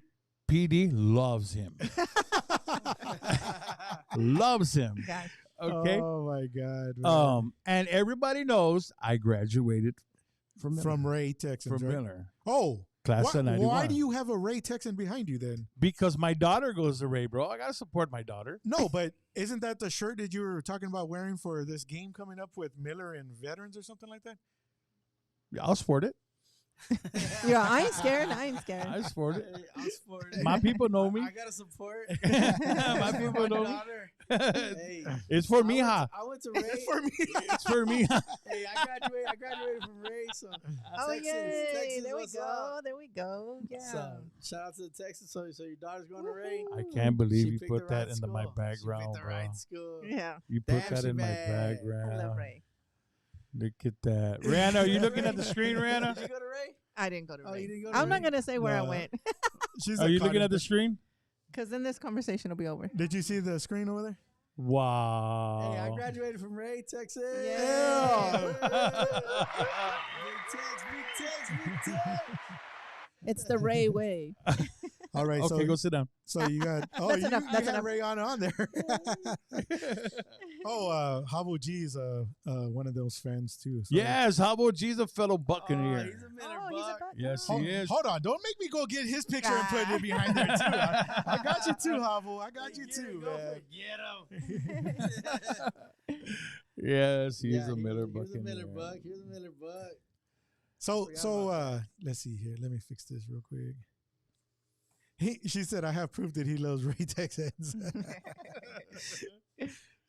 Speaker 2: PD loves him. Loves him.
Speaker 3: Gosh.
Speaker 2: Okay.
Speaker 1: Oh my God. Man.
Speaker 2: And everybody knows I graduated from Miller.
Speaker 1: From Ray Texans.
Speaker 2: From
Speaker 1: right?
Speaker 2: Miller.
Speaker 1: Oh.
Speaker 2: Class of 91.
Speaker 1: Why do you have a Ray Texan behind you then?
Speaker 2: Because my daughter goes to Ray, bro. I gotta support my daughter.
Speaker 1: No, but isn't that the shirt that you were talking about wearing for this game coming up with Miller and Veterans or something like that?
Speaker 2: Yeah, I'll support it.
Speaker 3: Yeah, I ain't scared.
Speaker 2: I support it.
Speaker 4: Hey, I'll support it.
Speaker 2: My people know me.
Speaker 4: I gotta support.
Speaker 2: My people know me.
Speaker 4: daughter. Hey,
Speaker 2: It's for Mija.
Speaker 4: I went to Ray.
Speaker 1: It's for me.
Speaker 2: It's for Mija.
Speaker 4: Hey, I graduated from Ray. So
Speaker 3: Oh
Speaker 4: Texans,
Speaker 3: yay!
Speaker 4: Texans,
Speaker 3: There we
Speaker 4: what's
Speaker 3: go.
Speaker 4: up?
Speaker 3: There we go. Yeah.
Speaker 4: So shout out to the Texans. So your daughter's going to Ray.
Speaker 2: I can't believe
Speaker 4: She
Speaker 2: you
Speaker 4: picked
Speaker 2: put
Speaker 4: the right
Speaker 2: that into my
Speaker 4: school.
Speaker 2: background,
Speaker 4: She picked the
Speaker 2: bro.
Speaker 4: right school.
Speaker 3: Yeah.
Speaker 2: You put
Speaker 4: Damn,
Speaker 2: that
Speaker 4: she
Speaker 2: in my
Speaker 4: bad.
Speaker 3: I
Speaker 2: background.
Speaker 3: love Ray.
Speaker 2: Look at that. Rihanna, are you looking at the screen, Rihanna?
Speaker 4: Did you go to Ray?
Speaker 3: I didn't go to
Speaker 4: Oh,
Speaker 3: Ray.
Speaker 4: you didn't go to
Speaker 3: I'm not
Speaker 4: Ray?
Speaker 3: gonna say where I
Speaker 1: No.
Speaker 3: went
Speaker 1: She's
Speaker 2: Are
Speaker 1: a
Speaker 2: you looking
Speaker 1: Connie.
Speaker 2: at the screen?
Speaker 3: because then this conversation will be over.
Speaker 1: Did you see the screen over there?
Speaker 2: Wow.
Speaker 4: Hey, I graduated from Ray, Texas.
Speaker 3: Yeah.
Speaker 4: Big Tex.
Speaker 3: It's the Ray way.
Speaker 1: All right.
Speaker 2: Okay, go sit down.
Speaker 1: So you got
Speaker 3: That's enough,
Speaker 1: you
Speaker 3: that's
Speaker 1: got
Speaker 3: enough.
Speaker 1: Ray on there. Havo G is one of those fans too. So
Speaker 2: Yes, how about G's a fellow
Speaker 4: Oh,
Speaker 2: Buccaneer?
Speaker 4: he's a Miller
Speaker 3: Oh, he's a
Speaker 4: Buck.
Speaker 3: buck.
Speaker 2: Yes,
Speaker 1: Hold,
Speaker 2: he is.
Speaker 1: hold on, don't make me go get his picture and put it behind there too. I got you too, Havo. I got you
Speaker 4: Get
Speaker 1: too,
Speaker 4: it, go for
Speaker 1: man.
Speaker 4: it. Get him.
Speaker 2: Yes, he's
Speaker 4: Yeah,
Speaker 2: a Miller
Speaker 4: Here's a
Speaker 2: Buccaneer.
Speaker 4: Miller Buck. Here's a Miller Buck.
Speaker 1: So
Speaker 4: Forgot about
Speaker 1: let's see here. Let me fix this real quick. She said I have proof that he loves Ray Texans.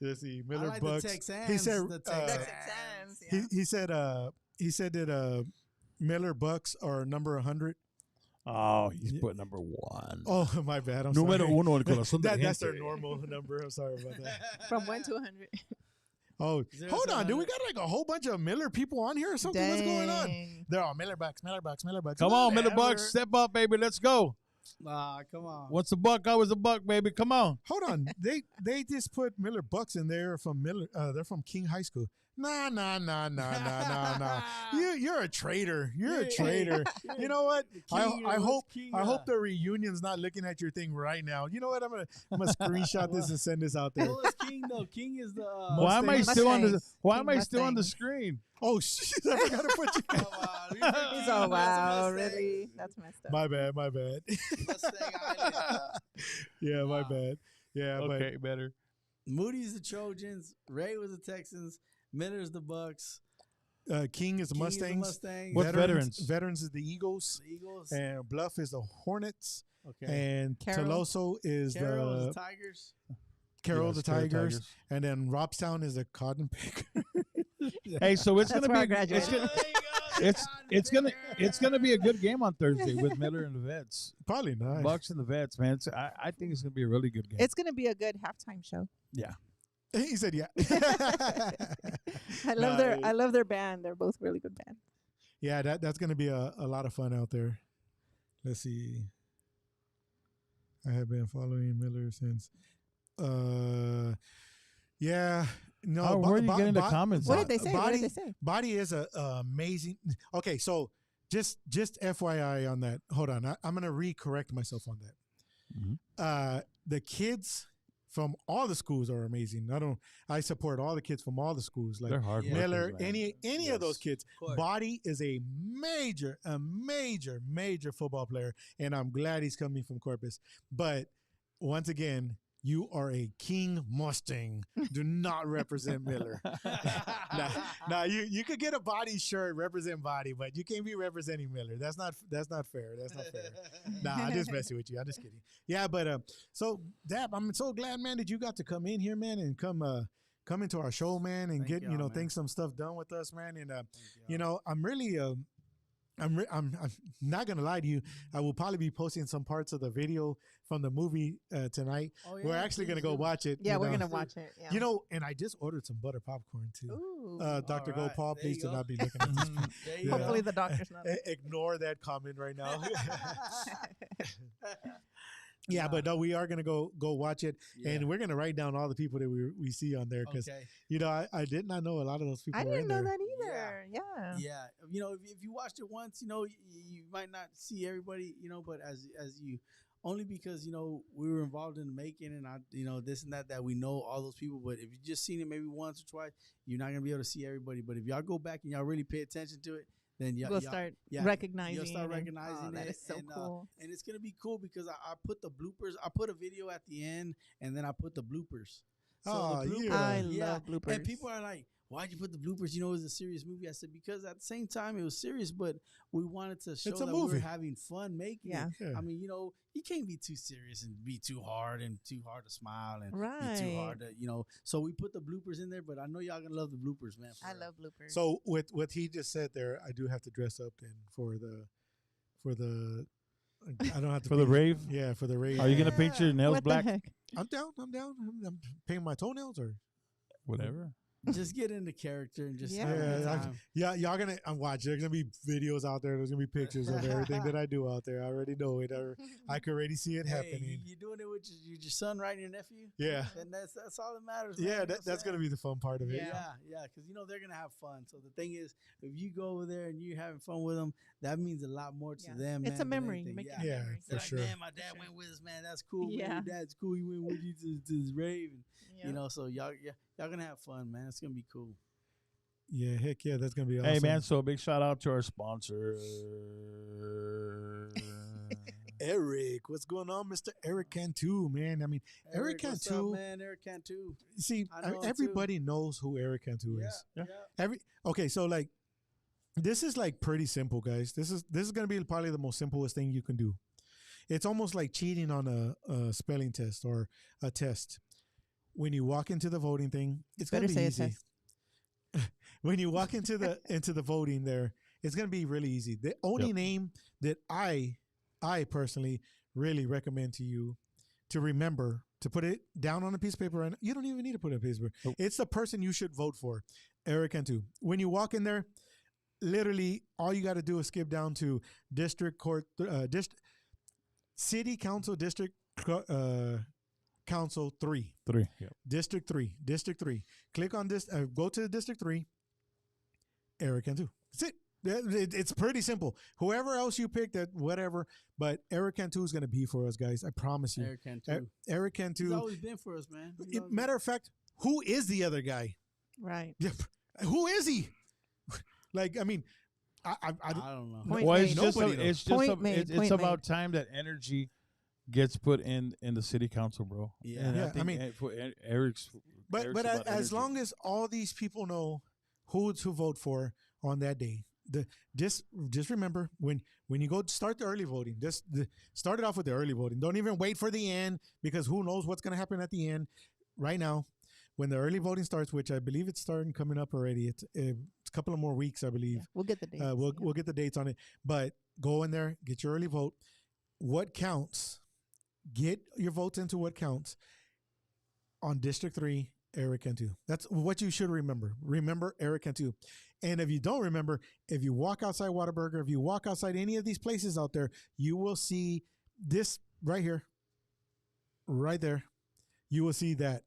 Speaker 1: Let's see, Miller
Speaker 4: I like
Speaker 1: Bucks.
Speaker 4: the Texans.
Speaker 1: He said
Speaker 4: the
Speaker 3: Texans,
Speaker 1: he said that Miller Bucks are number 100.
Speaker 2: Oh, he's
Speaker 1: Yeah.
Speaker 2: put number one.
Speaker 1: Oh, my bad. I'm
Speaker 2: Número
Speaker 1: sorry.
Speaker 2: uno, el corazón de la
Speaker 1: That's
Speaker 2: gente.
Speaker 1: their normal number. I'm sorry about that.
Speaker 3: From 1 to 100.
Speaker 1: Oh,
Speaker 4: Zero
Speaker 1: hold
Speaker 4: to
Speaker 1: on, dude. We
Speaker 4: 100.
Speaker 1: got like a whole bunch of Miller people on here or something. What's going on?
Speaker 3: Dang.
Speaker 1: They're all Miller Bucks.
Speaker 2: Come on, Miller
Speaker 1: Whatever.
Speaker 2: Bucks, step up, baby. Let's go.
Speaker 4: Come on.
Speaker 2: What's a buck? Always a buck, baby. Come on.
Speaker 1: Hold on. They just put Miller Bucks in there from Miller. They're from King High School. Nah. You're a traitor. You're a traitor. You know what? I hope the reunion's not looking at your thing right now. You know what? I'm gonna screenshot this and send this out there.
Speaker 4: Who is King though? King is the.
Speaker 2: Why am I
Speaker 3: Mustang.
Speaker 2: still on the? Why
Speaker 3: King
Speaker 2: am I still on the
Speaker 3: Mustang.
Speaker 2: screen?
Speaker 1: Oh shit! I forgot to put you.
Speaker 4: Oh, wow.
Speaker 3: He's all, wow, really? That's messed up.
Speaker 1: My bad.
Speaker 4: Mustang Island.
Speaker 1: Yeah, my
Speaker 4: Wow.
Speaker 1: bad. Yeah,
Speaker 2: Okay, better.
Speaker 4: Moody's the Trojans. Ray was the Texans. Miller's the Bucks.
Speaker 1: but King is the
Speaker 4: King is the
Speaker 1: Mustangs.
Speaker 4: Mustangs.
Speaker 2: What veterans?
Speaker 1: Veterans is the Eagles.
Speaker 4: The Eagles.
Speaker 1: And Bluff is the Hornets.
Speaker 4: Okay.
Speaker 1: And
Speaker 3: Carroll.
Speaker 1: Toloso is
Speaker 4: Carroll is
Speaker 1: the
Speaker 4: the Tigers.
Speaker 1: Carroll,
Speaker 2: Yes,
Speaker 1: the
Speaker 2: Carroll
Speaker 1: Tigers. And then Robstown is the Cotton Picker.
Speaker 2: Hey, so it's
Speaker 3: That's
Speaker 2: gonna
Speaker 3: where I
Speaker 2: be it's
Speaker 3: graduated.
Speaker 2: gonna, it's gonna be a good game on Thursday with Miller and the Vets.
Speaker 1: Probably not.
Speaker 2: Bucks and the Vets, man. I think it's gonna be a really good game.
Speaker 3: It's going to be a good halftime show.
Speaker 2: Yeah.
Speaker 1: He said, "Yeah."
Speaker 3: I love their band. They're both really good band.
Speaker 1: Yeah, that's going to be a lot of fun out there. Let's see. I have been following Miller since. Yeah. No.
Speaker 2: Oh, where are you getting the comments?
Speaker 3: What did they say? What did they say?
Speaker 1: Body is a amazing. Okay, so just FYI on that. Hold on, I'm gonna recorrect myself on that.
Speaker 2: Mhm.
Speaker 1: The kids from all the schools are amazing. I support all the kids from all the schools. Like
Speaker 2: They're hard
Speaker 4: Yeah.
Speaker 1: Miller,
Speaker 2: workers, man.
Speaker 1: any of those kids.
Speaker 4: Of course.
Speaker 1: Body is a major football player, and I'm glad he's coming from Corpus. But once again, you are a King Mustang. Do not represent Miller. Now you could get a Body shirt, represent Body, but you can't be representing Miller. That's not fair. That's not fair. Nah, I'm just messing with you. I'm just kidding. Yeah, but so Dap, I'm so glad, man, that you got to come in here, man, and come coming to our show, man, and getting,
Speaker 4: man.
Speaker 1: think some stuff done with us, man. And, I'm really, I'm not gonna lie to you. I will probably be posting some parts of the video from the movie tonight.
Speaker 4: Oh, yeah,
Speaker 1: we're actually gonna go watch it.
Speaker 3: Yeah, we're gonna watch it. Yeah.
Speaker 1: And I just ordered some butter popcorn too.
Speaker 3: Ooh.
Speaker 1: Dr.
Speaker 4: All right,
Speaker 1: Paul,
Speaker 4: there
Speaker 1: please
Speaker 4: you
Speaker 1: do
Speaker 4: go.
Speaker 1: not be looking at this.
Speaker 4: There you
Speaker 3: Hopefully
Speaker 4: go.
Speaker 3: the doctor's not.
Speaker 1: Ignore that comment right now. Yeah, but no, we are gonna go watch it,
Speaker 4: Yeah.
Speaker 1: and we're gonna write down all the people that we see on there because
Speaker 4: Okay.
Speaker 1: I did not know a lot of those people.
Speaker 3: I
Speaker 1: were
Speaker 3: didn't
Speaker 1: in
Speaker 3: know
Speaker 1: there.
Speaker 3: that either. Yeah.
Speaker 4: Yeah, if you watched it once, you might not see everybody, but as you only because we were involved in the making and this and that we know all those people. But if you just seen it maybe once or twice, you're not gonna be able to see everybody. But if y'all go back and y'all really pay attention to it, then
Speaker 3: We'll start recognizing.
Speaker 4: You'll start recognizing
Speaker 3: that
Speaker 4: it.
Speaker 3: is so cool.
Speaker 4: And it's gonna be cool because I put the bloopers. I put a video at the end, and then I put the bloopers.
Speaker 1: Oh,
Speaker 4: the bloopers,
Speaker 1: yeah.
Speaker 3: I love bloopers.
Speaker 4: And people are like, "Why'd you put the bloopers? It was a serious movie." I said, "Because at the same time it was serious, but we wanted to show
Speaker 1: It's a
Speaker 4: that we
Speaker 1: movie.
Speaker 4: were having fun making
Speaker 3: Yeah.
Speaker 4: it.
Speaker 1: Yeah.
Speaker 4: I mean, you can't be too serious and be too hard and too hard to smile and be too
Speaker 3: Right.
Speaker 4: hard to, So we put the bloopers in there, but I know y'all gonna love the bloopers, man.
Speaker 3: I love bloopers.
Speaker 1: So with what he just said there, I do have to dress up then for the. I don't have to
Speaker 2: For the
Speaker 1: paint-
Speaker 2: rave?
Speaker 1: Yeah, for the rave.
Speaker 2: Are you gonna paint your nails
Speaker 3: what
Speaker 2: black?
Speaker 3: The heck?
Speaker 1: I'm down. I'm painting my toenails or.
Speaker 2: Whatever.
Speaker 4: Just get into character and just
Speaker 3: Yeah.
Speaker 4: have a good
Speaker 1: Yeah,
Speaker 4: time.
Speaker 1: Yeah, y'all gonna watch. There's gonna be videos out there. There's gonna be pictures of everything that I do out there. I already know it. I can already see it
Speaker 4: Hey,
Speaker 1: happening.
Speaker 4: you doing it with your son, right? And your nephew?
Speaker 1: Yeah.
Speaker 4: And that's all that matters.
Speaker 1: Yeah,
Speaker 4: man, you know what
Speaker 1: that's
Speaker 4: I'm
Speaker 1: gonna be the fun part of it.
Speaker 3: Yeah.
Speaker 4: Yeah, because they're gonna have fun. So the thing is, if you go over there and you're having fun with them, that means a lot more to
Speaker 3: Yeah.
Speaker 4: them.
Speaker 3: It's
Speaker 4: man,
Speaker 3: a
Speaker 4: than
Speaker 3: memory.
Speaker 4: anything.
Speaker 3: Make it
Speaker 4: Yeah.
Speaker 3: a
Speaker 1: Yeah,
Speaker 3: memory.
Speaker 1: for
Speaker 4: They're like,
Speaker 1: sure.
Speaker 4: man, my dad went with us, man. That's cool.
Speaker 3: Yeah.
Speaker 4: Man. Your dad's cool. He went with you to this rave, and,
Speaker 3: Yeah.
Speaker 4: so y'all gonna have fun, man. It's gonna be cool.
Speaker 1: Yeah, heck yeah, that's gonna be awesome.
Speaker 2: Hey man, so a big shout out to our sponsor.
Speaker 1: Eric, what's going on, Mr. Eric Cantu, man? I mean, Eric
Speaker 4: what's up,
Speaker 1: Cantu,
Speaker 4: man. Eric Cantu.
Speaker 1: see,
Speaker 4: I know him too.
Speaker 1: everybody knows who Eric Cantu is.
Speaker 4: Yeah.
Speaker 1: Okay, so like, this is like pretty simple, guys. This is gonna be probably the most simplest thing you can do. It's almost like cheating on a spelling test or a test. When you walk into the voting thing, it's gonna
Speaker 3: Better
Speaker 1: be
Speaker 3: say a
Speaker 1: easy.
Speaker 3: test.
Speaker 1: When you walk into the voting there, it's gonna be really easy. The only name that I personally really recommend to you to remember to put it down on a piece of paper, and you don't even need to put it on a piece of paper.
Speaker 2: Nope.
Speaker 1: It's the person you should vote for, Eric Cantu. When you walk in there, literally all you got to do is skip down to City Council District Council 3.
Speaker 2: 3. Yep.
Speaker 1: District 3. Click on this. Go to District 3. Eric Cantu. That's it. It's pretty simple. Whoever else you pick, that whatever, but Eric Cantu is going to be for us, guys. I promise you.
Speaker 4: Eric Cantu.
Speaker 1: Eric
Speaker 4: He's
Speaker 1: Cantu.
Speaker 4: always been for us, man.
Speaker 1: Matter of fact, who is the other guy?
Speaker 3: Right.
Speaker 1: Yep. Who is he? Like, I mean, I
Speaker 4: don't know.
Speaker 3: Point
Speaker 2: Well,
Speaker 3: made.
Speaker 2: it's just
Speaker 1: Nobody knows.
Speaker 2: it's just
Speaker 3: Point made,
Speaker 2: it's
Speaker 3: point
Speaker 2: about
Speaker 3: made.
Speaker 2: time that energy gets put in the city council, bro.
Speaker 4: Yeah.
Speaker 2: And
Speaker 1: Yeah, I
Speaker 2: think
Speaker 1: mean-
Speaker 2: for Eric's.
Speaker 1: but
Speaker 2: Eric's about
Speaker 1: as
Speaker 2: energy.
Speaker 1: long as all these people know who to vote for on that day, just remember when you go start the early voting, start it off with the early voting. Don't even wait for the end, because who knows what's going to happen at the end. Right now, when the early voting starts, which I believe it's starting coming up already, it's a couple of more weeks, I believe.
Speaker 3: Yeah. We'll get the dates.
Speaker 1: We'll get the dates on it, but go in there, get your early vote. What counts? Get your votes into what counts on District 3, Eric Cantu. That's what you should remember. Remember Eric Cantu. And if you don't remember, if you walk outside Whataburger, if you walk outside any of these places out there, you will see this right here, right there. You will see that.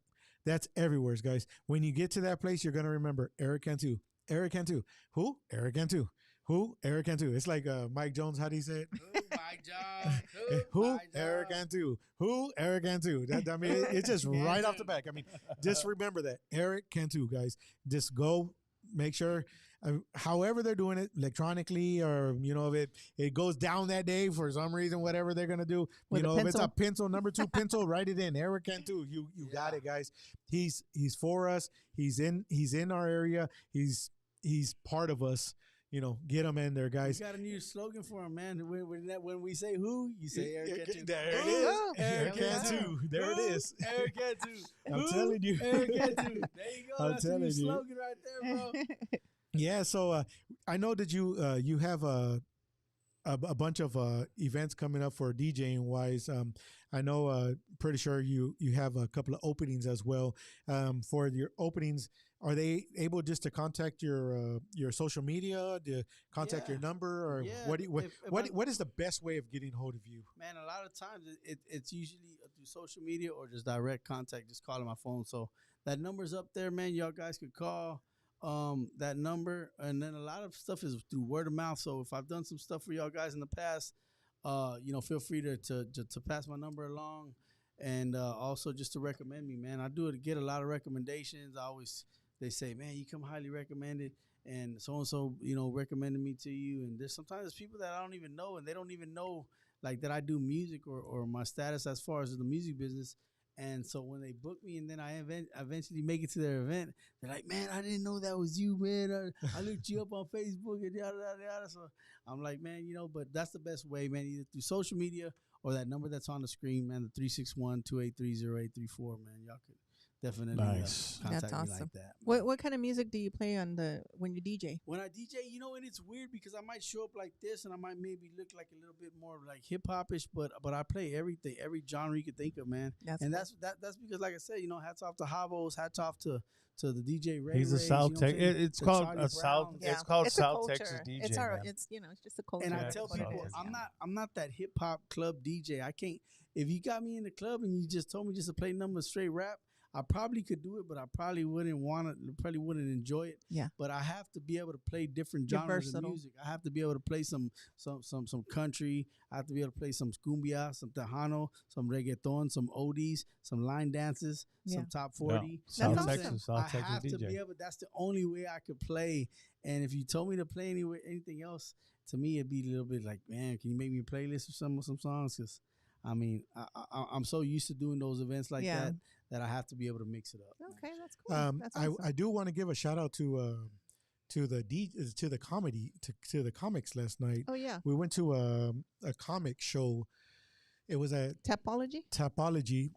Speaker 1: That's everywhere, guys. When you get to that place, you're going to remember Eric Cantu. Eric Cantu. Who? Eric Cantu. Who? Eric Cantu. It's like Mike Jones. How do you say it?
Speaker 4: Mike Jones.
Speaker 1: Who? Eric Cantu. Who? Eric Cantu. I mean, it's just right off the back. I mean, just remember that. Eric Cantu, guys. Just go, make sure, however they're doing it, electronically, or, if it goes down that day for some reason, whatever they're going to do.
Speaker 3: With a
Speaker 1: If it's a
Speaker 3: pencil?
Speaker 1: pencil, number 2 pencil, write it in. Eric Cantu. You got it, guys. He's for us. He's in our area. He's part of us. get them in there, guys.
Speaker 4: You got a new slogan for him, man. When we say who, you say Eric Cantu.
Speaker 1: There it is. Eric Cantu. There it is.
Speaker 4: Eric Cantu.
Speaker 1: I'm telling you.
Speaker 4: Eric Cantu. There you go. That's a new slogan right there, bro.
Speaker 1: Yeah. So I know that you have a bunch of events coming up for DJing wise. I know, pretty sure you have a couple of openings as well. For your openings, are they able just to contact your social media, to contact your number, or what is the best way of getting hold of you?
Speaker 4: Man, a lot of times it's usually through social media or just direct contact, just calling my phone. So that number's up there, man. Y'all guys could call that number, and then a lot of stuff is through word of mouth. So if I've done some stuff for y'all guys in the past, feel free to pass my number along, and also just to recommend me, man. I get a lot of recommendations. They say, man, you come highly recommended, and so and so, recommended me to you. And there's people that I don't even know, and they don't even know like that I do music or my status as far as the music business. And so when they book me and then I eventually make it to their event, they're like, man, I didn't know that was you, man. I looked you up on Facebook and yada, yada, yada. So I'm like, man, but that's the best way, man, either through social media or that number that's on the screen, man, the 361-283-0834, man. Y'all could definitely contact
Speaker 3: That's
Speaker 4: me
Speaker 3: awesome.
Speaker 4: like that.
Speaker 3: What kind of music do you play when you DJ?
Speaker 4: When I DJ, and it's weird because I might show up like this and I might maybe look like a little bit more like hip hopish, but I play everything, every genre you could think of, man. That's because, like I said, hats off to Havos, hats off to the DJ Ray.
Speaker 2: He's a South Texas. It's called a South.
Speaker 3: Yeah.
Speaker 2: It's called
Speaker 3: it's
Speaker 2: South Texas DJ.
Speaker 3: It's
Speaker 2: man.
Speaker 3: it's just a culture.
Speaker 4: And I tell people, I'm not that hip hop club DJ. I can't. If you got me in the club and you just told me just to play numbers straight rap, I probably could do it, but I probably wouldn't enjoy it.
Speaker 3: Yeah.
Speaker 4: But I have to be able to play different genres of music. I have to be able to play some country. I have to be able to play some cumbia, some tejano, some reggaeton, some oldies, some line dances, some top 40.
Speaker 2: Yeah. South
Speaker 3: Texas
Speaker 4: have
Speaker 2: DJ.
Speaker 4: to be able. That's the only way I could play. And if you told me to play anything else, to me it'd be a little bit like, man, can you make me a playlist or some songs? Because I'm so used to doing those events like that I have to be able to mix it up.
Speaker 3: Okay, that's cool. That's awesome.
Speaker 1: I do want to give a shout out to the comics last night.
Speaker 3: Oh yeah,
Speaker 1: we went to a comic show. It was at Tappology.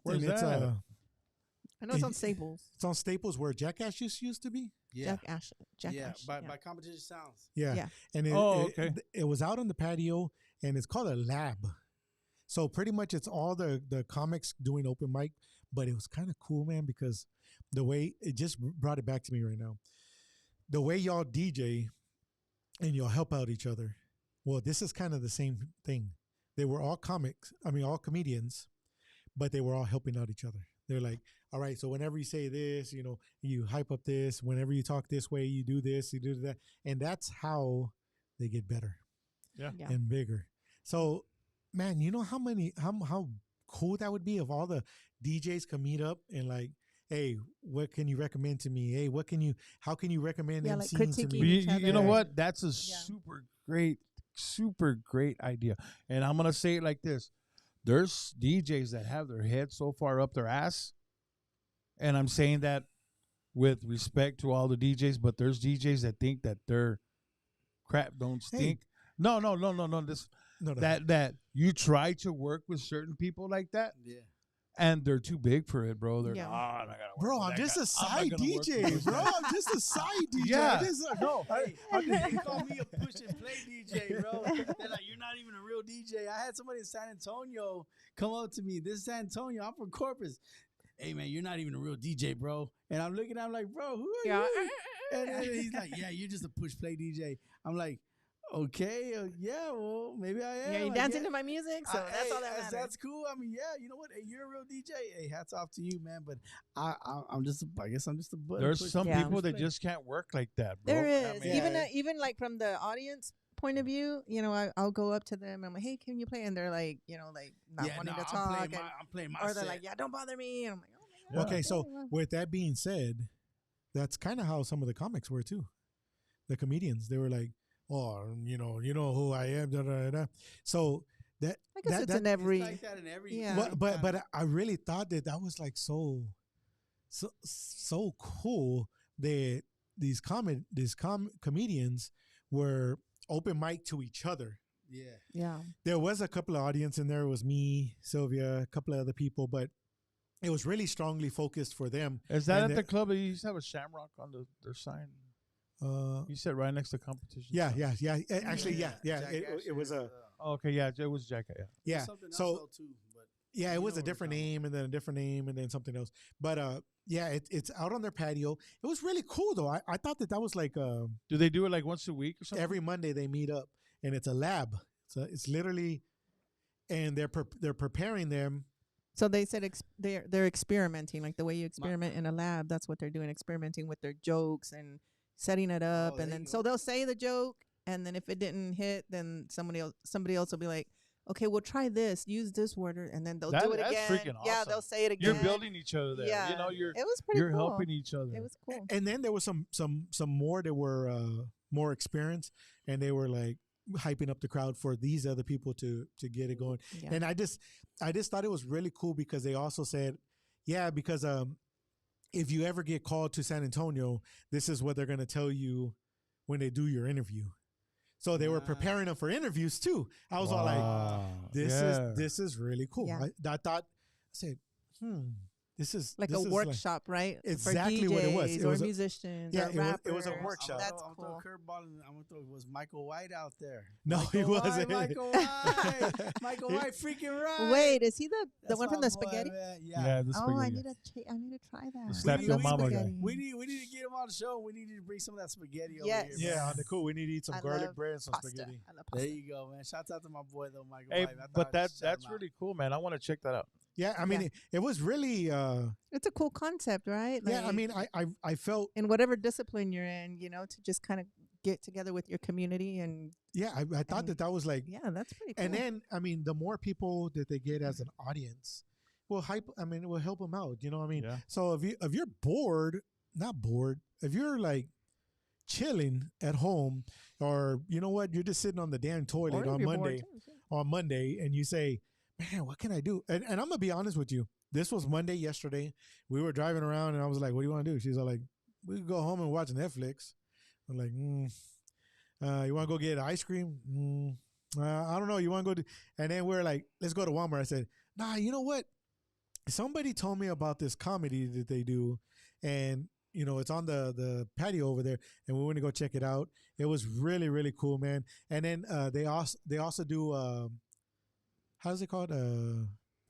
Speaker 2: Where's that?
Speaker 3: I know it's on Staples.
Speaker 1: It's on Staples where Jackass used to be.
Speaker 4: Yeah,
Speaker 3: Jackass.
Speaker 4: By Competition Sounds.
Speaker 1: Yeah. And it was out on the patio, and it's called a lab. So pretty much it's all the comics doing open mic, but it was kind of cool, man, because the way it just brought it back to me right now. The way y'all DJ and y'all help out each other. Well, this is kind of the same thing. They were all all comedians, but they were all helping out each other. They're like, all right, so whenever you say this, you hype up this. Whenever you talk this way, you do this, you do that. And that's how they get better and bigger. So, man, you know how cool that would be if all the DJs could meet up and like, hey, what can you recommend to me? Hey, how can you recommend MCing to me?
Speaker 2: You know what? That's a super great idea. And I'm going to say it like this. There's DJs that have their head so far up their ass. And I'm saying that with respect to all the DJs, but there's DJs that think that their crap don't stink. No. That you try to work with certain people like that. Yeah. And they're too big for it, bro. They're I gotta work
Speaker 1: bro, I'm just a side DJ, bro. I'm just a side DJ.
Speaker 2: Yeah.
Speaker 4: They call me a push and play DJ, bro. They're like, you're not even a real DJ. I had somebody in San Antonio come up to me. This is San Antonio. I'm from Corpus. Hey, man, you're not even a real DJ, bro. And I'm looking at him like, bro, who are you? And then he's like, yeah, you're just a push play DJ. I'm like, okay, well, maybe I am.
Speaker 3: Yeah, you're dancing to my music, so that's all that matters.
Speaker 4: That's cool. I mean, yeah, you know what? Hey, you're a real DJ. Hey, hats off to you, man. But I guess I'm just a button.
Speaker 2: There's some people that just can't work like that, bro.
Speaker 3: There is. Even like from the audience point of view, I'll go up to them and I'm like, hey, can you play? And they're like, not wanting to talk. I'm
Speaker 4: playing my
Speaker 3: or they're
Speaker 4: set.
Speaker 3: like, yeah, don't bother me. And I'm like, oh my God.
Speaker 1: Okay, so with that being said, that's kind of how some of the comics were too. The comedians, they were like, oh, you know who I am. Da, da, da. So that
Speaker 3: I guess it's in every.
Speaker 4: It's like that in every.
Speaker 3: Yeah.
Speaker 1: But I really thought that was like so cool that these comedians were open mic to each other.
Speaker 3: Yeah.
Speaker 1: There was a couple of audience in there. It was me, Sylvia, a couple of other people, but it was really strongly focused for them.
Speaker 2: Is that at the club that you used to have a shamrock on their sign? You said right next to competition.
Speaker 1: Yeah. Actually, yeah. It was a.
Speaker 2: Okay, yeah, it was Jack.
Speaker 1: Yeah. So too, but yeah, it was a different name, and then a different name, and then something else. But yeah, it's out on their patio. It was really cool though. I thought that was like.
Speaker 2: Do they do it like once a week or something?
Speaker 1: Every Monday they meet up, and it's a lab. So it's literally, and they're preparing them.
Speaker 3: So they said they're experimenting, like the way you experiment in a lab. That's what they're doing, experimenting with their jokes and setting it up, and then so they'll say the joke, and then if it didn't hit, then somebody else will be like, okay, we'll try this, use this word, and then they'll do it again. That's freaking awesome. Yeah, they'll say it again.
Speaker 2: You're building each other there. Yeah,
Speaker 3: it was pretty
Speaker 2: you're
Speaker 3: cool.
Speaker 2: helping each other.
Speaker 3: It was cool.
Speaker 1: And then there was some more that were more experienced, and they were like hyping up the crowd for these other people to get it going. Yeah. And I just thought it was really cool because they also said, yeah, because if you ever get called to San Antonio, this is what they're going to tell you when they do your interview. So they were preparing them for interviews too. I was all like, this is really cool.
Speaker 3: Yeah.
Speaker 1: I said, this is
Speaker 3: like a workshop, like, right?
Speaker 1: Exactly
Speaker 3: for DJs
Speaker 1: what it was. It
Speaker 3: or
Speaker 1: was
Speaker 3: musicians.
Speaker 1: Yeah,
Speaker 3: or rappers.
Speaker 1: It was a workshop.
Speaker 3: That's
Speaker 4: I'm
Speaker 3: cool.
Speaker 4: Curveball, and I'm gonna throw. Was Michael White out there?
Speaker 1: No,
Speaker 4: Michael
Speaker 1: he wasn't.
Speaker 4: Michael White, Michael White, freaking right.
Speaker 3: Wait, is he the one from the spaghetti?
Speaker 2: Yeah, the spaghetti.
Speaker 3: Oh, I need to try that.
Speaker 2: Slap your mama guy.
Speaker 4: We need to get him on the show. We need to bring some of that spaghetti over
Speaker 3: here.
Speaker 1: Yeah, on the cool. We need to eat some garlic bread and some
Speaker 3: pasta.
Speaker 1: Spaghetti.
Speaker 4: There you go, man. Shouts out to my boy though, Michael
Speaker 2: Hey,
Speaker 4: White.
Speaker 2: but that's really cool, man. I want to check that out.
Speaker 1: Yeah, I mean, it was really.
Speaker 3: It's a cool concept, right?
Speaker 1: Like, yeah, I mean, I felt
Speaker 3: in whatever discipline you're in, to just kind of get together with your community and.
Speaker 1: Yeah, I thought that was like.
Speaker 3: Yeah, that's pretty cool.
Speaker 1: And then, I mean, the more people that they get as an audience, will help them out. You know what I mean?
Speaker 2: Yeah.
Speaker 1: So if you're bored, not bored, if you're like chilling at home, or you know what, you're just sitting on the damn toilet on Monday, and you say, man, what can I do? And I'm gonna be honest with you. This was Monday yesterday. We were driving around, and I was like, "What do you want to do?" She's all like, "We could go home and watch Netflix." I'm like, "You want to go get ice cream?" I don't know. You want to go? And then we're like, "Let's go to Walmart." I said, "Nah, you know what? Somebody told me about this comedy that they do, and it's on the patio over there, and we want to go check it out. It was really, really cool, man. And then they also do." How's it called?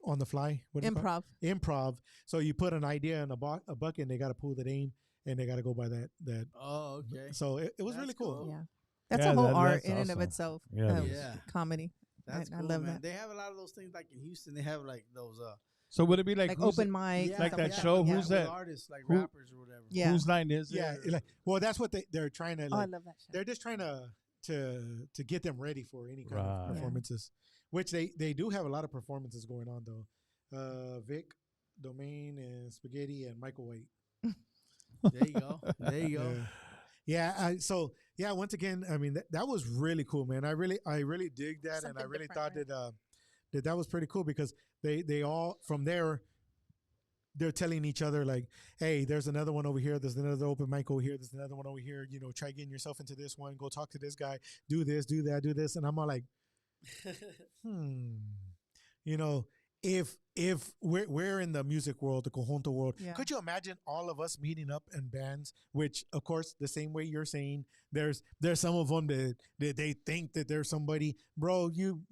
Speaker 1: On the fly?
Speaker 3: Improv.
Speaker 1: Improv. So you put an idea in a bucket, and they got to pull the name, and they got to go by that.
Speaker 4: Oh, okay.
Speaker 1: So it was really cool.
Speaker 3: Yeah. That's a whole art in and of itself. Yeah. Comedy.
Speaker 4: That's cool,
Speaker 3: I love that.
Speaker 4: They have a lot of those things like in Houston. They have like those.
Speaker 2: So would it be like
Speaker 3: open mic?
Speaker 2: Like that show? Who's that?
Speaker 4: Artists, like rappers or whatever.
Speaker 3: Yeah.
Speaker 2: Whose line is it?
Speaker 1: Yeah. Well, that's what they're trying to. Like,
Speaker 3: I love that show.
Speaker 1: They're just trying to get them ready for any kind of performances. Which they do have a lot of performances going on though. Vic, Domain, and Spaghetti, and Michael White.
Speaker 4: There you go.
Speaker 1: So once again, I mean that was really cool, man. I really dig that, and I really thought that was pretty cool because they all from there. They're telling each other like, hey, there's another one over here. There's another open mic over here. There's another one over here. Try getting yourself into this one. Go talk to this guy. Do this, do that, do this. And I'm all like, if we're in the music world, the conjunto world, could you imagine all of us meeting up in bands? Which, of course, the same way you're saying, there's some of them that they think that there's somebody. Bro, you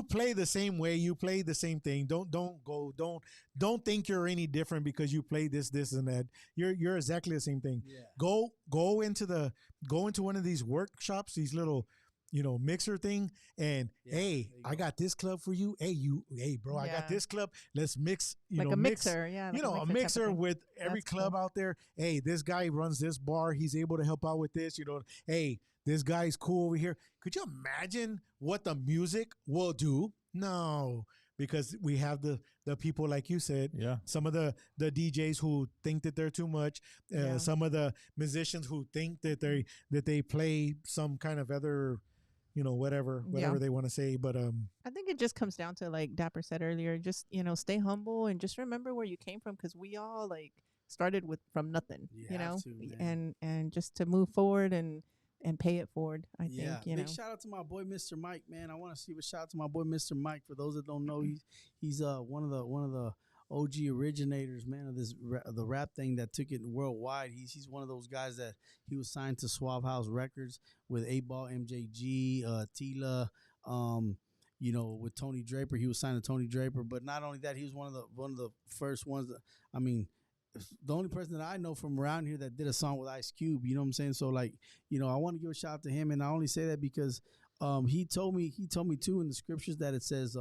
Speaker 1: play the same way, you play the same thing. Don't think you're any different because you play this and that. You're exactly the same thing. Yeah. Go into one of these workshops, these little mixer thing, and hey, I got this club for you. Hey, bro, I got this club. Let's mix,
Speaker 3: like a mixer,
Speaker 1: a mixer with every club out there. Hey, this guy runs this bar. He's able to help out with this. Hey, this guy's cool over here. Could you imagine what the music will do? No, because we have the people like you said. Yeah. Some of the DJs who think that they're too much. Some of the musicians who think that they play some kind of other. Whatever they want to say. But
Speaker 3: I think it just comes down to, like Dapper said earlier, just, stay humble and just remember where you came from, because we all started from nothing, and just to move forward. And and pay it forward. I think, you
Speaker 4: big
Speaker 3: know.
Speaker 4: shout out to my boy Mr. Mike, man. I want to see a shout out to my boy Mr. Mike. For those that don't know, he's one of the OG originators, man, of this the rap thing that took it worldwide. He's one of those guys that he was signed to Suave House Records with 8Ball, MJG, Tila, you know, with Tony Draper. He was signed to Tony Draper, but not only that, he was one of the first ones that, I mean, the only person that I know from around here that did a song with Ice Cube. You know what I'm saying? So, like, you know, I want to give a shout out to him, and I only say that because he told me too in the scriptures that it says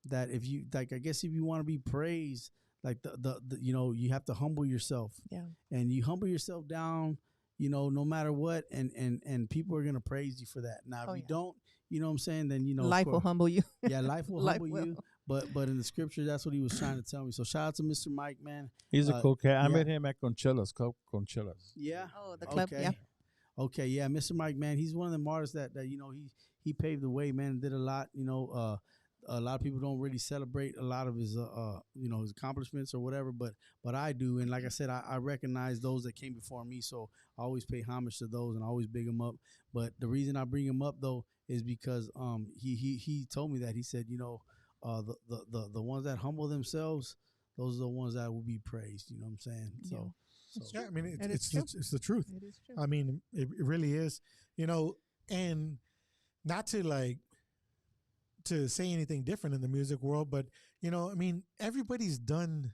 Speaker 4: that if you, like, I guess if you want to be praised, like the you know, you have to humble yourself.
Speaker 3: Yeah.
Speaker 4: And you humble yourself down, you know, no matter what, and people are gonna praise you for that. Now, if you don't, you know what I'm saying, then, you know,
Speaker 3: life will humble you.
Speaker 4: Yeah, life will humble you. But in the scripture, that's what he was trying to tell me. So shout out to Mr. Mike, man.
Speaker 2: He's a cool cat. I met him at Conchilla's.
Speaker 4: Yeah.
Speaker 3: Oh, the club.
Speaker 4: Okay.
Speaker 3: Yeah.
Speaker 4: Okay, yeah, Mr. Mike, man, he's one of them artists that you know, he paved the way, man, did a lot. You know, a lot of people don't really celebrate a lot of his you know, his accomplishments or whatever, but I do. And like I said, I recognize those that came before me, so I always pay homage to those and I always big them up. But the reason I bring him up though is because he told me that, he said, you know, the ones that humble themselves, those are the ones that will be praised. You know what I'm saying? So
Speaker 1: yeah, I mean, it's the truth.
Speaker 3: It is true.
Speaker 1: I mean, it really is. You know, and not to like to say anything different in the music world, but you know, I mean, everybody's done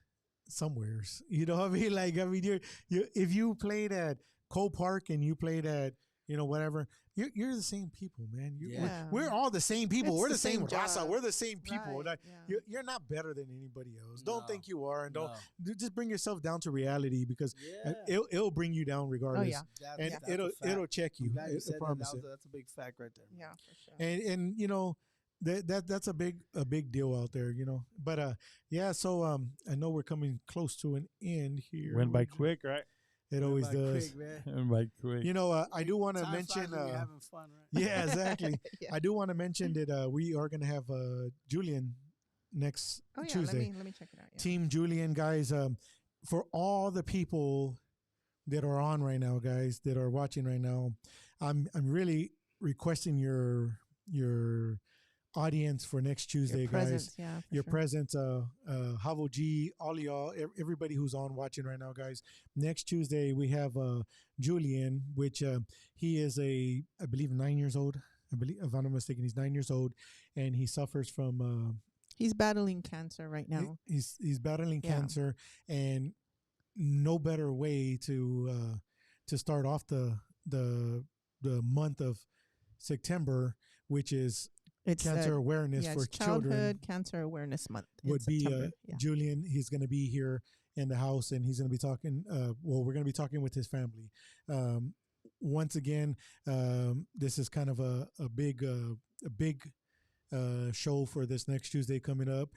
Speaker 1: somewheres. You know what I mean? Like, I mean, you if you played at Cole Park and you played at, you know, whatever, you're the same people, man. We're all the same people. We're the same raza. We're the same people.
Speaker 3: Right,
Speaker 1: like,
Speaker 3: yeah.
Speaker 1: You're not better than anybody else. Don't think you are, and don't just bring yourself down to reality, because it'll bring you down regardless.
Speaker 3: Oh, yeah.
Speaker 1: And it'll check you.
Speaker 4: I'm glad you said
Speaker 1: I promise
Speaker 4: that. That's a big fact right there.
Speaker 3: Yeah, for sure.
Speaker 1: And you know, that's a big deal out there, you know. But yeah, so I know we're coming close to an end here.
Speaker 2: Went by quick, right?
Speaker 1: It always does.
Speaker 2: Went by quick.
Speaker 1: You know, I do want to mention.
Speaker 4: Having fun, right?
Speaker 1: Yeah, exactly.
Speaker 3: Yeah.
Speaker 1: I do want to mention that we are going to have Julian next Tuesday.
Speaker 3: Let me check it out. Yeah.
Speaker 1: Team Julian, guys. For all the people that are on right now, guys, that are watching right now, I'm really requesting your audience for next Tuesday, guys. Your presence, Havo G, all of y'all, everybody who's on watching right now, guys. Next Tuesday we have Julian, which he is I believe 9 years old. I believe, if I'm not mistaken, he's 9 years old, and he suffers from.
Speaker 3: He's battling cancer right now.
Speaker 1: He's battling cancer, and no better way to start off the month of September, which is cancer awareness for children.
Speaker 3: Childhood Cancer Awareness Month
Speaker 1: would be Julian. He's going to be here in the house, and he's going to be talking. Well, we're going to be talking with his family. Once again, this is kind of a big show for this next Tuesday coming up.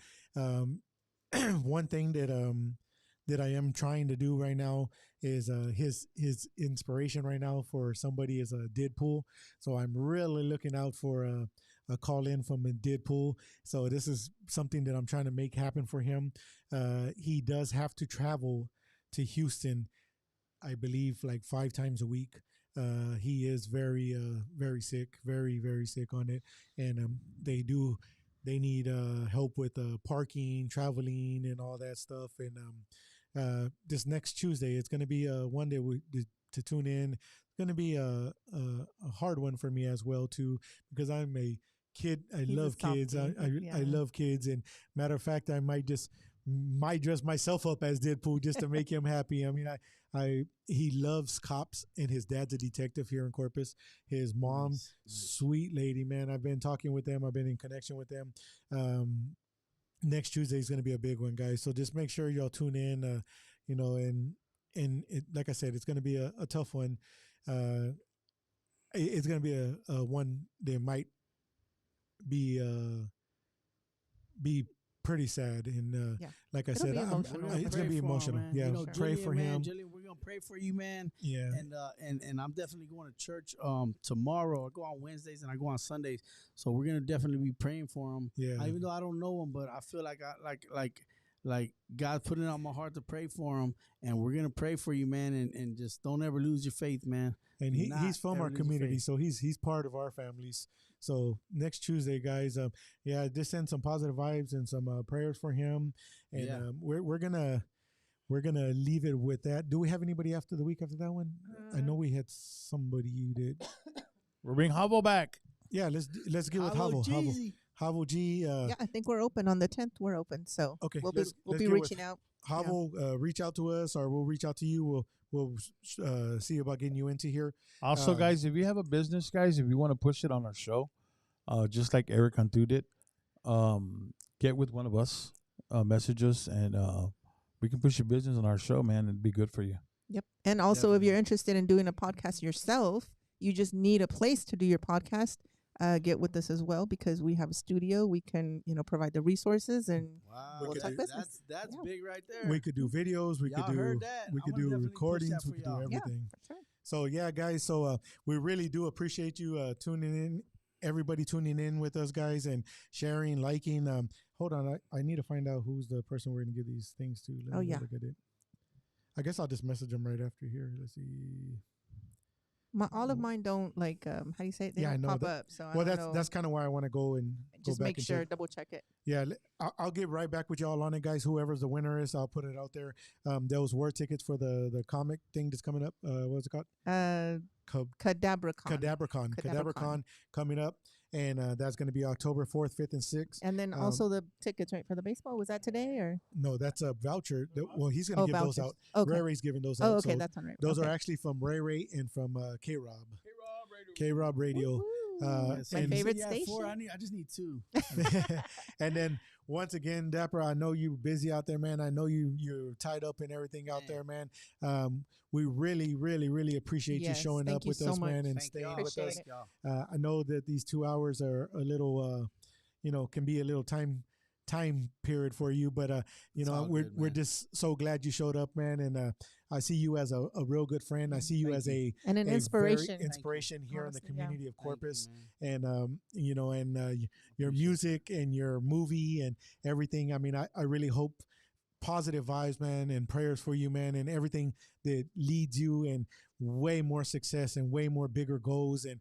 Speaker 1: One thing that I am trying to do right now is his inspiration right now for somebody is Deadpool. So I'm really looking out for a call in from Deadpool. So this is something that I'm trying to make happen for him. He does have to travel to Houston, I believe, like 5 times a week. He is very sick, very sick on it, and they need help with parking, traveling, and all that stuff. And this next Tuesday, it's going to be one day to tune in. It's going to be a hard one for me as well too, because I'm a kid. I love kids. I love kids, and matter of fact, I might dress myself up as Deadpool just to make him happy. I mean, he loves cops, and his dad's a detective here in Corpus. His mom, sweet lady, man. I've been talking with them. I've been in connection with them. Next Tuesday is going to be a big one, guys. So just make sure y'all tune in, you know, and it, like I said, it's going to be a tough one. It's going to be a one that might be pretty sad, and like I said, it's gonna be emotional. Yeah,
Speaker 4: you know,
Speaker 1: pray for him.
Speaker 4: Julian, we're gonna pray for you, man.
Speaker 1: Yeah,
Speaker 4: and I'm definitely going to church tomorrow. I go on Wednesdays and I go on Sundays, so we're gonna definitely be praying for him.
Speaker 1: Yeah,
Speaker 4: even though I don't know him, but I feel like like God put it on my heart to pray for him, and we're gonna pray for you, man, and just don't ever lose your faith, man.
Speaker 1: And he's from our community, so he's part of our families. So next Tuesday, guys, just send some positive vibes and some prayers for him, and we're gonna leave it with that. Do we have anybody after the week after that one? I know we had somebody you did.
Speaker 2: We'll bring Havo back.
Speaker 1: Yeah, let's get with Havo. Havo G.
Speaker 3: Yeah, I think we're open on the 10th. We're open, so
Speaker 1: okay,
Speaker 3: we'll be reaching out.
Speaker 1: Havo, reach out to us, or we'll reach out to you. We'll see about getting you into here.
Speaker 2: Also, guys, if you have a business, guys, if you want to push it on our show, just like Eric Cantu did, get with one of us, message us, and we can push your business on our show, man. It'd be good for you.
Speaker 3: Yep. And also, if you're interested in doing a podcast yourself, you just need a place to do your podcast. Get with us as well, because we have a studio. We can, provide the resources, and
Speaker 4: we'll talk business. That's big right there.
Speaker 1: We could do videos. We could do recordings. We could do everything.
Speaker 3: Yeah, for sure.
Speaker 1: So guys. So we really do appreciate you tuning in. Everybody tuning in with us, guys, and sharing, liking. Hold on, I need to find out who's the person we're gonna give these things to. Let me look at it. I guess I'll just message them right after here. Let's see.
Speaker 3: All of mine don't how do you say it? They don't pop up. So
Speaker 1: that's kind of why I want to go and
Speaker 3: just
Speaker 1: go back
Speaker 3: make sure, double check it.
Speaker 1: Yeah, I'll get right back with y'all on it, guys. Whoever's the winner is, I'll put it out there. Those were tickets for the comic thing that's coming up. What's it called? Cadabracon coming up, and that's going to be October 4th, 5th, and 6th.
Speaker 3: And then also the tickets, right, for the baseball. Was that today or?
Speaker 1: No, that's a voucher. Well, he's going to give those out.
Speaker 3: Okay.
Speaker 1: Ray Ray's giving those out.
Speaker 3: Oh, okay,
Speaker 1: so
Speaker 3: that's on right.
Speaker 1: Those are actually from Ray Ray and from K-Rob. K-Rob Radio.
Speaker 3: My favorite station.
Speaker 4: 4, I just need 2.
Speaker 1: And then once again, Dapper, I know you're busy out there, man. I know you're tied up and everything out there, man. We really, really, really appreciate you showing up with us, man, and staying with us. I know that these 2 hours are a little, can be a little time period for you, but we're just so glad you showed up, man, and I see you as a real good friend. I see you as an inspiration here in the community of Corpus, and your music and your movie and everything. I mean, I really hope positive vibes, man, and prayers for you, man, and everything that leads you and way more success and way more bigger goals, and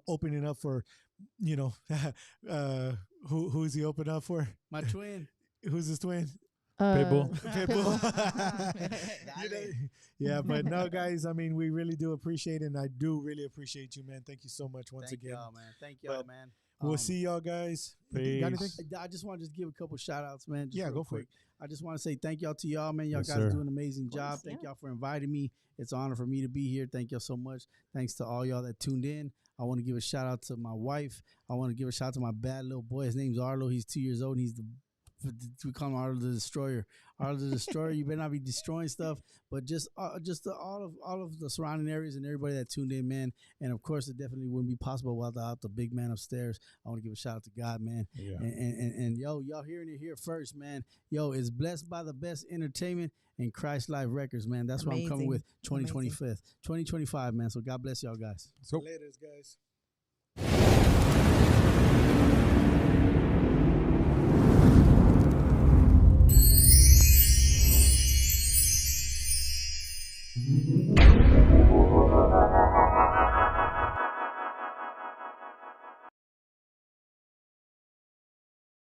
Speaker 1: opening up for who's he open up for?
Speaker 4: My twin.
Speaker 1: Who's his twin?
Speaker 2: Pitbull.
Speaker 1: Yeah, but no, guys, I mean, we really do appreciate it, and I do really appreciate you, man. Thank you so much once again.
Speaker 4: Thank y'all, man.
Speaker 1: We'll see y'all guys.
Speaker 2: Peace.
Speaker 1: Got anything?
Speaker 4: I just want to give a couple shout outs, man.
Speaker 1: Go for it.
Speaker 4: I just want to say thank y'all to y'all, man. Y'all guys do an amazing job. Thank y'all for inviting me. It's an honor for me to be here. Thank y'all so much. Thanks to all y'all that tuned in. I want to give a shout out to my wife. I want to give a shout out to my bad little boy. His name's Arlo. He's 2 years old, and we call him Arlo the Destroyer. Arlo the Destroyer. You better not be destroying stuff, but just all of the surrounding areas and everybody that tuned in, man. And of course, it definitely wouldn't be possible without the big man upstairs. I want to give a shout out to God, man.
Speaker 2: Yeah.
Speaker 4: And y'all hearing it here first, man. It's blessed by the best entertainment and Christ Live Records, man. That's what I'm coming with 2025, man. So God bless y'all guys.
Speaker 1: So later, guys.